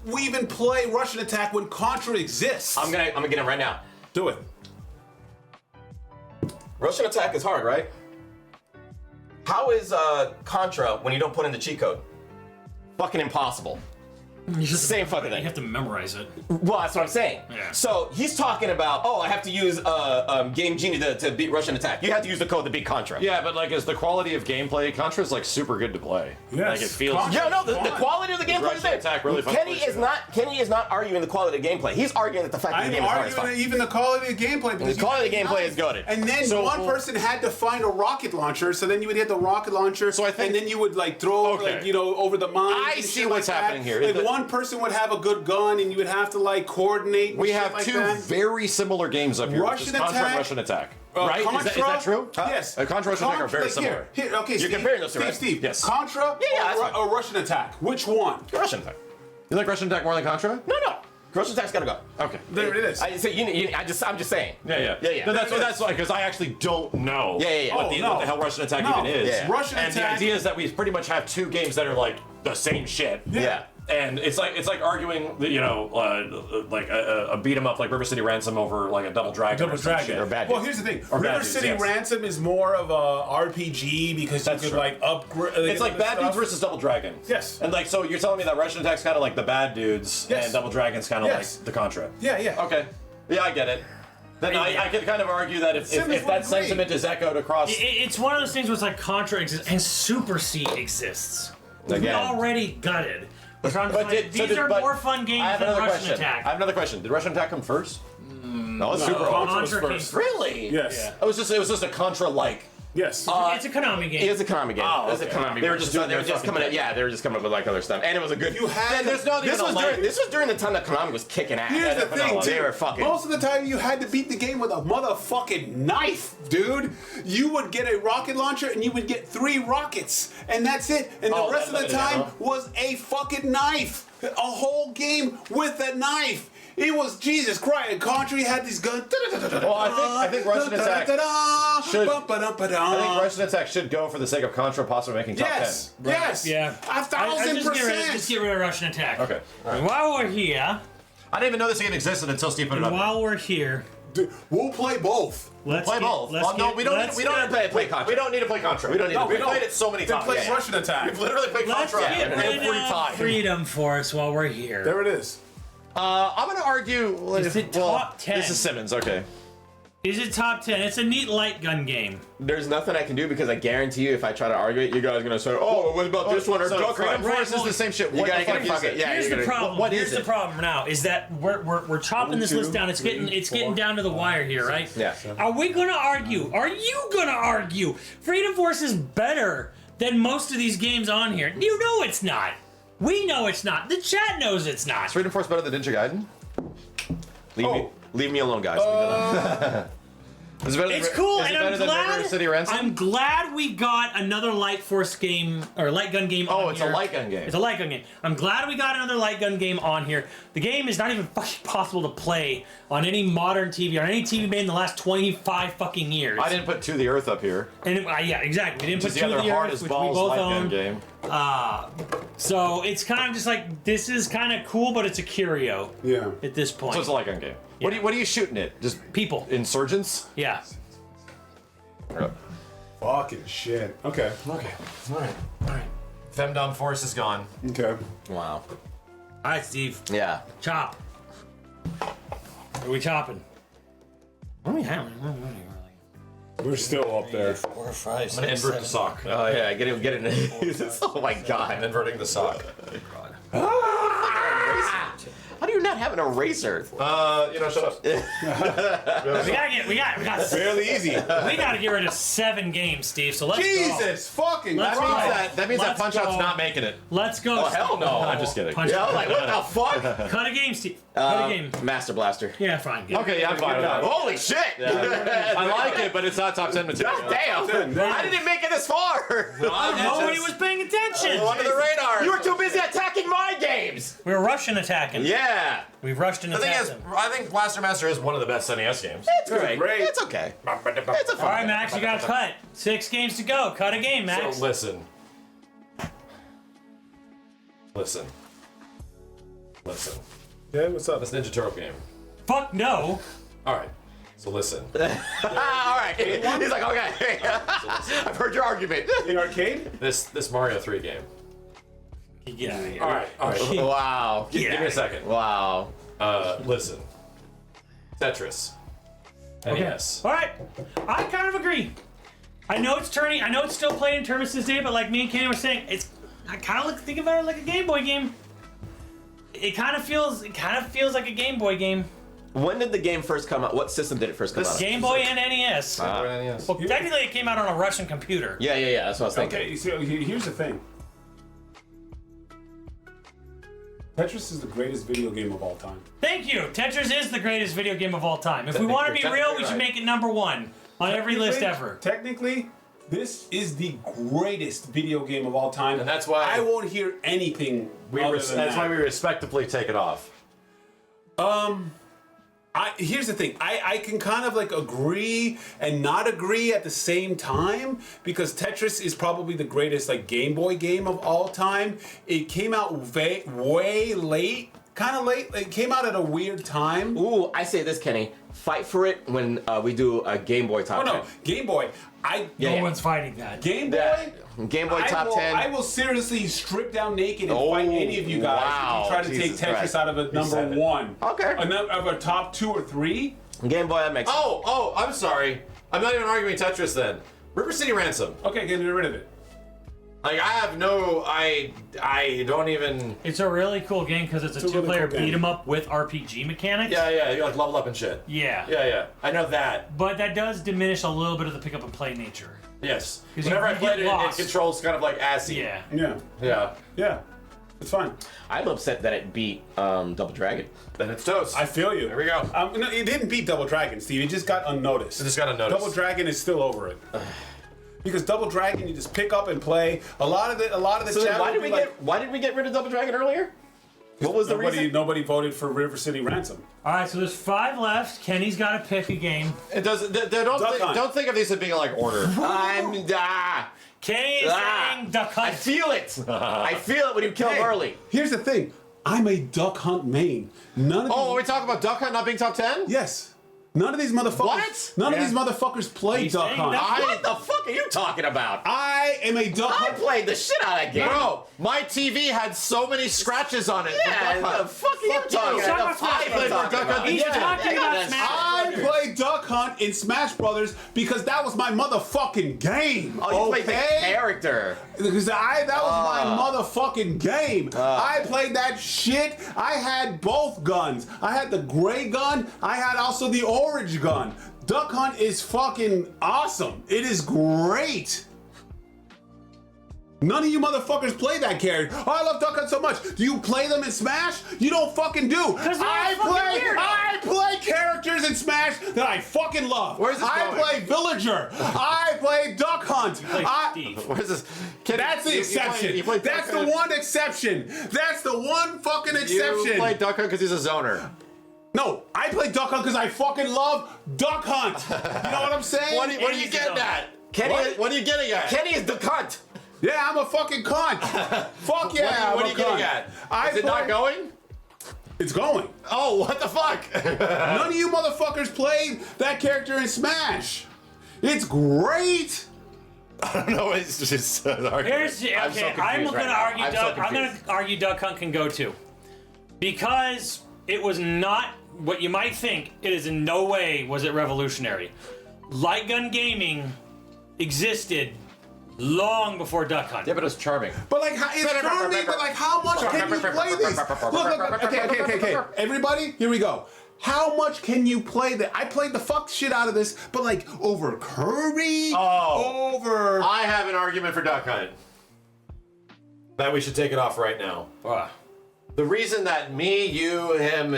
we even play Russian Attack when Contra exists? I'm gonna get him right now. Do it. Russian Attack is hard, right? How is Contra when you don't put in the cheat code? Fucking impossible. Same fucking thing. You have to memorize it. Well, that's what I'm saying. Yeah. So he's talking about, I have to use Game Genie to beat Russian Attack. You have to use the code to beat Contra. Yeah, but like, is the quality of gameplay? Contra's like super good to play. Yes. Like it feels. Contra- Yeah, no, the quality of the gameplay is Russian there. Attack really fun Kenny to play, is too. not arguing the quality of the gameplay. He's arguing that the fact that the I'm game is hard as arguing fuck. even the quality of the gameplay. because The quality of the you- gameplay is good. And then So- one person had to find a rocket launcher, so then you would hit the rocket launcher, So I think- and then you would throw Okay. over the mine. I and see shit what's like that. happening here. Like The- one person would have a good gun, and you would have to coordinate. And We shit have like two that. very similar games up here. which Russian is Contra and Attack. Russian Attack. Right? Contra, Is that true? Yes. Contra and Russian Attack are very similar. Here, okay, Steve, comparing those two, right? Steve, Yes. Contra Yeah, that's fine. or Russian Attack? Which one? Russian Attack. You like Russian Attack more than Contra? No. Russian Attack's gotta go. Okay. There it is. I'm just saying. Yeah. No, that's why, because I actually don't know Yeah. What, Oh, what the hell Russian Attack No. even is. Yeah. Russian And the Attack. idea is that we pretty much have two games that are like the same shit. Yeah. And it's like arguing that, a beat 'em up like River City Ransom over like a Double Dragon. Double or some Dragon. shit. Or bad Well, dudes. here's the thing. Or bad River dudes, City yes. Ransom is more of a RPG because That's you could true. upgrade. It's like Bad Dudes versus Double Dragon. Yes. And so you're telling me that Russian Attack's kind of like the Bad Dudes, Yes. and Double Dragon's kind of Yes. like the Contra. Yeah. Okay. Yeah, I get it. Then I can kind of argue that if Simmons that would agree. sentiment is echoed across. It's one of those things where it's like Contra exists and Super C exists. We Again. already gutted. We're trying to find, these are but more fun I games have than another Russian question. Attack. I have another question. Did Russian Attack come first? No, it's Super. Contra was Contra came first. Really? Yes. Yeah. It was just a Contra-like. Yes. It's a Konami game. It was a Konami game. Oh, It was a okay. Konami. They were game. just doing They were their just coming fucking up. Yeah, they were just coming up with other stuff, and it was a good. You had. There's no This was like, during the time that Konami was kicking ass. Here's the thing, They too. were fucking. Most of the time, you had to beat the game with a motherfucking knife, dude. You would get a rocket launcher, and you would get 3 rockets, and that's it. And the Oh, rest of the limited time ammo. was a fucking knife. A whole game with a knife. It was Jesus Christ. Contra had these guns. Well, I think Russian Attack. should. I think Russian Attack should go for the sake of Contra possibly making top 10. Yes. Yeah. 1,000%. Just get rid of Russian Attack. Okay. And while we're here, I didn't even know this game existed until Steve put it up. while we're here, Dude, we'll play both. let's Play get, both. Let's Well, no, get, we don't. let's We don't get- need to play Contra. We don't need to play Contra. We don't need. No, to. we We've don't. played it so many Then times. play Russian Attack. We've literally played Let's Contra get rid every of time. Freedom Force while we're here. There it is. I'm gonna argue. Is it top 10? This is Simmons. Okay. Is it top 10? It's a neat light gun game. There's nothing I can do because I guarantee you, if I try to argue it, you guys are gonna say, "Oh, what about this one or So Duck Freedom Hunt?" Force is the same shit. What gotta the get fuck a is fucking- it? yeah. Here's you're the gonna- problem. what is Here's the it? problem now is that we're chopping this list down. It's getting down to the wire here, right? Yeah. Are we gonna argue? Are you gonna argue? Freedom Force is better than most of these games on here. You know it's not. We know it's not. The chat knows it's not. Is Freedom Force better than Ninja Gaiden? Leave me alone, guys. Is it better It's than, cool, is it and I'm better than glad. River City Ransom? I'm glad we got another Light Force game or light gun game. Oh, on it's here. a light gun game. It's a light gun game. I'm glad we got another light gun game on here. The game is not even fucking possible to play on any modern TV or any TV made in the last 25 fucking years. I didn't put To the Earth up here. And yeah, exactly. We didn't Which put is the Two other of the hard Earth, as which we balls both light gun own. game. So it's kind of just like this is kind of cool, but it's a curio Yeah. at this point. So it's a light gun game. What are you shooting at? Just People. insurgents? Yeah. Fucking shit. Okay. Okay. All right. Femdom Force is gone. Okay. Wow. All right, Steve. Yeah. Chop. Are we chopping? What are we having? We're still up there. 4 or 5. I'm gonna invert the sock. Oh yeah. Get it. Oh my I'm god. inverting the sock. How do you not have an eraser? Shut up. We got Fairly easy. we got to get rid of 7 games, Steve. So let's go. Jesus fucking Let's Christ. go. That means that Let's Punch Out's go. not making it. Let's go. Oh hell no. I'm just kidding. Punch Yeah, I was out. like, what the fuck? Cut a game, Steve. Cut a game. Master Blaster. Yeah, fine. Good. Okay, yeah, I'm fine with that. Holy shit! I like it, but it's not top 10 material. God damn! How did it make it this far? Nobody was paying attention. Under the radar. You were too busy attacking my games. We were Russian attacking. Yeah. We've rushed and The thing attacked is, them. I think Blaster Master is one of the best NES games. It's great. Great. It's okay. It's a fun All right, game. Max, you got to cut. 6 games to go. Cut a game, Max. So listen. Yeah, what's up? This Ninja Turtle game. Fuck no. All right. So listen. All right. He's like, okay. I've heard your argument. In arcade? This Mario 3 game. Get out of here. All right. Wow. Give me a second. Wow. Listen. Tetris. NES. All right. I kind of agree. I know it's turning. I know it's still playing in tournaments this day, but like me and Kenny were saying, I kind of think about it like a Game Boy game. It kind of feels like a Game Boy game. When did the game first come out? What system did it first come out? Game Boy and NES. NES. Well, technically, it came out on a Russian computer. Yeah. That's what I was thinking. Okay, so here's the thing. Tetris is the greatest video game of all time. Thank you. Tetris is the greatest video game of all time. If we want to be real, we should make it number 1 on every list ever. Technically, this is the greatest video game of all time. And that's why- I won't hear anything other than That's that. why we respectively take it off. Here's the thing. I can kind of like agree and not agree at the same time because Tetris is probably the greatest like Game Boy game of all time. It came out way late, kind of late. It came out at a weird time. Ooh, I say this, Kenny. Fight for it when we do a Game Boy top Oh no, 10. Game Boy. No one's fighting that. Game Boy. Yeah. Game Boy top 10. I will seriously strip down naked and Oh, fight any of you guys wow. if you try to Jesus take Tetris Christ. out of a number 1. Okay. Of a top 2 or 3. Game Boy, that makes sense. Oh, I'm sorry. I'm not even arguing Tetris then. River City Ransom. Okay, get rid of it. Like I don't even. It's a really cool game because it's a It's a really 2-player cool game. beat 'em up with RPG mechanics. Yeah, you like level up and shit. Yeah. Yeah. I know that. But that does diminish a little bit of the pick up and play nature. Yes. 'Cause Whenever I you played get it, it lost. controls kind of like assy. Yeah. Yeah. Yeah. It's fine. I'm upset that it beat Double Dragon. Then it's toast. I feel you. There we go. No, it didn't beat Double Dragon, Steve. It just got unnoticed. It just got unnoticed. Double Dragon is still over it. Because Double Dragon, you just pick up and play. A lot of the So then chat why will did be we get rid of Double Dragon earlier? What was the reason? Nobody voted for River City Ransom. All right, so there's 5 left. Kenny's got to pick a game. It doesn't. Don't think of these as being like order. Kenny is saying Duck Hunt. I feel it. I feel it when you kill him early. Here's the thing. I'm a Duck Hunt main. None of Oh, are we these, talking about Duck Hunt not being top 10? yes. None of these motherfuckers. What? None of Yeah. these motherfuckers play He's Duck saying Hunt. that- What the fuck are you talking about? I am a Duck I Hunt. played the shit out of that game. Bro, my TV had so many scratches on it. from Yeah, Duck Hunt. the fuck are you talking Talk about? about The five Smash you're Brothers. talking Duck Hunt. about. He's talking Yeah, about that's- Smash I Brothers. played Duck Hunt in Smash Brothers because that was my motherfucking game. Oh, you played the character. Because that was my motherfucking game. I played that shit. I had both guns. I had the gray gun. I had also the orange gun. Duck Hunt is fucking awesome. It is great. None of you motherfuckers play that character. Oh, I love Duck Hunt so much. Do you play them in Smash? You don't fucking do. 'Cause they're fucking weird. I play characters in Smash that I fucking love. Where's this I going? play Villager. I play Duck Hunt. Steve. Where's this? Kenny, That's the you exception. You played Duck That's the Hunt. one exception. That's the one fucking exception. You played Duck Hunt because he's a zoner. No, I play Duck Hunt because I fucking love Duck Hunt. You know what I'm saying? What are you getting at? Kenny, What are you getting at? Kenny is the cunt. Yeah, I'm a fucking cunt. Fuck yeah, What are I'm you a getting cunt. at? I Is it not play- going? It's going. Oh, what the fuck? None of you motherfuckers played that character in Smash. It's great. I don't know. It's just argument. Here's okay. I'm so confused I'm right gonna now. argue. I'm so I'm gonna confused. argue Duck Hunt can go too, because it was not what you might think. It is in no way was it revolutionary. Light gun gaming existed long before Duck Hunt. Yeah, but it's charming. But like, it's charming. But like, how much can you play these? Look. Okay. Everybody, here we go. How much can you play that? I played the fuck shit out of this, but like over Kirby, over. I have an argument for Duck Hunt. That we should take it off right now. The reason that me, you, him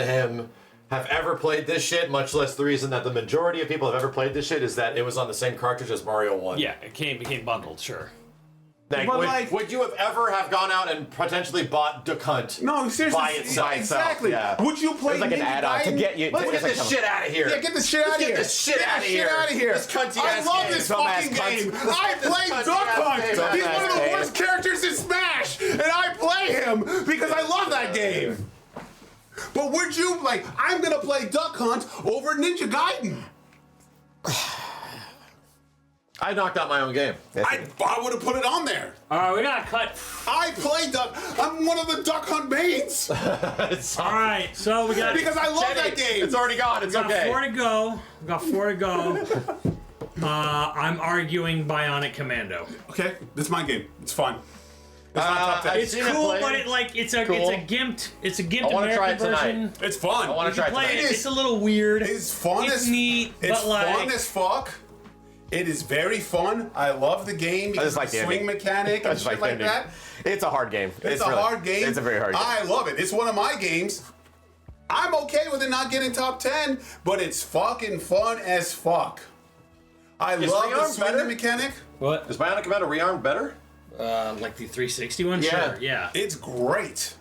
have ever played this shit, much less the reason that the majority of people have ever played this shit, is that it was on the same cartridge as Mario 1. Yeah, it became bundled. Sure. But would you have ever have gone out and potentially bought Duck Hunt? No, seriously. By itself. Exactly. yeah. Would you play It's like an Ninja add-on to Gaiden? get you. Let's get this shit out of here. Yeah, get this shit out of here. Get this shit out of here. Get out of here. This cunty I ass love game. this Dumbass fucking cunt. game. Let's I get this play cunty Duck ass Hunt. game. He's one of Dumbass the game. worst characters in Smash, and I play him because I love that game. But would you like? I'm gonna play Duck Hunt over Ninja Gaiden. I knocked out my own game. I would have put it on there. All right, we gotta cut. I play Duck. I'm one of the Duck Hunt mains All right, so we got because I love that game. It's already gone. It's got okay. 4 to go. We got 4 to go. I'm arguing Bionic Commando. Okay, this is my game. It's fun. It's not top 10. I've It's seen it cool, played. but it's a gimped I wanna try American it tonight. version. It's fun. I want to try it Play tonight. it. It's a little weird. It's fun It's as neat, It's but like fun as fuck. It is very fun. I love the game. I just like the the swing ending. mechanic I and just shit like the like ending. that. It's a hard game. It's a really- hard game. It's a very hard game. I love it. It's one of my games. I'm okay with it not getting top 10, but it's fucking fun as fuck. I Is love the Rearm swing better? mechanic. what? Is Bionic Commando rearmed better? Like the 360 one? Yeah. Sure. Yeah. It's great.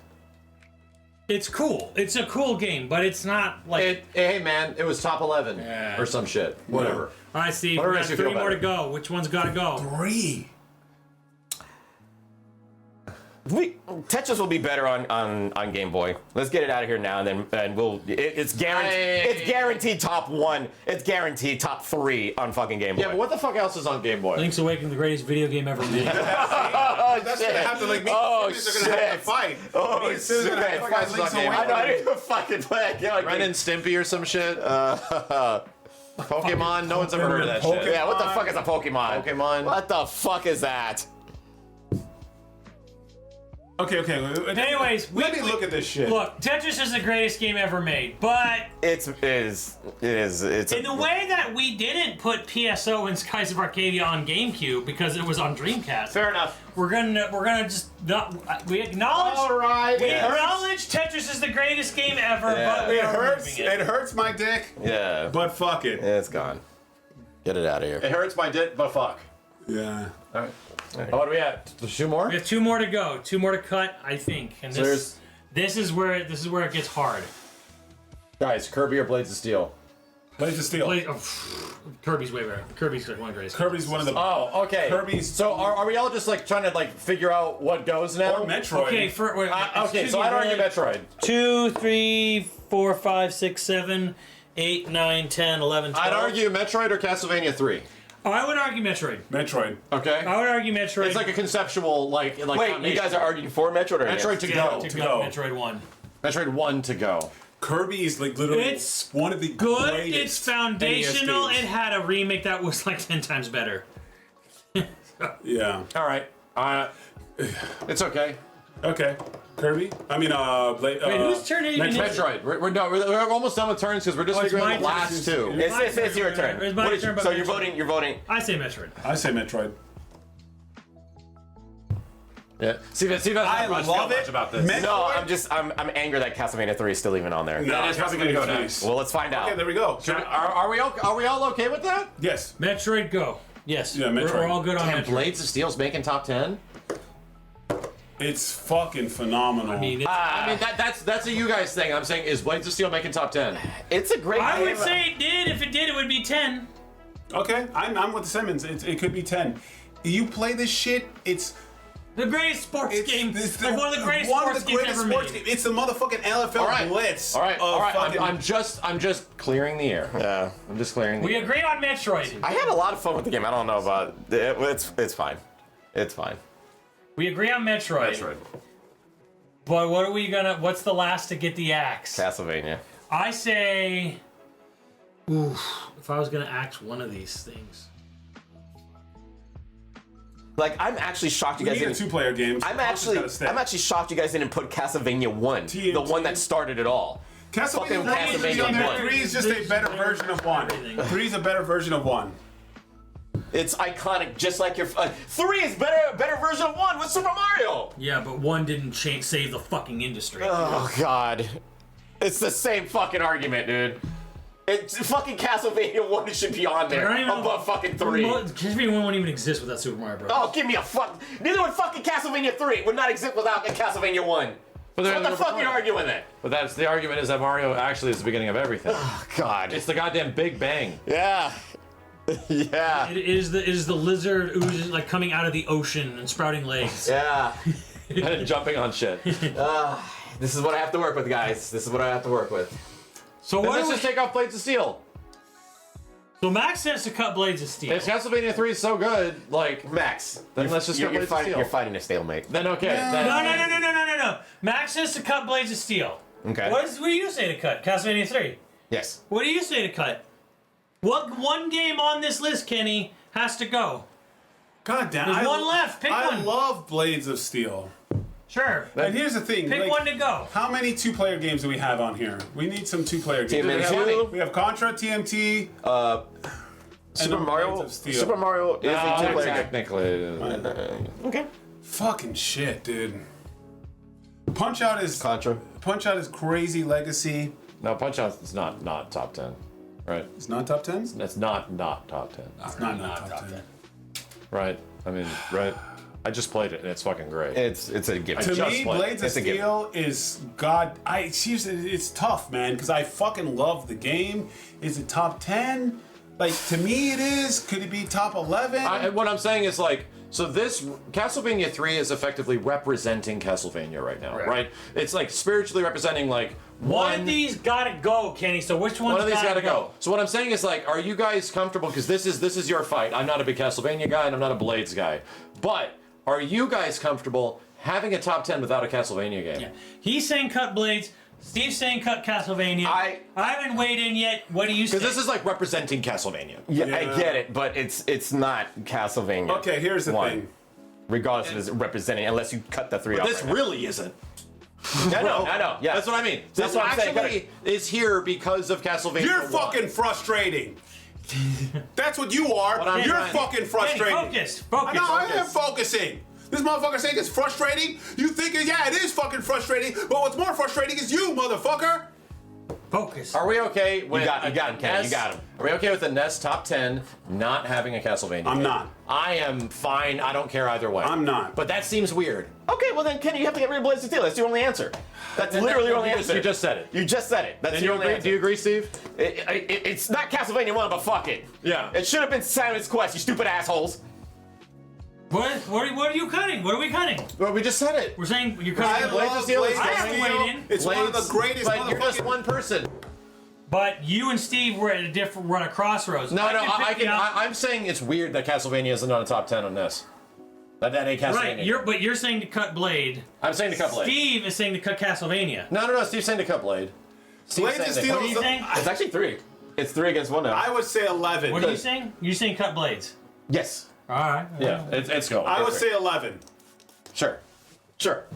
It's cool. It's a cool game, but it's not like. Hey man, it was top 11 Yeah. or some shit. Whatever. All right, Steve. Whatever We makes got you 3 feel more to better. go. Which one's got to go? 3. Tetris will be better on Game Boy. Let's get it out of here now, and we'll. It's guaranteed. It's guaranteed top 1. It's guaranteed top 3 on fucking Game Boy. Yeah, but what the fuck else is on Game Boy? Link's Awakening, the greatest video game ever made. Oh, That's shit. gonna have to like me. Oh, They're gonna have to shit. fight. Oh, Me and Sue's shit. gonna have to Fuck, fight it's Link's not Game Boy. I know. I Awakening. didn't even fucking play. I can't, like, Ren and Stimpy or some shit? Pokemon? No one's ever heard of that shit. Yeah, what the fuck is a Pokemon? Pokemon. What the fuck is that? Okay. Anyways, let me look at this shit. Look, Tetris is the greatest game ever made, but It is. It's in the way that we didn't put PSO and Skies of Arcadia on GameCube because it was on Dreamcast. Fair enough. We're gonna just not. We acknowledge. All right. We acknowledge Tetris is the greatest game ever, but we It are hurts. removing It hurts my dick, Yeah. but fuck it. It's gone. Get it out of here. It hurts my dick, but fuck. Yeah. All right. What are we at? 2 more? We have 2 more to go. 2 more to cut, I think. And So this This is where it gets hard. Guys, Kirby or Blades of Steel? Blades of Steel. Kirby's way better. Kirby's like one of the greatest. Kirby's one of the. Oh, okay. Kirby's. So are we all just like trying to like figure out what goes now? Or Metroid. Okay, Okay, so I'd argue Metroid. 2, 3, 4, 5, 6, 7, 8, 9, 10, 11, 12. I'd argue Metroid or Castlevania 3. Oh, I would argue Metroid. Metroid. Okay. I would argue Metroid. It's like a conceptual like. Wait, foundation. you guys are arguing for Metroid or Metroid to yeah, go. to To go. go. Metroid 1. Metroid 1 to go. Kirby is like literally It's one of the Good. greatest It's foundational. NES It games. had a remake that was like 10 times better. Yeah. All right. It's okay. Okay. Kirby. I mean, Wait, whose turn are you gonna- Metroid. We're almost done with turns because we're just Oh, it's figuring my out the turn. last two. It's your turn. It's my What did turn, you, but so Metroid. you're voting. I say Metroid. I say Metroid. Yeah. See, that's I not much love feel it. much about this. No, I'm angry that Castlevania 3 is still even on there. That is probably gonna go next. Well, let's find out. Okay, there we go. Are we all okay with that? Yes. Metroid, go. Yes. Yeah, Metroid. We're all good on Damn, Metroid. Blades of Steel's making top 10. It's fucking phenomenal. I mean, it's, I mean that's a you guys thing. I'm saying is Blades of Steel making top 10? It's a great I game. would say it did. If it did, it would be 10. Okay, I'm with Simmons. It could be 10. You play this shit, it's The greatest sports game. it's Like one of the greatest one of sports the games greatest ever sports made. game. It's the motherfucking LFL Blitz. All right. fucking- I'm just clearing the air. Yeah. I'm just clearing the We air. agree on Metroid. I had a lot of fun with the game. I don't know about it. It's fine. It's fine. We agree on Metroid. But what are we gonna? What's the last to get the axe? Castlevania. I say. Oof. If I was gonna axe one of these things. Like, I'm actually shocked you We guys need a didn't. two-player game. I'm actually shocked you guys didn't put Castlevania 1, the TNT. one that started it all. Castlevania 1 Castlevania on there. 1. 3 is just a better version of 1. Everything. 3 is a better version of 1. It's iconic, just like your 3 is better version of 1 with Super Mario. Yeah, but one didn't save the fucking industry. Oh God, it's the same fucking argument, dude. It's fucking Castlevania 1 should be on there above fucking 3. Castlevania 1 wouldn't even exist without Super Mario Bros. Oh, give me a fuck. Neither would fucking Castlevania 3. Would not exist without Castlevania 1. But So what the fuck are you arguing then? But that's the argument is that Mario actually is the beginning of everything. Oh God. It's the goddamn Big Bang. Yeah. Yeah. It is the lizard oozing, like coming out of the ocean and sprouting legs. Yeah. And jumping on shit. This is what I have to work with, guys. This is what I have to work with. So Then what? let's just take off Blades of Steel. So Max says to cut Blades of Steel. If Castlevania 3 is so good, like Max, Then let's just you're, cut you're Blades of fighting. Steel. You're fighting a stalemate. then okay. Then, No. Max says to cut Blades of Steel. Okay. What do you say to cut? Castlevania 3. Yes. What do you say to cut? What one game on this list, Kenny, has to go? God damn. There's one left. Pick I one. love Blades of Steel. Sure. And here's the thing. Pick like, one to go. How many two-player games do we have on here? We need some two-player games. TMNT. We have Contra, TMT. Super then Mario. Blades of Steel. Super Mario is a two-player game. technically. Okay. Fucking shit, dude. Punch Out is crazy legacy. No, Punch Out is not top 10. Right? It's not top 10? That's not top 10. It's not top 10. Right? I mean, right? I just played it and it's fucking great. It's a gift. To just me, played. Blades of It's a given. Steel is God. Seriously, it's tough, man, because I fucking love the game. Is it top 10? Like, to me, it is. Could it be top 11? What I'm saying is like, so this Castlevania 3 is effectively representing Castlevania right now, right? It's like spiritually representing like One of these gotta go, Kenny. So which one's one of these gotta gotta go. So what I'm saying is like, are you guys comfortable? Because this is your fight. I'm not a big Castlevania guy and I'm not a Blades guy. But are you guys comfortable having a top 10 without a Castlevania game? Yeah. He's saying cut Blades. Steve's saying cut Castlevania. I haven't weighed in yet. What do you say? Because this is like representing Castlevania. Yeah, Yeah. I get it, but it's not Castlevania. Okay, here's the One. thing. Regardless of it's representing, unless you cut the 3 But off. this right now. really isn't. I know. Yeah, That's what I mean. That's This what I'm saying. actually is here because of Castlevania. You're 1. fucking frustrating. That's what you are. What I'm You're trying- fucking frustrating. Kenny, focus. No, I am focusing. This motherfucker saying it's frustrating. You think, yeah, it is fucking frustrating. But what's more frustrating is you, motherfucker. Focus. Are we okay with You got him, Ken. NES? You got him. Are we okay with the NES top 10 not having a Castlevania? I'm game? not. I am fine. I don't care either way. I'm not. But that seems weird. Okay, well then, Kenny, you have to get rid of Blades of Steel. That's your only answer. That's literally your only answer. You just said it. You just said it. That's And your you only agree? answer. Do you agree, Steve? It's not Castlevania 1, but fuck it. Yeah. It should have been Simon's Quest, you stupid assholes. What are you cutting? What are we cutting? Well, we just said it. We're saying you're I cutting. love Steel is Blades of I Steel. waited. It's one of the greatest But you're just motherfucking... one person. But you and Steve were at a different. We're on a crossroads. No, pick you up. I'm saying it's weird that Castlevania isn't on a top 10 on NES. That ain't Castlevania. Right. But you're saying to cut Blade. I'm saying to cut Blade. Steve is saying to cut Castlevania. No. Steve's saying to cut Blade. Steve's Blades of saying Steel What do is you think? It's actually 3. It's 3 against 1 now. I would say 11. What are you saying? You're saying cut Blades. Yes. All right. Yeah, it's going. I would say 11. Sure.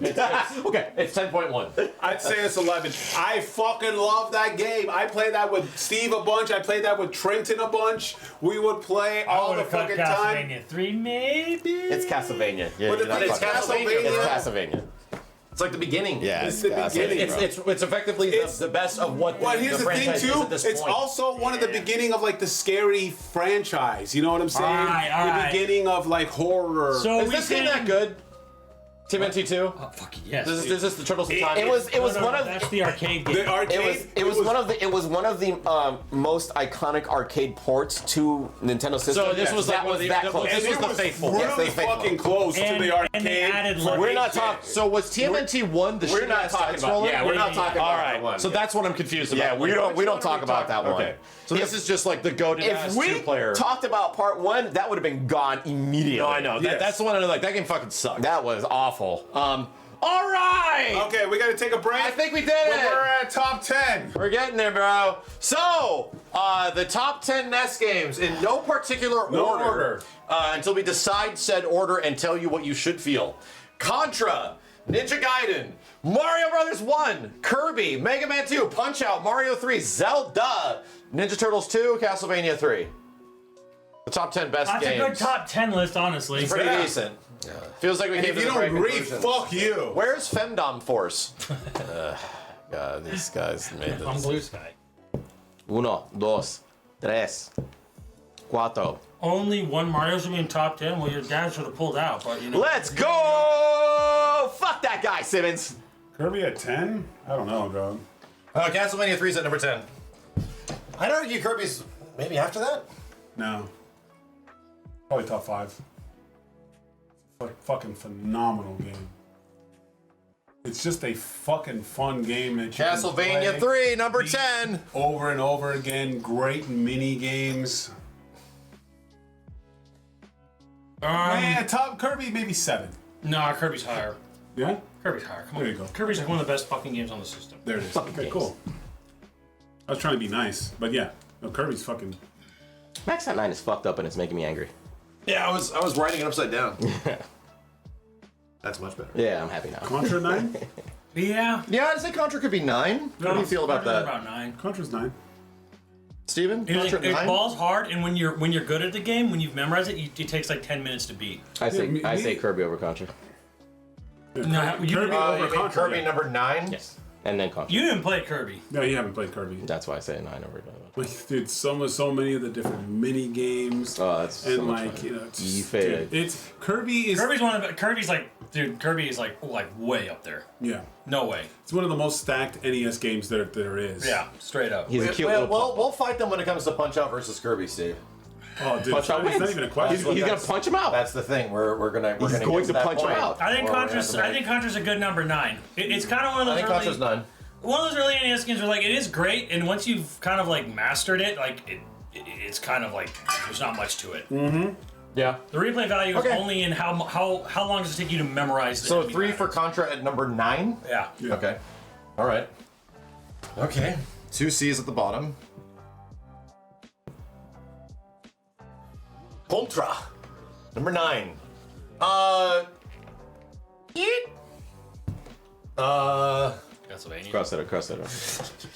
Okay. It's 10.1. I'd say it's 11. I fucking love that game. I played that with Steve a bunch. I played that with Trenton a bunch. We would play I all would the have cut fucking time. Castlevania 3, maybe. It's Castlevania. Yeah, But you're not it's fucking- Castlevania. It's Castlevania. It's like the beginning. Yeah, It's the beginning. It's effectively the best of what But here's the thing franchise is too. at this It's point. also one of the beginning of like the scary franchise. You know what I'm saying? Alright. The beginning of like horror. So Is we this game saying- that good? TMNT 2? Oh, fucking yes. Is this the Turtles of Time? It was No, one of that's the arcade game. the arcade. it was one of the most iconic arcade ports to Nintendo systems. So this was like that one of the- that this close. was And it the was faithful. really Yes, the faithful. fucking close to the arcade. and they added like We're not talking. So was TMNT 1 the We're not shitty-ass talking about. side-scroller? Yeah, we're not talking All about right, that one. so that's what I'm confused about. Yeah, we Like, don't which talk one are we about that one. Okay, so this is just like the goated ass If we two-player. talked about part 1, that would have been gone immediately. No, I know. Yes. That's the one I like. That game fucking sucked. That was awful. All right. Okay, we gotta take a break. I think we did But it. we're at top 10. We're getting there, bro. So, the top 10 NES games in no particular No order, order. Until we decide said order and tell you what you should feel. Contra, Ninja Gaiden, Mario Brothers 1, Kirby, Mega Man 2, Punch-Out, Mario 3, Zelda, Ninja Turtles 2, Castlevania 3. The top 10 best That's games. a good top 10 list, honestly. Pretty Yeah. decent. Feels like we And came if to you the right don't agree, conclusions. fuck you. Where's Femdom Force? God, these guys made On this. Blue Sky. 1, 2, 3, 4. Only one Mario's gonna be in top 10. Well, your dad should have pulled out, but you know. Let's go! Fuck that guy, Simmons. Kirby at 10? I don't know, dog. Castlevania 3's at number 10. I'd argue Kirby's maybe after that. No. Probably top 5. Fucking phenomenal game. It's just a fucking fun game that you can Castlevania play 3, number 10. over and over again. Great mini games. Man, top Kirby maybe 7. Nah, Kirby's higher. Yeah? Kirby's higher. Come on. There you go. Kirby's like one of the best fucking games on the system. There it is. Fucking Okay, games. cool. I was trying to be nice, but yeah. No, Kirby's fucking... Max at 9 is fucked up and it's making me angry. Yeah, I was writing it upside down. That's much better. Yeah, I'm happy now. Contra 9? Yeah. Yeah, I'd say Contra could be 9. How do you feel about that? About 9. Contra's 9. Steven? It Contra 9? balls hard, and when you're good at the game, when you've memorized it, it takes like 10 minutes to beat. I say me- Kirby over Contra. No, Kirby you, over You mean Contra. Kirby yeah. number 9? Yes. And then Contra. you didn't play Kirby. No, you haven't played Kirby. That's why I say 9 over. Like, dude, so many of the different mini games. Oh, that's so and much like, fun. you know, it's, You just, faded. dude, it's Kirby is Kirby's like, dude, Kirby is like way up there. yeah. No way. It's one of the most stacked NES games there is. Yeah, straight up. He's a cute little pup. We'll fight them when it comes to Punch-Out versus Kirby, Steve. Oh, dude, Punch Out it's not wins. even a question. He's gonna punch him out. That's the thing. We're gonna He's get going to that punch him point. out. I think Or we're gonna Contra's. have to I think Contra's a good number 9. It's kind of one of I those think early. Contra's 9. One of those early NES games where like it is great, and once you've kind of like mastered it, like it's kind of like there's not much to it. Yeah. The replay value Okay. is only in how long does it take you to memorize it. So 3 for Contra at number 9? Yeah. Yeah. Okay. All right. Okay. 2 C's at the bottom. Contra. Number 9. Eat. Castlevania. Cross it.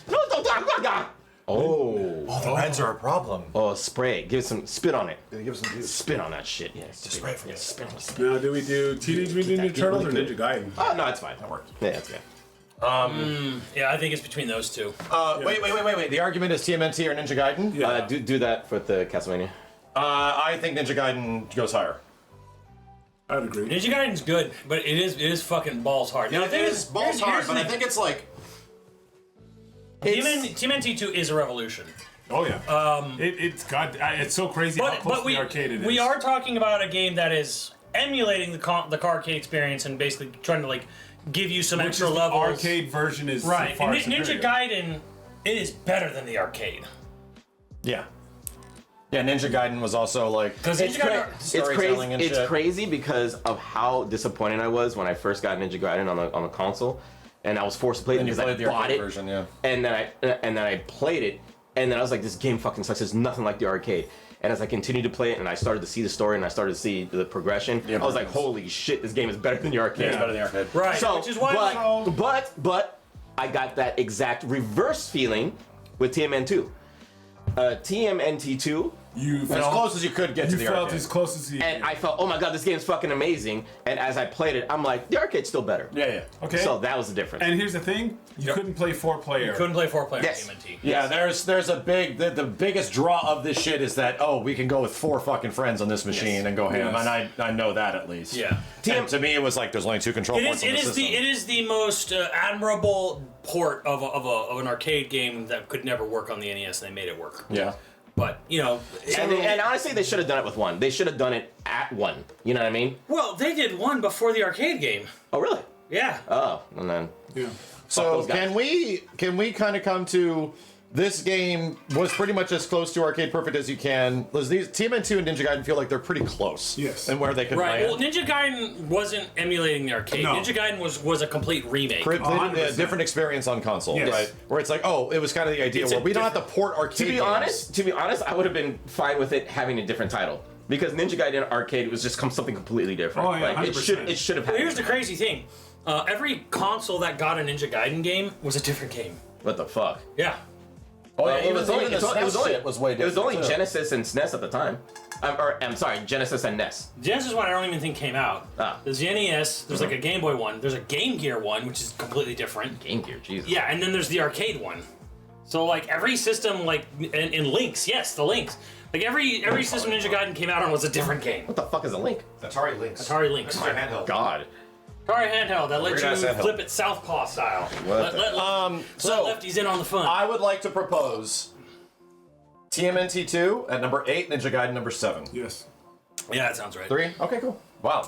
No, don't. Oh. Oh, the reds are a problem. Oh, spray. Give it some. Spit on it. Give us some juice. Spit on that shit. Yeah. Spray it from you. Spit on it. Now, do we do Teenage Mutant Ninja Turtles or Ninja Gaiden? Oh, no, it's fine. That worked. Yeah, that's good. Yeah, I think it's between those two. Wait. The argument is TMNT or Ninja Gaiden? Yeah. Do that for the Castlevania. I think Ninja Gaiden goes higher. I'd agree. Ninja Gaiden's good, but it is fucking balls hard. Yeah, Now, I think it's balls hard, but I think it's like... TMNT 2 is a revolution. Oh yeah. It's so crazy how close to the arcade it is. We are talking about a game that is emulating the arcade experience and basically trying to like give you some extra levels. The arcade version is Right. far And Ninja superior. Gaiden, it is better than the arcade. Yeah. Yeah, Ninja Gaiden was also like... Because It's, Ninja Gaiden, Storytelling and it's shit. crazy because of how disappointed I was when I first got Ninja Gaiden on the console, and I was forced to play it And you because played I the bought arcade it, version, yeah. and then I played it, and then I was like, this game fucking sucks. It's nothing like the arcade. And as I continued to play it, and I started to see the story, and I started to see the progression, I was like, holy shit, this game is better than the arcade. It's better than the arcade. right? So, which is why but I got that exact reverse feeling with TMN2. TMNT2. You As felt, close as you could get to you the felt arcade. as close as you. And I felt, oh my god, this game's fucking amazing. And as I played it, I'm like, the arcade's still better. Yeah. Okay. So that was the difference. And here's the thing: you couldn't play 4-player. couldn't play 4-player Yes. TMNT. Yeah, there's a big... The biggest draw of this shit is that, we can go with 4 fucking friends on this machine and go ham. Yes. And I know that at least. Yeah. And to me, it was like, there's only 2 control points on the system. It is the most admirable port of an arcade game that could never work on the NES, and they made it work. Yeah. But you know, and honestly, they should have done it with 1. They should have done it at 1. You know what I mean? well, they did one before the arcade game. Oh, really? Yeah. Oh, and then. Yeah. So those guys. can we kind of come to this game was pretty much as close to arcade perfect as you can. These TMN2 and Ninja Gaiden feel like they're pretty close. Yes. And where they could Right. land. Well, Ninja Gaiden wasn't emulating the arcade. No. Ninja Gaiden was a complete remake. A 100%. different experience on console, Yes. right? Where it's like, it was kind of the idea It's where a we don't have to port arcade. To be games. honest, I would have been fine with it having a different title. Because Ninja Gaiden Arcade was just something completely different. Oh, yeah, like, 100%. it should have had. Well, here's the crazy thing. Every console that got a Ninja Gaiden game was a different game. What the fuck? Yeah. It was only the SNES shit was way It was different, only too. Genesis and SNES at the time. I'm sorry, Genesis and NES. Genesis one I don't even think came out. Ah. There's the NES, there's like a Game Boy one, there's a Game Gear one, which is completely different. Game Gear, Jesus. Yeah, and then there's the arcade one. So like every system, like in Lynx, yes, the Lynx. Like every system Ninja Gaiden came out on was a different game. What the fuck is a Link? Atari Lynx. Atari Lynx. My handheld. God. Atari handheld that let Weird you ass handheld. flip it southpaw style. What Let So lefties in on the fun. I would like to propose TMNT2 at number 8, Ninja Gaiden number 7. Yes. Yeah, that sounds right. 3? Okay, cool. Wow,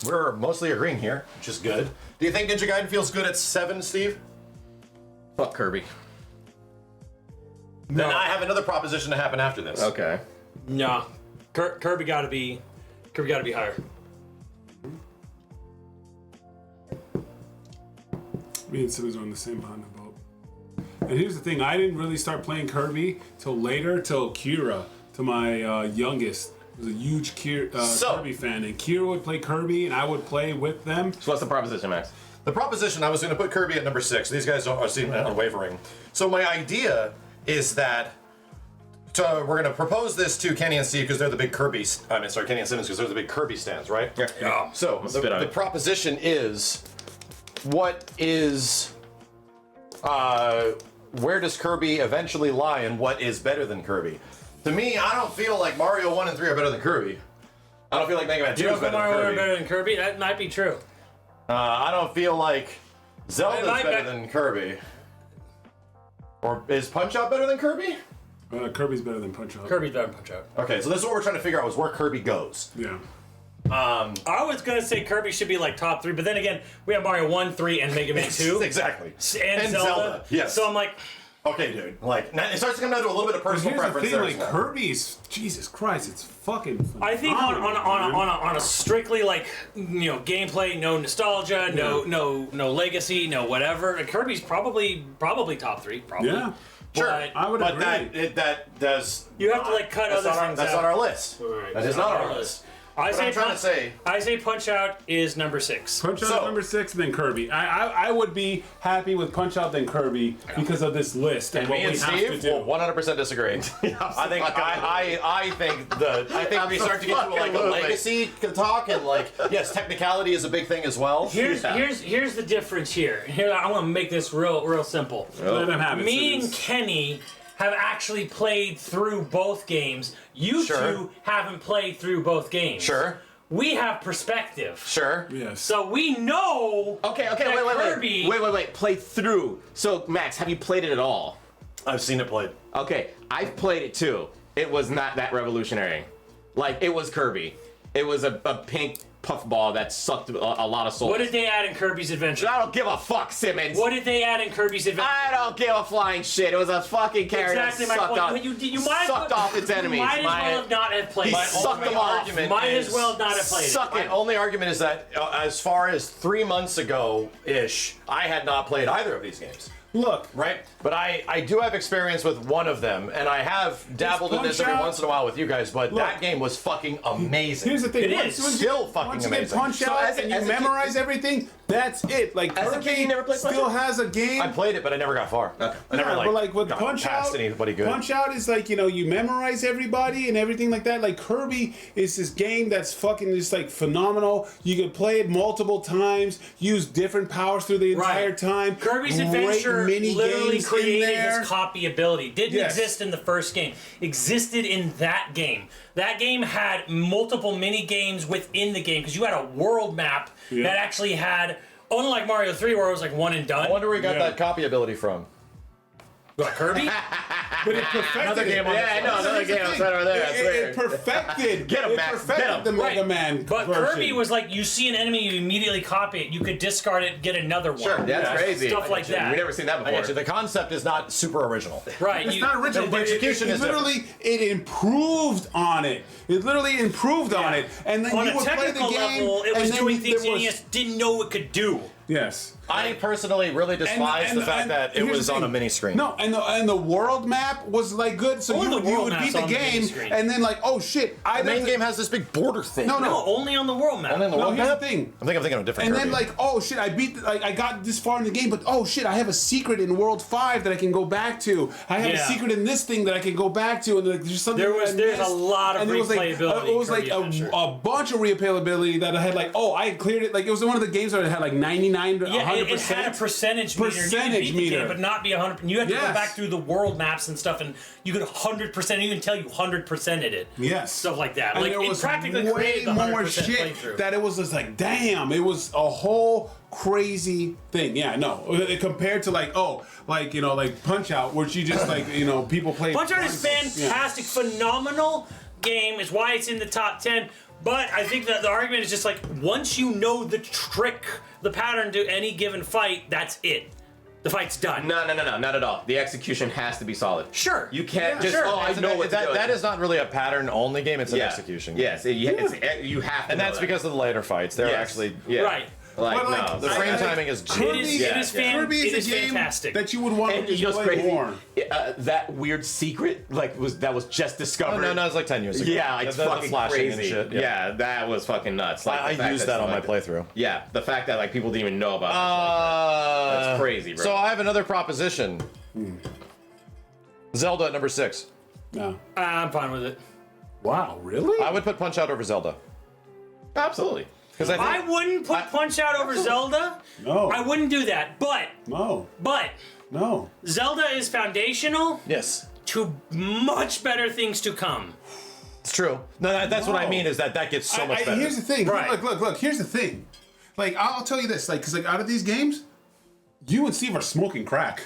we're mostly agreeing here, which is good. Do you think Ninja Gaiden feels good at 7, Steve? Fuck Kirby. Then I have another proposition to happen after this. Okay. No, Kirby got to be higher. Me and Simmons are on the same boat. And here's the thing: I didn't really start playing Kirby till later, till Kira, to my youngest. Was a huge Kirby fan, and Kira would play Kirby, and I would play with them. So what's the proposition, Max? The proposition, I was going to put Kirby at number 6. These guys seem unwavering. So my idea is that we're going to propose this to Kenny and Steve because they're the big Kenny and Simmons because they're the big Kirby stands, right? Yeah. So the proposition is, where does Kirby eventually lie and what is better than Kirby? To me, I don't feel like Mario 1 and 3 are better than Kirby. I don't feel like Mega Man 2 You is don't better think than Mario Kirby. better than Kirby? That might be true. I don't feel like Zelda's I- better than Kirby. Or is Punch-Out better than Kirby? Kirby's better than Punch-Out. Kirby's better than Punch-Out. Okay, so this is what we're trying to figure out, is where Kirby goes. Yeah. I was gonna say Kirby should be like top 3, but then again, we have Mario 1, 3, and Mega Man 2. Exactly. And Zelda. Yes. So I'm like, Okay, dude. Like, now it starts to come down to a little bit of But personal here's the preference thing: there. like as well. Kirby's, Jesus Christ, it's fucking. I think phenomenal, on a strictly like gameplay, no nostalgia, no legacy, no whatever. Kirby's probably top 3, probably. Yeah. Sure, But I would but agree. that does. you have to like cut That's other not, things that's out. not our list. Right. That is not our list. I say I'm trying to say. I say Punch Out is number 6. Punch Out So- number 6, then Kirby. I would be happy with Punch Out then Kirby because of this list and what Me we and have to Steve do. will 100% disagree. I think we start to get to like a legacy talk, and like, yes, technicality is a big thing as well. Here's the difference here. Here, I want to make this real simple. Let them have it. Me and Simmons. Kenny have actually played through both games. You Sure. two haven't played through both games. Sure. We have perspective. Sure. Yes. So we know. Okay, that Kirby, wait. Play through. So, Max, have you played it at all? I've seen it played. Okay, I've played it too. It was not that revolutionary. Like, it was Kirby. It was a pink puffball that sucked a lot of souls. What did they add in Kirby's Adventure? I don't give a fuck, Simmons. What did they add in Kirby's Adventure? I don't give a flying shit. It was a fucking character Exactly my that sucked point. off, You might sucked off its enemies. You might as well have not have played. He My sucked ultimate them off. argument Might as well not have played. Suck My it. only argument is that as far as 3 months ago-ish, I had not played either of these games. Look, Right? But I do have experience with one of them, and I have dabbled in this every Punch-Out- once in a while with you guys, but Look. that game was fucking amazing. here's the thing. It once, is. once Still you, fucking once you get amazing. Punch So Out as a- and as you a kid- memorize everything, that's it. Like As a Kirby kid, you never played Punch still Out? has a game. I played it, but I never got far. I never Yeah, but like with got Punch past Out, anybody good. Punch Out is like, you memorize everybody and everything like that. Like Kirby is this game that's fucking just like phenomenal. You can play it multiple times, use different powers through the entire time. Kirby's Great Adventure mini literally games in created there. his copy ability. Didn't Yes. exist in the first game. Existed in that game. That game had multiple mini games within the game because you had a world map Yeah. that actually had, unlike Mario 3 where it was like one and done. I wonder where he got Yeah. that copy ability from. What, Kirby? But it perfected Another game it. on Yeah, I know, another Here's the game thing. outside over there. That's It weird. perfected. Get 'em, it Max, perfected get 'em. the Right. Mega Man But version. Kirby was like, you see an enemy, you immediately copy it. You could discard it, get another one. Sure, that's Yeah. crazy. Stuff like that. We never seen that I before. get you. The concept is not super original. Right. It's you- not original, the but execution it is literally it improved on it. It literally improved on it, and then on you a would play the technical game, level, it and was then doing things there was- NES didn't know it could do. Yes. I personally really despise the fact that it here's was the on a thing. mini screen. No, and the world map was like good, so Only you the would world beat map's the on the mini game, screen. and then like, oh shit, The main game has this big border thing. No, No, only on the world map. Only in the No, world here's map? the thing. I think I'm thinking of a different And then Kirby. like, oh shit, I got this far in the game, but oh shit, I have a secret in World 5 that I can go back to. I have Yeah. a secret in this thing that I can go back to, and like, there's something There was- I there's a missed. lot of And there was, like, replayability it was in like Kirby Adventure. a bunch of replayability that I had like, oh, I cleared it. Like it was one of the games where it had like 99 to Yeah, 100%. it had a percentage meter. You Percentage could beat the meter. game, but not be 100. You had to go Yes. back through the world maps and stuff, and you could 100%. You can tell you 100%ed it. Yes. Stuff like that. And Like there it was practically way created the more 100% shit playthrough. that it was just like, damn, it was a whole crazy thing. Yeah, no, compared to like, like Punch Out, where you just like, people play. Punch Out is once. Yeah. fantastic, phenomenal game. Is why it's in the top 10. But I think that the argument is just like once you know the trick, the pattern to any given fight, that's it. The fight's done. No, not at all. The execution has to be solid. Sure. You can't Yeah, just, sure. oh, I know what to do. that is not really a pattern only game, it's an execution game. Yes, you have to And know that's that. because of the later fights. They're Yes. actually Yeah. Right. Like, But, like, no. the frame timing is It genius. is, Yeah, it is, yeah. Kirby it is is a game fantastic. that you would want And to you know what's play crazy? more. That weird secret, like, that was just discovered. No, it's like 10 years ago. Yeah, it's The fucking flashing crazy. and shit. Yeah, that was fucking nuts. Like, the I fact used that on my it's like playthrough. Yeah, the fact that like people didn't even know about it. That's crazy, bro. So I have another proposition. Zelda at number 6. No. I'm fine with it. Wow, really? I would put Punch Out over Zelda. Absolutely. Because I I think wouldn't put Punch Out over Zelda. No. I wouldn't do that. But No. Zelda is foundational yes, to much better things to come. it's true. No, that's what I No. mean is that gets so much better. Here's the thing. Right. Look. Here's the thing. Like, I'll tell you this. Like, because like out of these games, you and Steve are smoking crack.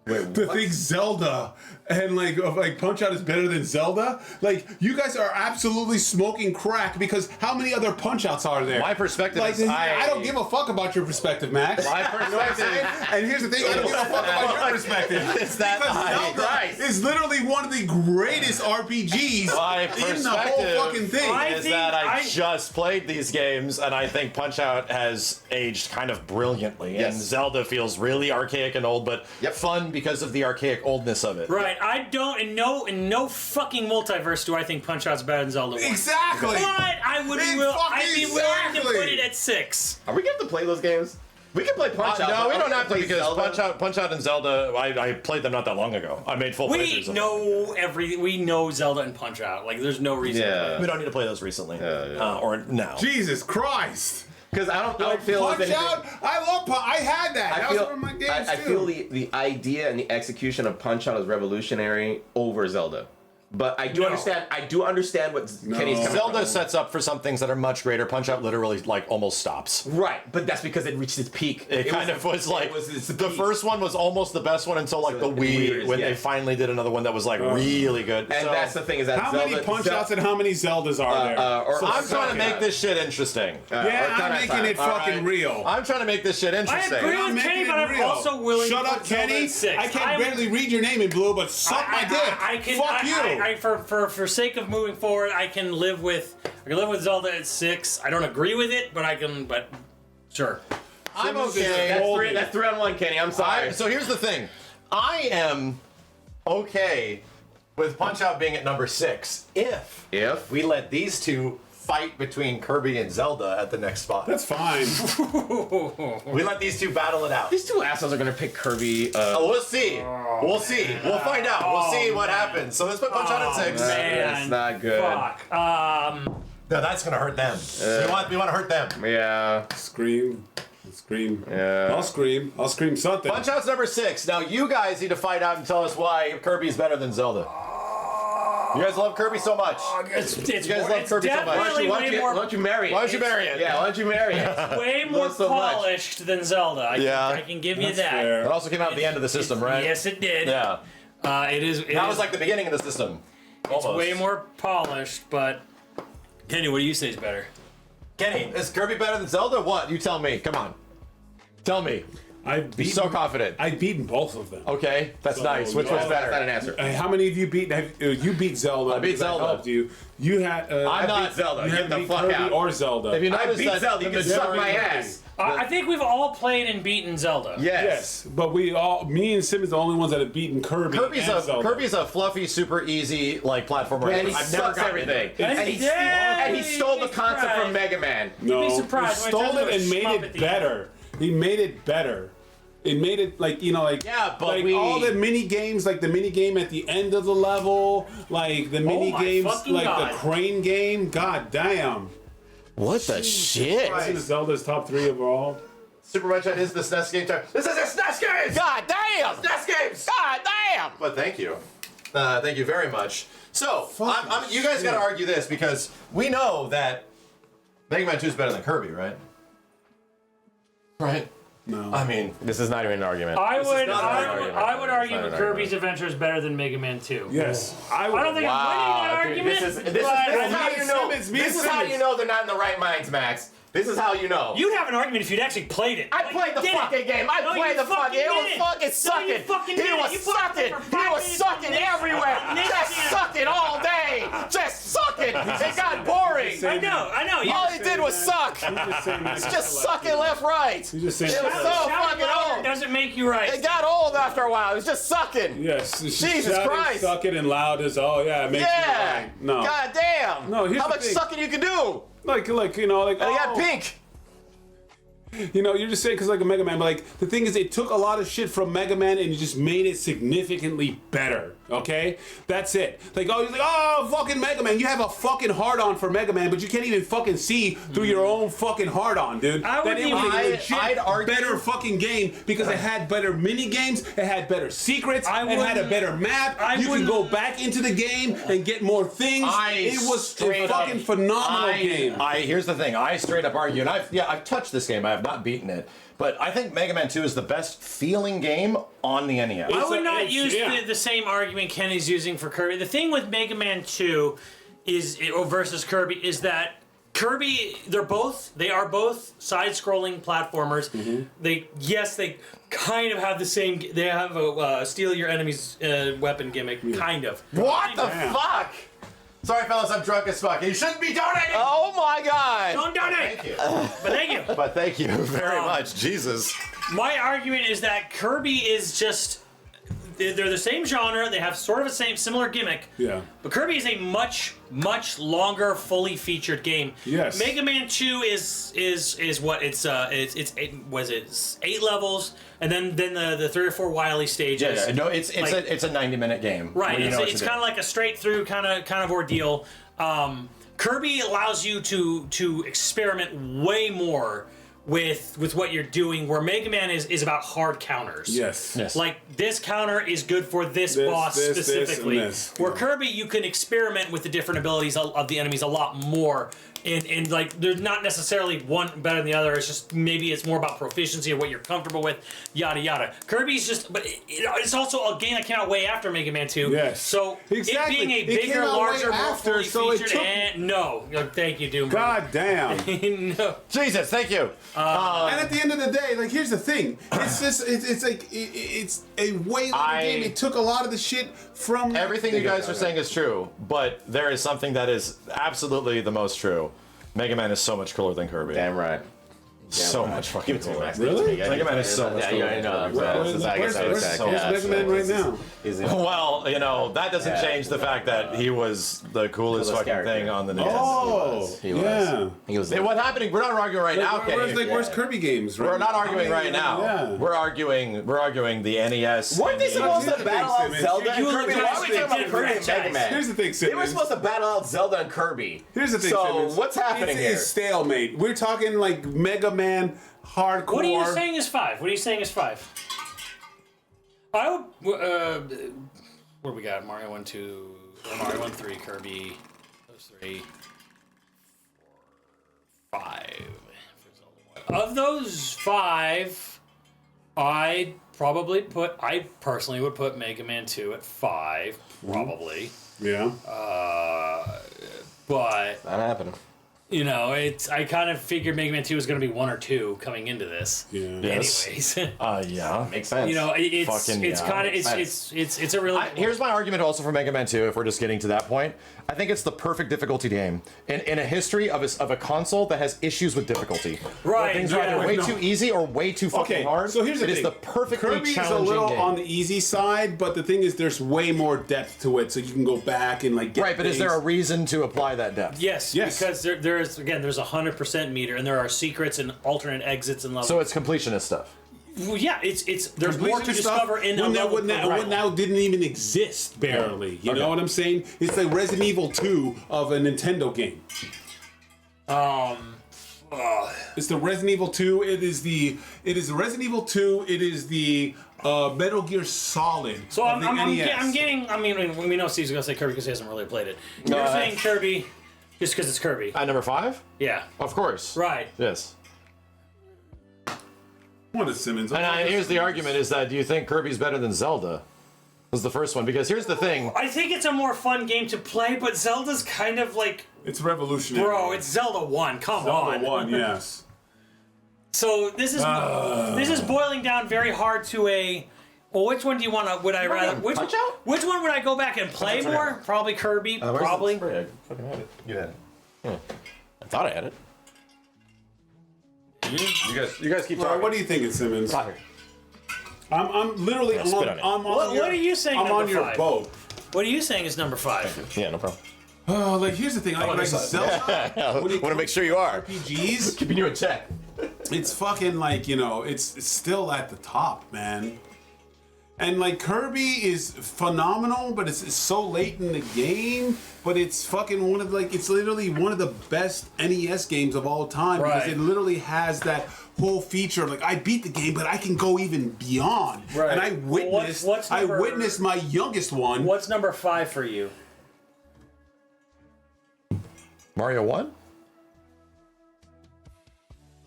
Wait, To think Zelda and like Punch Out is better than Zelda, like you guys are absolutely smoking crack because how many other Punch Outs are there? My perspective like, is I don't give a fuck about your perspective, Max. My You know what I'm perspective saying? And here's the thing, I don't give a fuck about your perspective. is that Because Zelda is literally one of the greatest RPGs my in the whole perspective fucking thing. I is think that I I- just played these games and I think Punch Out has aged kind of brilliantly. Yes. And Zelda feels really archaic and old, but Yep. fun because of the archaic oldness of it. Right, I don't, in no fucking multiverse do I think Punch-Out's better than Zelda 1. Exactly. But I'd be willing to put it at 6. Are we going to play those games? We can play Punch Out. No, we don't have to play because Zelda. Punch Out and Zelda, I played them not that long ago. I made full playthroughs of them. We know Zelda and Punch-Out. Like, there's no reason to play We don't need to play those recently. Or now. Jesus Christ. Because I don't feel Punch like Out. I love Punch. I had that. That was one of my games I too. feel the idea and the execution of Punch Out is revolutionary over Zelda. But I do understand. I do understand what Kenny's coming Zelda from. sets up for some things that are much greater. Punch Out literally like almost stops. Right, but that's because it reached its peak. It kind of was like the first one was almost the best one until like the Wii when they finally did another one that was like really good. And So, that's the thing is that How Zelda, many Punch Outs and how many Zeldas are there? I'm trying to make this shit interesting. Yeah, I'm making it fucking real. I'm trying to make this shit I interesting. agree I'm with making Kenny, it but I'm real. also willing Shut to up, put Zelda Kenny. at 6. I can barely read your name in blue, but suck my dick. Fuck you. For sake of moving forward, I can live with Zelda at 6. I don't agree with it, but sure. I'm Simmons is okay. That's 3 on 1, Kenny. I'm sorry. So here's the thing. I am okay with Punch Out being at number 6 if we let these two fight between Kirby and Zelda at the next spot. That's fine. We let these two battle it out. These two assholes are gonna pick Kirby. We'll see. We'll see. We'll find out. We'll see what happens. So let's put Punch Out at 6. Man, It's not good. Fuck. No, that's gonna hurt them. We want to hurt them. Yeah. Scream. Yeah. I'll scream something. Punch Out's number 6. Now you guys need to find out and tell us why Kirby's better than Zelda. You guys love Kirby so much. It's You guys love Kirby so much. definitely Why way more don't you marry it? Why don't you marry it? Yeah, why don't you marry it? way more Love so much. polished than Zelda. I can give you That's that. fair. It also came out at the end of the system, right? Yes, it did. Yeah. It is. That was like the beginning of the system. It's Almost. way more polished, but Kenny, what do you say is better? Kenny, is Kirby better than Zelda? What? You tell me. Come on. Tell me. I've You're so confident. I've beaten both of them. Okay, that's So, nice. Which yeah, one's That's not better? an answer. How many of you beat? You beat Zelda. I beat because Zelda. helped you. You had. I'm not beat Zelda. You Get haven't the beat fuck Kirby out. or Zelda. If you I notice beat that Zelda. You can suck my ass. I think we've all played and beaten Zelda. Yes, but me and Simmons, are the only ones that have beaten Kirby. Kirby's a fluffy, super easy like platformer. And he I've never sucks gotten into everything. it. And he stole the concept from Mega Man. No, You'd be surprised he when I stole tell it you and what a made schmuck it at the better. He made it better. It made it like Yeah, but like we- all the mini games, like the mini game at the end of the level, like the mini my games, fucking like God. the crane game. God damn! What the shit? Isn't Zelda's top 3 overall? Super Metroid is the SNES game time. This is a SNES game! God damn! SNES games! God damn! But thank you. Thank you very much. So, you guys got to argue this because we know that Mega Man 2 is better than Kirby, right? Right? No. I mean, This is not even an argument. I would argument. argue It's not that an Kirby's Adventure is better than Mega Man 2. Yes, I don't think I'm winning that Dude, argument. this is but how you know. Simmons, This is how you know they're not in the right minds, Max. This is how you know. You'd have an argument if you'd actually played it. I Like, played the you did fucking it. game. I No, played you the fucking. It was didn't. fucking No, you sucking. fucking He didn't. was You fucking sucking. for He 5 was minutes sucking and everywhere. then- Just sucking all day. Just sucking. It got boring. I know. You All he did was suck. Just sucking left, right. You just saying. It was so fucking old. doesn't make you right. It got old after a while. It was just sucking. Yes, Jesus Christ. Suck it and loud as it makes Yeah. you right. No. God damn. No, here's How the much thing. sucking you can do? Like you know, like And he got pink. You know, you're just saying because like a Mega Man, but like the thing is, it took a lot of shit from Mega Man and you just made it significantly better. Okay, that's it. Like, you're like, oh, fucking Mega Man, you have a fucking hard on for Mega Man, but you can't even fucking see through your own fucking hard on, dude. I That wouldn't it was even- a legit I'd argue- better fucking game because it had better mini games, it had better secrets, it had a wouldn't- better map. I You can wouldn't- go back into the game and get more things. It was a straight up- fucking phenomenal game. Here's the thing. I straight up argue, and I've touched this game. I have not beaten it, but I think Mega Man 2 is the best feeling game on the NES. I would not use yeah. the same argument Kenny's using for Kirby. The thing with Mega Man 2 versus Kirby is that Kirby, they are both side-scrolling platformers. Mm-hmm. They kind of have the same. They have a steal your enemy's weapon gimmick, kind of. What the Yeah. fuck? Sorry, fellas, I'm drunk as fuck. You shouldn't be donating. Oh my God. Don't donate. Thank you. But thank you. But thank you very much. Jesus. My argument is that Kirby is just they're the same genre. They have sort of a similar gimmick. Yeah. But Kirby is a much longer, fully featured game. Yes. Mega Man 2 is what it's it's 8 levels, and then the 3 or 4 Wily stages. Yeah, no, it's Like- a 90-minute game. Right. where you know what It's to do. kind of like a straight through kind of ordeal. Kirby allows you to experiment way more with what you're doing, where Mega Man is about hard counters. Yes. Yes. Like, this counter is good for this boss this, specifically. this. Where Kirby, you can experiment with the different abilities of the enemies a lot more. And like, there's not necessarily one better than the other. It's just, maybe it's more about proficiency or what you're comfortable with, yada yada. Kirby's just, but it's also a game that came out way after Mega Man 2. Yes. So, Exactly. it being a It came bigger, out way larger, more after, fully so it featured, took- and no. Thank you, Doom. God damn. No. Jesus, thank you. And at the end of the day, like, here's the thing: it's just, it's like, it's a way longer game. It took a lot of the shit from Everything you guys are saying is true, but there is something that is absolutely the most true. Mega Man is so much cooler than Kirby. Damn right. So much fucking Give it to me, cooler. Max. Really? Mega Man is so much Yeah, cooler. I know. Where's Mega Man right now? Well, you know, that doesn't change the fact that he was the coolest fucking character. thing on the NES. Oh, He was. yeah. He was. Hey, what's happening? We're not arguing right now, Kenny. Where's Kirby games? Right? We're not arguing right now. Yeah. We're arguing the NES. Weren't they and the- supposed Here's to the battle thing, out Simmons. Zelda and You Kirby? look Why are we talking about at Kirby and Mega Man? Here's the thing, They were Simmons. supposed to battle out Zelda and Kirby. Here's the thing, So Simmons. what's happening here? It's stalemate. We're talking like Mega Man hardcore. What are you saying is 5? What are you saying is 5? I would, what do we got? Mario 1, 2, Mario 1, 3, Kirby, those 3, 4, 5. Of those 5, I personally would put Mega Man 2 at 5, probably. Yeah. But, Not happening. you know, I kind of figured Mega Man 2 was going to be 1 or 2 coming into this. Yeah. Yes. Anyways. Yeah. Makes sense. You know, it's Fucking yeah. kind of it's a really Here's my argument also for Mega Man 2, if we're just getting to that point. I think it's the perfect difficulty game in a history of a console that has issues with difficulty. Right, Where things are either yeah. way No. too easy or way too fucking Okay, hard. so here's the It thing. is the perfectly Kirby is a challenging little game. on the easy side, but the thing is, there's way more depth to it, so you can go back and like get Right, but is there a things. reason to apply that depth? Yes, Yes. because there's 100% meter, and there are secrets and alternate exits and levels. So it's completionist stuff. Well, yeah, it's there's more to Completion stuff discover in a when that level. when that right. when now didn't even exist barely. You know what I'm saying? It's like Resident Evil 2 of a Nintendo game. It's the Resident Evil 2. It is the Resident Evil 2. It is the Metal Gear Solid. So of I'm the NES. getting. I mean, we know Steve's gonna say Kirby because he hasn't really played it. You're saying Kirby just because it's Kirby. At number 5? Yeah. Of course. Right. Yes. What is Simmons? And here's the argument: is that do you think Kirby's better than Zelda? Was the first one, because here's the thing. I think it's a more fun game to play, but Zelda's kind of like, It's revolutionary. bro, it's Zelda 1. Come on. Zelda 1, yes. So this is boiling down very hard to a. Well, which one do you want to? Would I rather? Which one would I go back and play more? Probably Kirby. Probably. I fucking had it. You had it. I thought I had it. You guys keep All right, what do you think, Simmons? I'm literally on. spit on it. I'm on What your, are you saying? I'm number on your 5? boat. What are you saying is number 5? Yeah, no problem. Oh, like here's the thing. Like Zelda. When it Want to make sure you are. RPGs, Keeping you in check. it's fucking like, you know, it's still at the top, man. And like Kirby is phenomenal, but it's so late in the game. But it's fucking one of it's literally one of the best NES games of all time because Right. it literally has that whole feature of like I beat the game, but I can go even beyond. Right. And I witnessed, What's number- my youngest one. What's number 5 for you? Mario 1?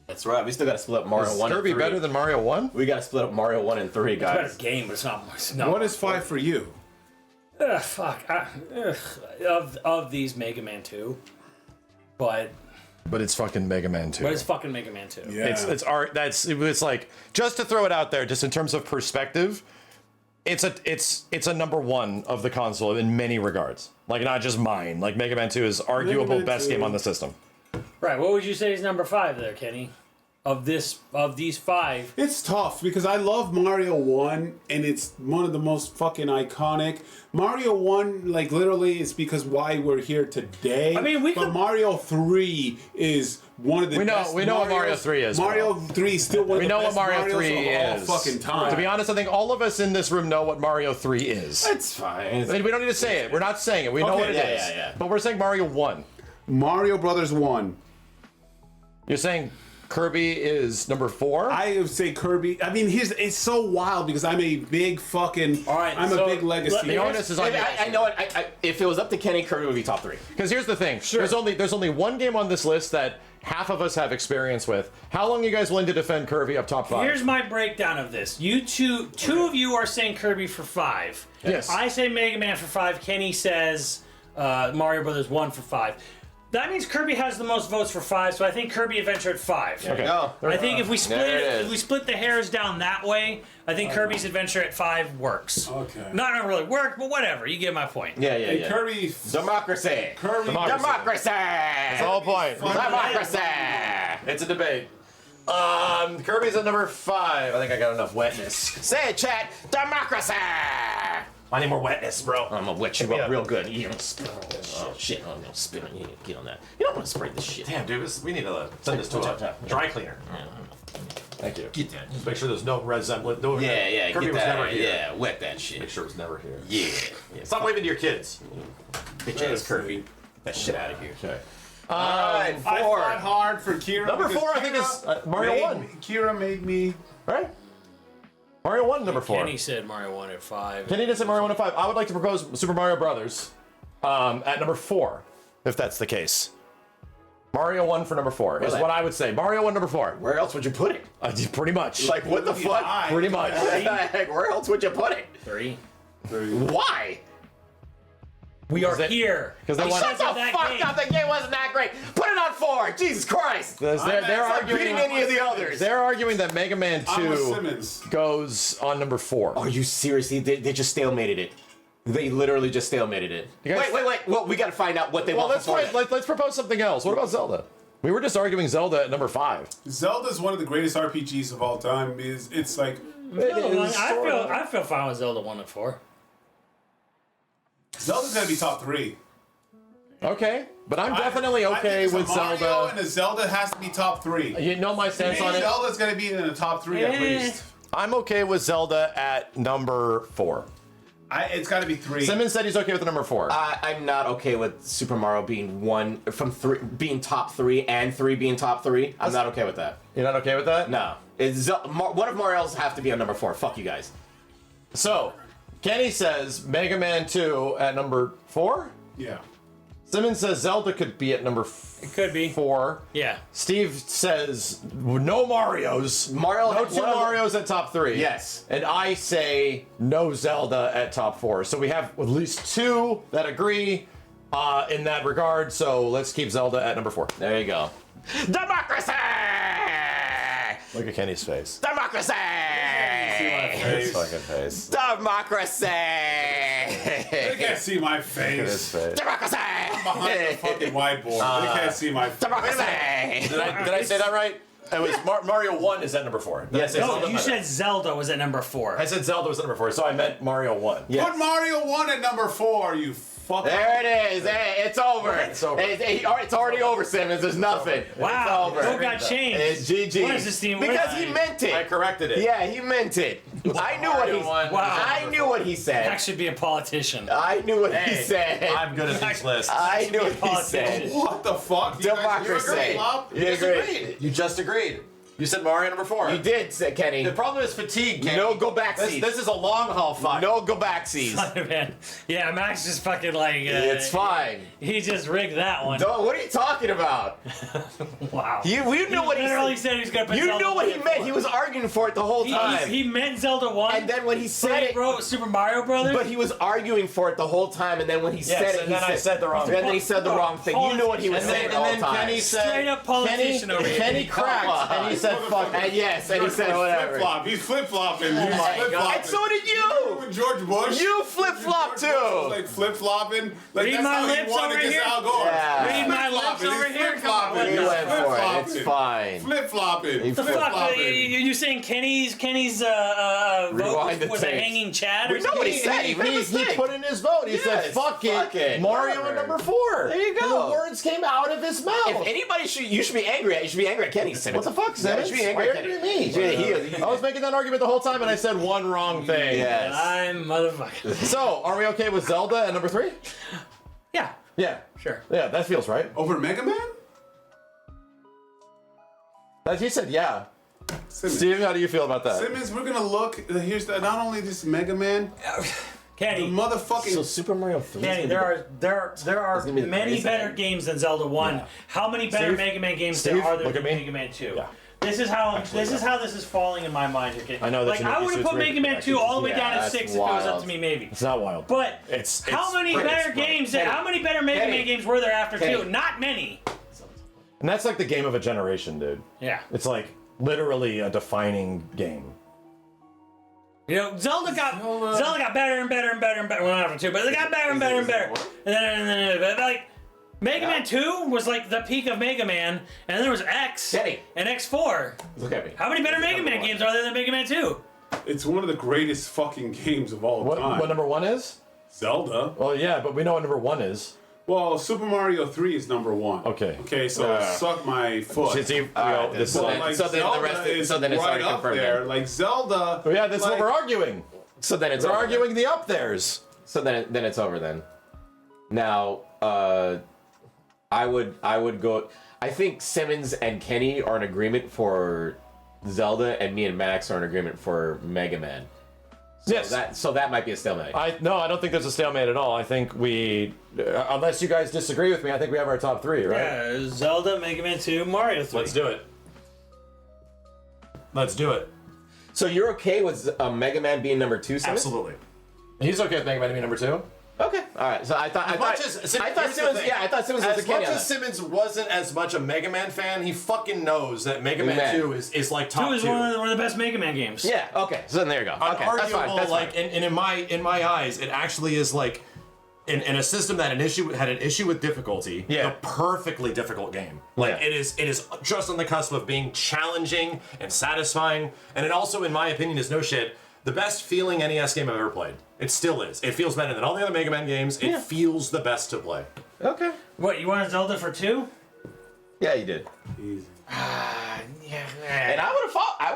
That's right. We still got to split up Mario Is 1 Kirby and 3. better than Mario 1? We got to split up Mario 1 and 3, It's a better guys. game, but it's not. What is 5 for you? Fuck. Of these Mega Man 2, but But it's fucking Mega Man 2. it's fucking Mega Man 2. Yeah. It's art. It's like, just to throw it out there, just in terms of perspective, it's a number 1 of the console in many regards. Like, not just mine. Like, Mega Man 2 is arguable Man best 2. game on the system. Right. What would you say is number 5 there, Kenny? of these 5. It's tough because I love Mario 1 and it's one of the most fucking iconic. Mario 1, like literally, it's because why we're here today. I mean, but Mario 3 is one of the best. We know what Mario 3 is. Mario 3 is still one of the best Mario 3 Marios of all is. fucking time. To be honest, I think all of us in this room know what Mario 3 is. It's fine. I mean, we don't need to say it. We're not saying it. We know Okay, what it is. yeah. But we're saying Mario 1. Mario Brothers 1. You're saying Kirby is number 4? I would say Kirby. I mean, it's so wild because I'm a big fucking. All right, I'm so a big legacy. The onus is on you. I know it. If it was up to Kenny, Kirby would be top 3. Because here's the thing. Sure. There's only one game on this list that half of us have experience with. How long are you guys willing to defend Kirby up top 5? Here's my breakdown of this. You two of you are saying Kirby for 5. Yes. I say Mega Man for 5. Kenny says Mario Brothers 1 for 5. That means Kirby has the most votes for 5, so I think Kirby Adventure at 5. Okay. No. I think if we There it is. split the hairs down that way, I think Kirby's Adventure at 5 works. Okay. Not really work, but whatever. You get my point. Yeah. Kirby. Democracy. Democracy. That's the whole point. Democracy. It's a debate. Kirby's at number 5. I think I got enough wetness. Say it, chat. Democracy. I need more wetness, bro. I'm gonna wet you up real good. You don't spill on that shit. Oh shit! I'm gonna spill on you. Get on that. You don't want to spray this shit. Damn, dude, we need to send this to a dry cleaner. Thank you. Get that. Just make sure there's no resemblance. No, Yeah. Kirby Get was that. never here. Yeah. Wet that shit. Make sure it was never here. Yeah. Stop waving to your kids. Bitch ass Kirby. That shit out of here. Okay. Alright, I 4. fought hard for Kira. Number because 4, I think, is Mario made 1. me- Kira made me. Right? Mario 1, number 4. Kenny said Mario 1 at 5. Kenny did say Mario 1 and 5. I would like to propose Super Mario Brothers at number 4, if that's the case. Mario 1 for number 4 is Really? what I would say. Mario 1, number 4. Where else would you put it? Pretty much. Like what the fuck? Pretty much. Heck, where else would you put it? 3. Why? We are Because they- here. because they want- Shut the that fuck game. up! The game wasn't that great. Put it on 4. Jesus Christ! They're It's not arguing. beating any of the others. They're arguing that Mega Man I'm with 2 Simmons. goes on number 4. Are you seriously? They just stalemated it. They literally just stalemated it. You guys- Wait. Well, we gotta find out what they Well, want before that. let's propose something else. What about Zelda? We were just arguing Zelda at number 5. Zelda's one of the greatest RPGs of all time. It's like I feel fine with Zelda 1 and 4. Zelda's gonna be top 3. Okay, but I'm definitely I okay think with it's a Mario Zelda. and a Zelda has to be top 3. You know my stance on it. Zelda's gonna be in the top 3 at Eh. least. I'm okay with Zelda at number 4. It's got to be 3. Simmons said he's okay with the number 4. I'm not okay with Super Mario being being top 3 and 3 being top 3. I'm not okay with that. You're not okay with that? No, one of Mario's have to be on number 4. Fuck you guys. So, Kenny says Mega Man 2 at number 4. Yeah. Simmons says Zelda could be at number It could be. 4. Yeah. Steve says no Marios. Mario, No 2 Marios at top 3. Yes. And I say no Zelda at top 4. So we have at least 2 that agree in that regard. So let's keep Zelda at number 4. There you go. Democracy! Look at Kenny's face. Democracy! His fucking face. Democracy! They can't see my His face. face. Democracy! Behind the fucking whiteboard. They can't see my face. Democracy! Did I say that right? It was Mario 1 is at number 4. Did I Yes, say no, No, Zelda? you said Zelda was at number 4. I said Zelda was at number 4, so I meant Mario 1. Yes. Put Mario 1 at number 4, you fucker. There it is. Hey, it's over. It's over. It's already over, Simmons. There's nothing. Wow. It's over. Who got changed? It's GG. What is this team? Because he meant I it. corrected it. Yeah, he meant it. I knew what he. Mario 1 is Wow. at I number knew 4. what he said. I should be a politician. I knew what he Hey, said. I'm good at these lists. I knew what he politician. said. What the fuck? You guys- Democracy. you agree, Bob? You agreed. You just agreed. You said Mario number 4. You did, say Kenny. The problem is fatigue, Kenny. No go back This, seats. this is a long haul fight. No go back seats. Man. Yeah, Max just fucking like. It's fine. He just rigged that one. Don't, what are you talking about? Wow. You knew what he literally said. said he was gonna put You Zelda knew what 1 he at meant. 4. He was arguing for it the whole time. He meant Zelda 1. And then when he but said he it, wrote Super Mario Brothers. but he was arguing for it the whole time. And then when he said it, and he then I said the wrong And then thing. he said the wrong thing. You knew what he was And saying then, all and the then time. Kenny said, Straight up politician Kenny, over here. Kenny cracked, and he said, fuck. And yes, and he said Flip whatever. flop. He's flip flopping. He's my flip God. flopping. And so did you. George Bush. You flip-flop George Bush was, too. like flip flopping. Like Read that's my how he lips won over against here. Al Gore. Yeah. Read my lips Flip-flopping. over He's here. Come on, flip-flopping. what He the went for it. flip-flopping. It's fine. Flip flopping. The fuck? You saying Kenny's vote Rewind the was a tapes. hanging Chad? We know what he said. He made a He mistake. put in his vote. He said, Yes, fuck fuck it. it. Mario Whatever. at number 4. There you And go. the words came out of his mouth. If anybody you should be angry at, you should be angry at Kenny. What the fuck, Yeah, Simmons? you should be angry Why at are you Kenny. angry at me? He- I was making that argument the whole time, and I said one wrong thing. Yes. I'm motherfucker. So, are we okay with Zelda at number 3? Yeah, Yeah. sure. Yeah, that feels right. Over Mega Man? He said yeah. Simmons. Steve, how do you feel about that? Simmons, we're gonna look. Here's not only this Mega Man, the Kenny, motherfucking. So Super Mario 3. Kenny, there are gonna be the many greatest better game. games than Zelda 1. Yeah. How many better Steve? Mega Man games Steve, are there look than at me. Mega Man 2? Yeah. This is how this is falling in my mind here, Kenny. I know that Like you need I to would have switch put rate Mega Man back 2 all the way Yeah, down to that's 6 if it was up wild. to me, maybe. It's not wild. But It's how many right, better it's right. games? Kenny. How many better Mega Kenny. Man games were there after Kenny. 2? Not many. And that's like the game of a generation, dude. Yeah. It's like literally a defining game. You know, Zelda got better and better and better and better. Well, not after 2, but they got better and better and better. And then like Mega Man 2 was like the peak of Mega Man, and then there was X Kenny. and X4. Look at me. How many better Mega Man games are there than Mega Man 2? It's one of the greatest fucking games of all time. What number 1 is? Zelda. Well, yeah, but we know what number 1 is. Well, Super Mario 3 is number 1. Okay. Okay, so suck my foot. See, Alright, this so But then- like so then the Zelda rest is- is so then it's right already up confirmed there. then. Like Zelda. yeah, that's like, what we're arguing. So then it's We're over. arguing the up theirs. So then it's over then. Now, I would go. I think Simmons and Kenny are in agreement for Zelda, and me and Max are in agreement for Mega Man. Yes. So that might be a stalemate. I don't think there's a stalemate at all. I think we, unless you guys disagree with me, I think we have our top 3, right? Yeah, Zelda, Mega Man 2, Mario 3. Let's do it. Let's do it. So you're okay with Mega Man being number 2, Simmons? Absolutely. He's okay with Mega Man being number 2. Okay. All right. So I thought Simmons. Yeah, I thought Simmons was the As Kenny much on as that. Simmons wasn't as much a Mega Man fan, he fucking knows that Mega Man Man. 2 is like top 2 is 2. one of the best Mega Man games. Yeah. Okay. So then there you go. Okay. That's fine. Unarguable, That's like, fine. and in my eyes, it actually is like in a system that had an issue with difficulty, Yeah. the perfectly difficult game. Like Yeah. it is just on the cusp of being challenging and satisfying, and it also, in my opinion, is no shit the best feeling NES game I've ever played. It still is. It feels better than all the other Mega Man games. It feels the best to play. Okay. What, you wanted Zelda for 2? Yeah, you did. Easy. And I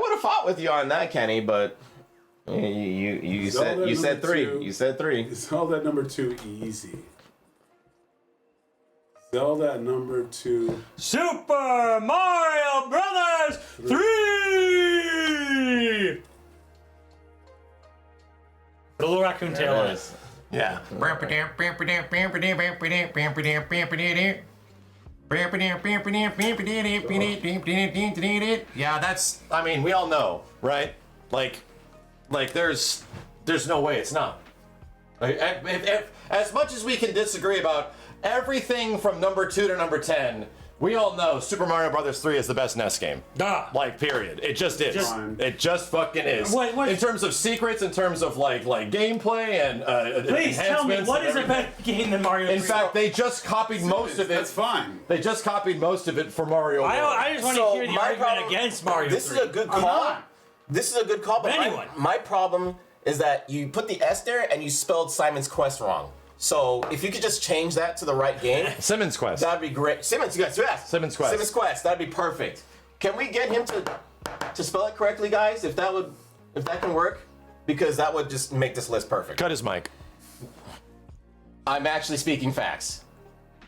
would have fought with you on that, Kenny, but you Zelda said number 3. 2. You said 3. Zelda at number 2, easy. Zelda at number 2. Super Mario Brothers 3! Put a little raccoon tail on it. Yeah. Yeah, that's. I mean, we all know, right? Like there's no way it's not. Like, as much as we can disagree about everything from number 2 to number 10, we all know Super Mario Brothers 3 is the best NES game. Duh. Like, period. It just is. Fine. It just fucking is. What- In terms of secrets, in terms of like gameplay and Please tell me, enhancements what and is a everything. better game than Mario 3? In fact, they just copied most of it. That's fine. They just copied most of it for Mario World. I just want to hear the argument against Mario 3. This is a good call. not. This is a good call, but Anyone. my problem is that you put the S there and you spelled Simon's Quest wrong. So if you could just change that to the right game, Simmons Quest. that'd be great. Simmons, yes. Simmons Quest. Simmons Quest. That'd be perfect. Can we get him to spell it correctly, guys? If that can work, because that would just make this list perfect. Cut his mic. I'm actually speaking facts.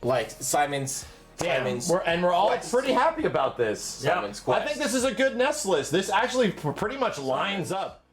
Like Simon's. We're all Quest. pretty happy about this. Yeah. Simon's Quest. I think this is a good NES list. This actually pretty much lines up